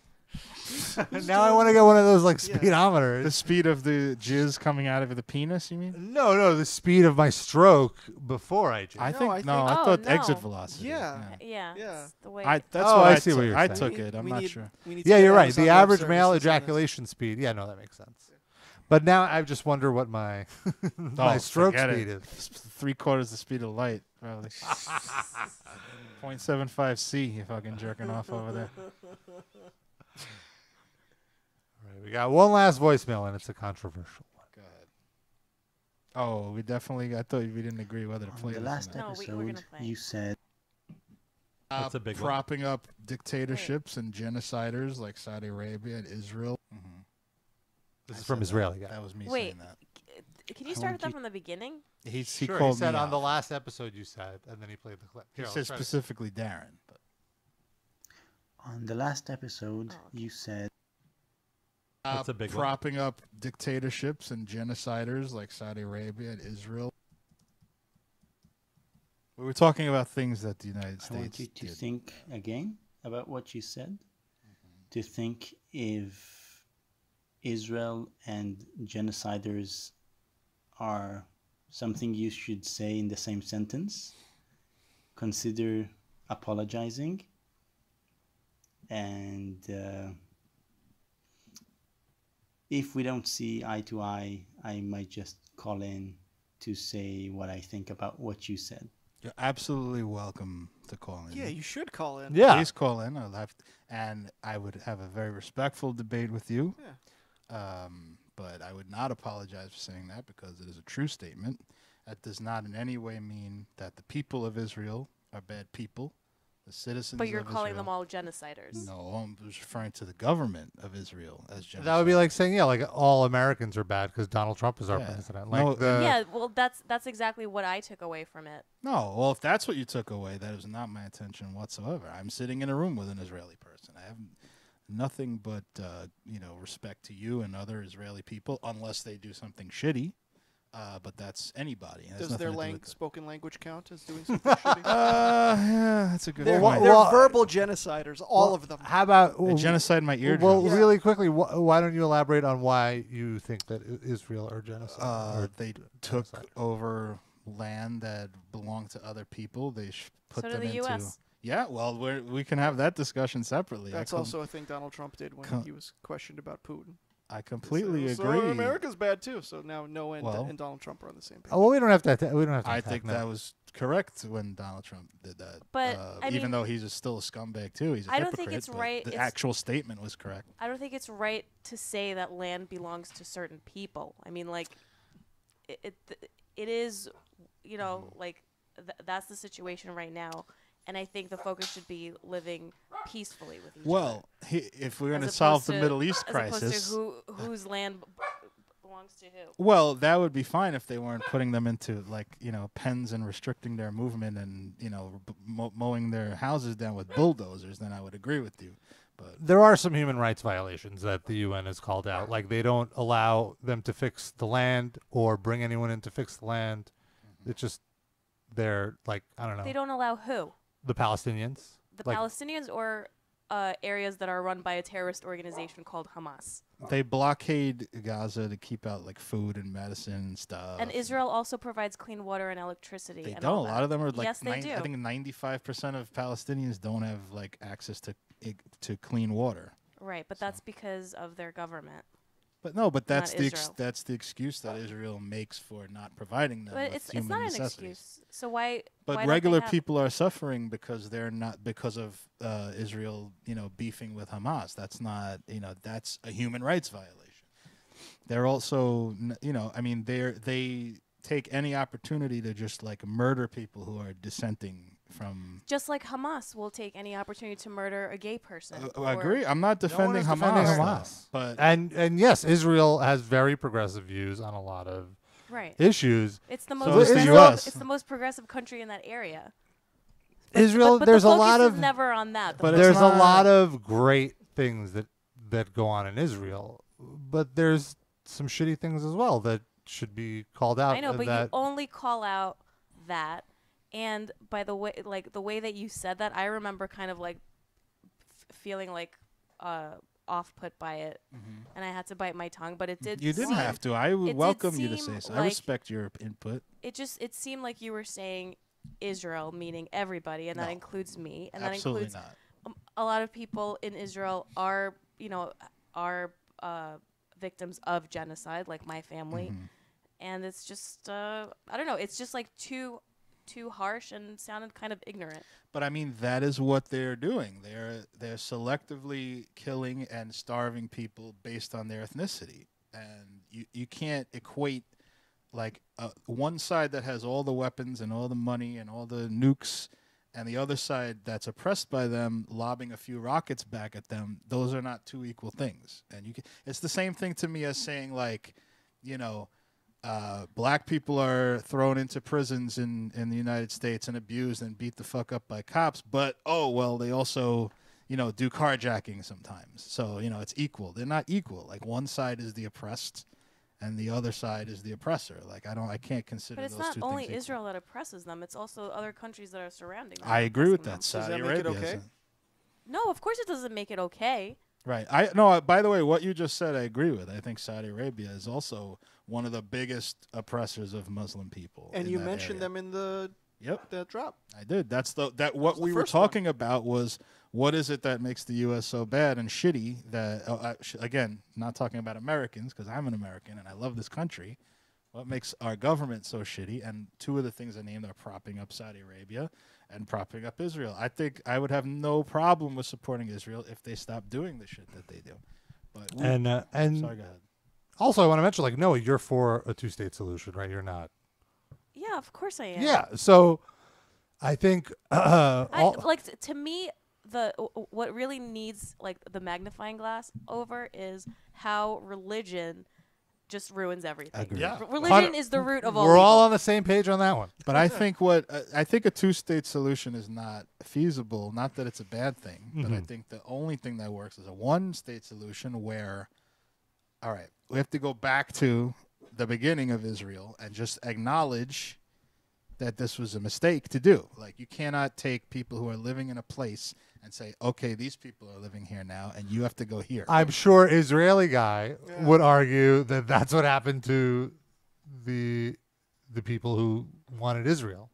Now I want to get one of those speedometers. The speed of the jizz coming out of the penis, you mean? No, the speed of my stroke before I jizz. I I thought no. exit velocity. Yeah. Yeah. Yeah. It's the way. That's Oh, what I I see what you're I saying. took it. I'm We not need- sure. we need to Yeah, get you're right. Amazon The Web average male Services on this. ejaculation speed. Yeah, no, that makes sense. But now I just wonder what my my stroke forget speed it. is. 3/4 the speed of light, probably. 0.75 C if I can jerking off over there. Right, we got one last voicemail, and it's a controversial one. Go ahead. Oh, I thought we didn't agree whether to play The this last or not. we're episode, gonna play. you said That's a big one. propping up dictatorships and genociders like Saudi Arabia and Israel. This is I from said Israeli guy. That was me Wait, saying that. Can you I start want that you- from the beginning? He Sure, called he said me on the out. last episode you said, and then he played the clip. He Here, said let's try this. specifically Darren. But on the last episode, you said That's a big one. propping up dictatorships and genociders like Saudi Arabia and Israel. We were talking about things that the United I want States you to did. think again about what you said. To think if Israel and genociders are something you should say in the same sentence. Consider apologizing. And if we don't see eye to eye, I might just call in to say what I think about what you said. You're absolutely welcome to call in. Yeah, you should call in. Yeah. Please call in. And I would have a very respectful debate with you. Yeah. But I would not apologize for saying that because it is a true statement. That does not in any way mean that the people of Israel are bad people. The citizens But you're of calling Israel, them all genociders. No, I'm referring to the government of Israel as genociders. That would be like saying, yeah, like all Americans are bad because Donald Trump is our Yeah. president. No, Like the Yeah, well, that's exactly what I took away from it. No, well, if that's what you took away, that was not my intention whatsoever. I'm sitting in a room with an Israeli person. I have nothing but respect to you and other Israeli people, unless they do something shitty. But that's anybody. It has Does nothing their to do with it. spoken language count as doing something shitty? Yeah, that's a good They're, point. they're verbal genociders, all of them. How about They genocide my eardrums. Well, really quickly, why don't you elaborate on why you think that Israel are genocide? They took over land that belonged to other people. They put So them did the into. US. Yeah, well, we can have that discussion separately. That's also a thing Donald Trump did when he was questioned about Putin. I completely So agree. America's bad too. So now Noah and Donald Trump are on the same page. Oh, well, we don't have to. We don't have to. I attack think now. that was correct when Donald Trump did that. But, I even mean, though he's still a scumbag too, he's a I don't hypocrite. think it's but right- The it's- actual statement was correct. I don't think it's right to say that land belongs to certain people. I mean, like, it is, like, that's the situation right now. And I think the focus should be living peacefully with each other. Well, if we're going to As solve the opposed Middle East as crisis, opposed to whose land belongs to who. well, that would be fine if they weren't putting them into pens and restricting their movement and mowing their houses down with bulldozers. Then I would agree with you. But There are some human rights violations that the UN has called out. Like they don't allow them to fix the land or bring anyone in to fix the land. It's just they're like, I don't know. They don't allow who? The Palestinians. The Like, Palestinians or areas that are run by a terrorist organization called Hamas. they blockade Gaza to keep out food and medicine and stuff. And Israel also provides clean water and electricity. They and don't. all A that. lot of them are Yes, they do. I think 95% of Palestinians don't have access to clean water. Right, but that's because of their government. But no, but that's Not the Israel. that's the excuse that Israel makes for not providing them But with it's human not an necessities. excuse. So why? But why don't they regular have- people are suffering because they're not because of Israel, beefing with Hamas. That's not, that's a human rights violation. They're also, they take any opportunity to just murder people who are dissenting from. Just like Hamas will take any opportunity to murder a gay person. I or- agree. I'm not defending No one is defending Hamas, Hamas. but and yes, Israel has very progressive views on a lot of Right. issues. It's the So most. is the Israel, US. It's the most progressive country in that area. Israel, but there's the a focus lot is of never on that. The But focus- there's a not- lot of great things that go on in Israel, but there's some shitty things as well that should be called out. I know, but that you only call out that, and by the way, the way that you said that, I remember kind of feeling off put by it, and I had to bite my tongue. But it did. you didn't seem- have to. I it would did welcome you to seem say so. I like respect your input. It seemed like you were saying Israel, meaning everybody, and that No. includes me, and Absolutely that includes not. a lot of people in Israel are victims of genocide, like my family, Mm-hmm. and it's just I don't know. It's just too harsh and sounded kind of ignorant. But I mean, that is what they're doing. They're selectively killing and starving people based on their ethnicity, and you can't equate one side that has all the weapons and all the money and all the nukes, and the other side that's oppressed by them lobbing a few rockets back at them. Those are not two equal things. And it's the same thing to me as saying black people are thrown into prisons in the United States and abused and beat the fuck up by cops, but they also do carjacking sometimes. So it's equal. They're not equal. One side is the oppressed and the other side is the oppressor. I can't consider But it's those not two only things Israel that oppresses them; it's also other countries that are surrounding them. I agree with that. Does Saudi that make it Arabia. okay? is No, of course it doesn't make it okay. Right. By the way, what you just said, I agree with. I think Saudi Arabia is also one of the biggest oppressors of Muslim people. And in you that mentioned area. them in the drop. I did. What was we the were first one. talking about was what is it that makes the U.S. so bad and shitty that, again, not talking about Americans because I'm an American and I love this country. What makes our government so shitty? And two of the things I named are propping up Saudi Arabia and propping up Israel. I think I would have no problem with supporting Israel if they stopped doing the shit that they do. But and sorry, go ahead. also I want to mention Noah, you're for a two-state solution, right? You're not. Yeah, of course I am. Yeah. So I think To me, what really needs like the magnifying glass over is how religion just ruins everything. Agreed. Yeah. Religion is the root of all. We're all evil. on the same page on that one. But I think I think a two-state solution is not feasible. Not that it's a bad thing, but I Mhm. think the only thing that works is a one-state solution where, all right, we have to go back to the beginning of Israel and just acknowledge that this was a mistake to do. Like, you cannot take people who are living in a place and say, okay, these people are living here now, and you have to go here. I'm sure Israeli guy would argue that that's what happened to the people who wanted Israel.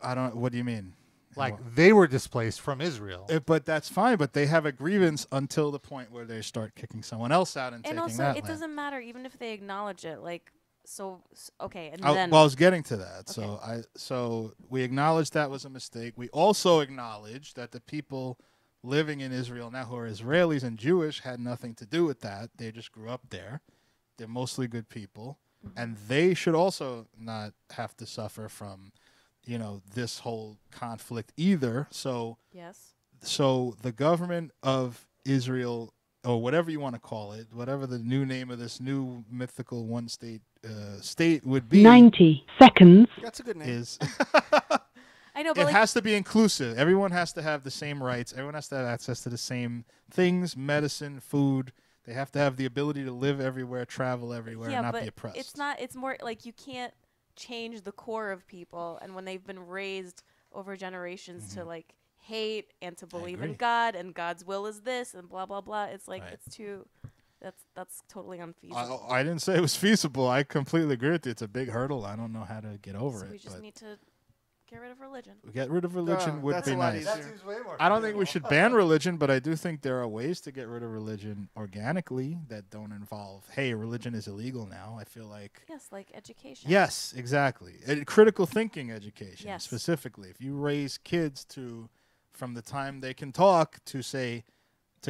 I don't. What do you mean? Like they were displaced from Israel. But that's fine. But they have a grievance until the point where they start kicking someone else out and taking also, that it land. doesn't matter even if they acknowledge it. Like, okay, and I then was getting to that. Okay. So we acknowledged that was a mistake. We also acknowledged that the people living in Israel now who are Israelis and Jewish had nothing to do with that. They just grew up there. They're mostly good people, and they should also not have to suffer from, this whole conflict either. So yes. So the government of Israel, or whatever you want to call it, whatever the new name of this new mythical one-state state would be, 90 seconds. That's a good name. Is I know, but it like, has to be inclusive. Everyone has to have the same rights. Everyone has to have access to the same things: medicine, food. They have to have the ability to live everywhere, travel everywhere, yeah, and not but be oppressed. it's not. It's more like you can't change the core of people, and when they've been raised over generations to like hate and to believe in agree. God and God's will is this and blah blah blah. It's like it's too. That's totally unfeasible. I didn't say it was feasible. I completely agree with you. It's a big hurdle. I don't know how to get over So it. we just but need to get rid of religion. get rid of religion would that's be a lot nice. easier. That seems way more I don't think we should ban religion, but I do think there are ways to get rid of religion organically that don't involve, hey, religion is illegal now. I feel like Yes, like education. yes, exactly. Critical thinking education, Yes. specifically. If you raise kids from the time they can talk to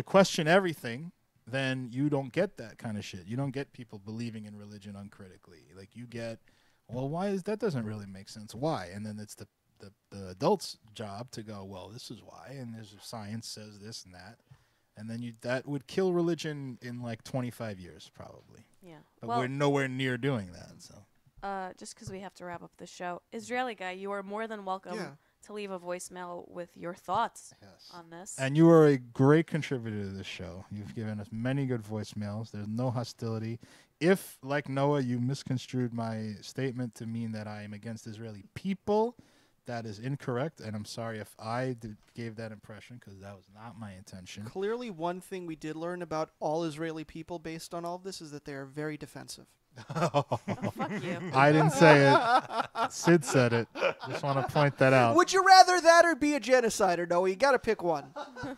question everything, then you don't get that kind of shit. You don't get people believing in religion uncritically. Like you get, well, why is that? Doesn't really make sense. Why? And then it's the adult's job to go, well, this is why, and there's science says this and that, and then that would kill religion in like 25 years probably. Yeah. But Well, we're nowhere near doing that. So. Just because we have to wrap up the show, Israeli guy, you are more than welcome Yeah. to leave a voicemail with your thoughts on this. And you are a great contributor to this show. You've given us many good voicemails. There's no hostility. If, like Noah, you misconstrued my statement to mean that I am against Israeli people, that is incorrect. And I'm sorry if I gave that impression, because that was not my intention. Clearly, one thing we did learn about all Israeli people based on all of this is that they are very defensive. Oh, fuck you. I didn't say it. Sid said it. Just want to point that out. Would you rather that or be a genocider? No, you got to pick one.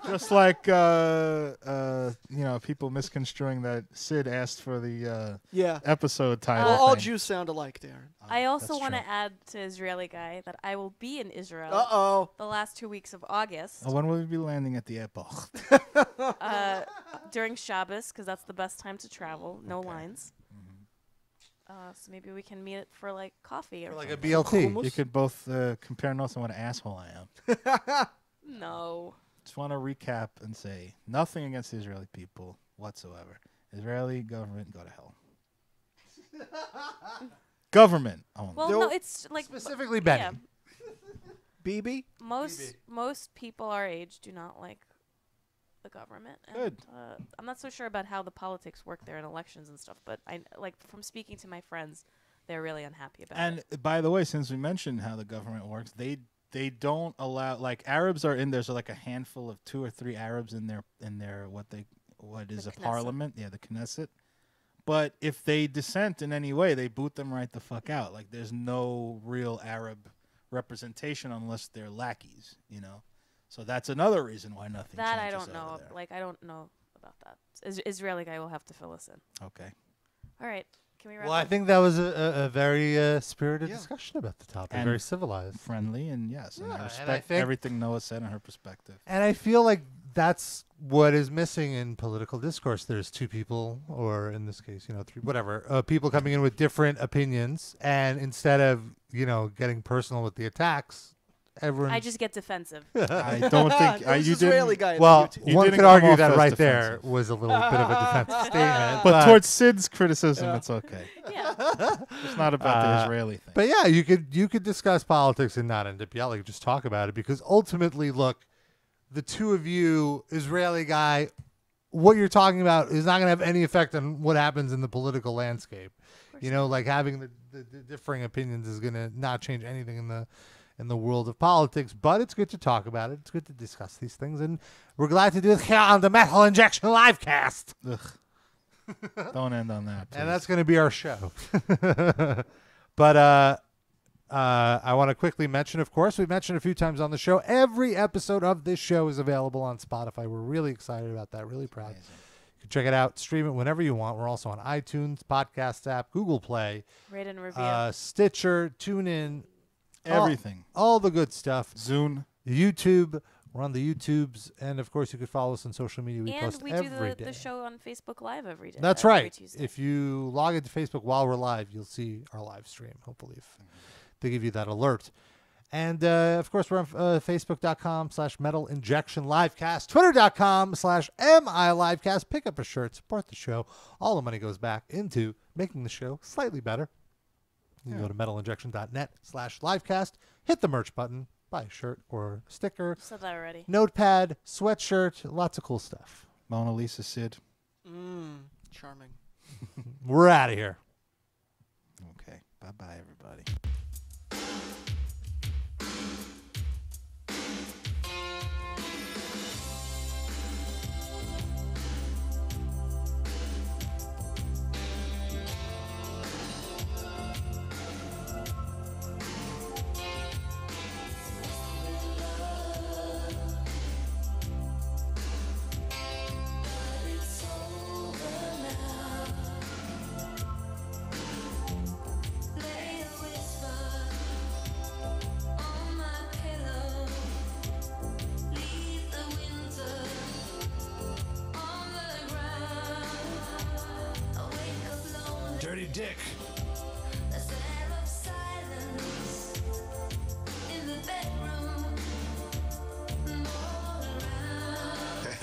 Just like people misconstruing that Sid asked for the episode title. Well, all thing. Jews sound alike, Darren. I also that's want to true. add to Israeli guy that I will be in Israel Uh-oh. the last 2 weeks of August When will we be landing at the airport? during Shabbos because that's the best time to travel. No lines. So maybe we can meet it for like coffee or like a something. BLT. You could both compare notes on what an asshole I am. No. Just want to recap and say nothing against the Israeli people whatsoever. Israeli government, go to hell. Government only. Well, no, it's like Specifically Benny. Yeah, BB? most people our age do not like the government. And, Good. I'm not so sure about how the politics work there in elections and stuff, but I like from speaking to my friends, they're really unhappy about it. And by the way, since we mentioned how the government works, they don't allow, like, Arabs are in there's like a handful of 2 or 3 Arabs in their what is a Knesset. parliament, the Knesset. But if they dissent in any way, they boot them right the fuck out. Like there's no real Arab representation unless they're lackeys, So that's another reason why nothing That I changes don't know. over there. Like I don't know about that. Israeli guy will have to fill us in. Okay. All right. Can we wrap Well, I up? think that was a very spirited discussion about the topic. And very civilized. friendly, and yes, and I and I respect think- everything Noah said on her perspective. And I feel like that's what is missing in political discourse. There's 2 people, or in this case, 3, whatever, people coming in with different opinions, and instead of getting personal with the attacks, everyone. I just get defensive. I don't think Those you Israeli didn't. guy on Well, YouTube. one didn't could come argue off that as right defensive. there was a little bit of a defensive statement. But towards Sid's criticism, it's okay. Yeah. It's not about the Israeli thing. But yeah, you could discuss politics and not end up yelling. Just talk about it, because ultimately, look, the two of you, Israeli guy, what you're talking about is not going to have any effect on what happens in the political landscape. Like having the differing opinions is going to not change anything in the world of politics. But it's good to talk about it. It's good to discuss these things, and we're glad to do it here on the Metal Injection Livecast. Don't end on that. And that's going to be our show. But I want to quickly mention, of course, we've mentioned a few times on the show, every episode of this show is available on Spotify. We're really excited about that, really proud. You can check it out, stream it whenever you want. We're also on iTunes, podcast app, Google Play, Rate and review. Stitcher, TuneIn, Everything. all the good stuff. Zune. YouTube. We're on the YouTubes, and of course, you could follow us on social media. We and post we every do day. the show on Facebook Live every day. That's every right. Tuesday. If you log into Facebook while we're live, you'll see our live stream, hopefully, if they give you that alert. And, of course, we're on Facebook.com/Metal Injection Livecast, Twitter.com/MI Livecast. Pick up a shirt, support the show. All the money goes back into making the show slightly better. You can go to metalinjection.net/livecast, hit the merch button, buy a shirt or a sticker. Said that already. Notepad, sweatshirt, lots of cool stuff. Mona Lisa Sid. Charming. We're out of here. Okay. Bye-bye, everybody. Dirty Dick.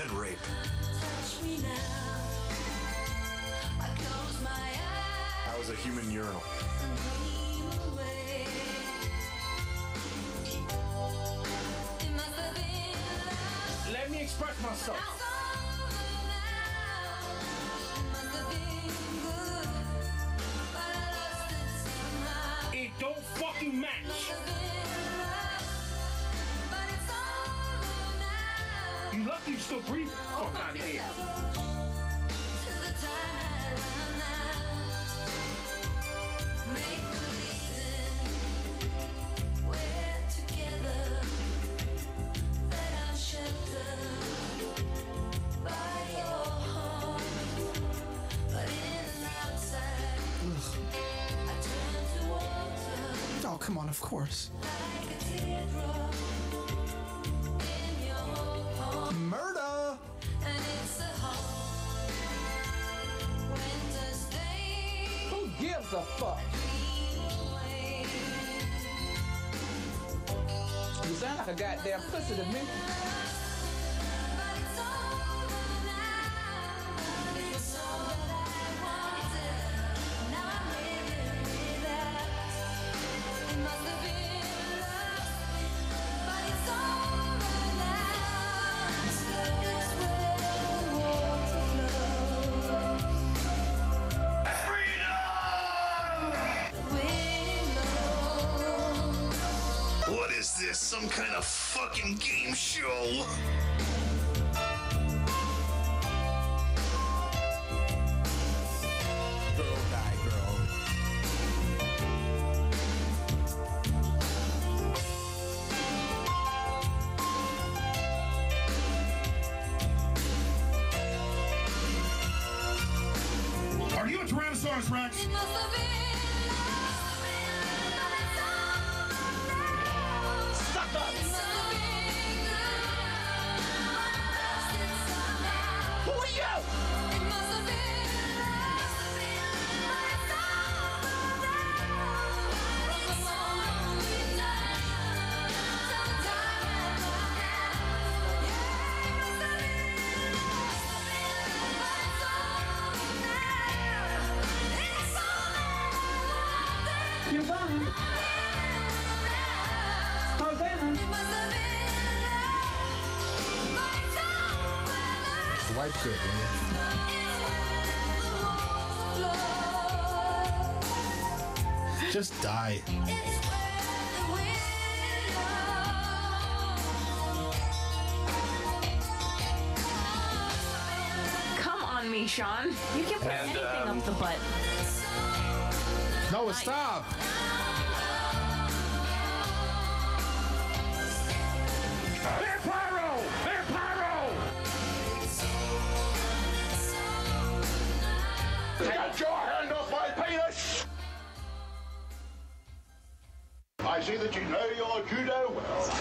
And rape. I was a human urinal. Let me express myself. It don't fucking match. You lucky you still breathing. Fuck out of here. Oh, come on, of course. Murder! Who gives a fuck? You sound like a goddamn pussy to me. What is this? Some kind of fucking game show? Girl, die, girl. Are you a Tyrannosaurus Rex? Who are you? White kid, man. Just die. Come on me, Sean. You can put anything up the butt. No, stop. They're pyro! They're pyro! Get your hand off my penis! I see that you know your judo well.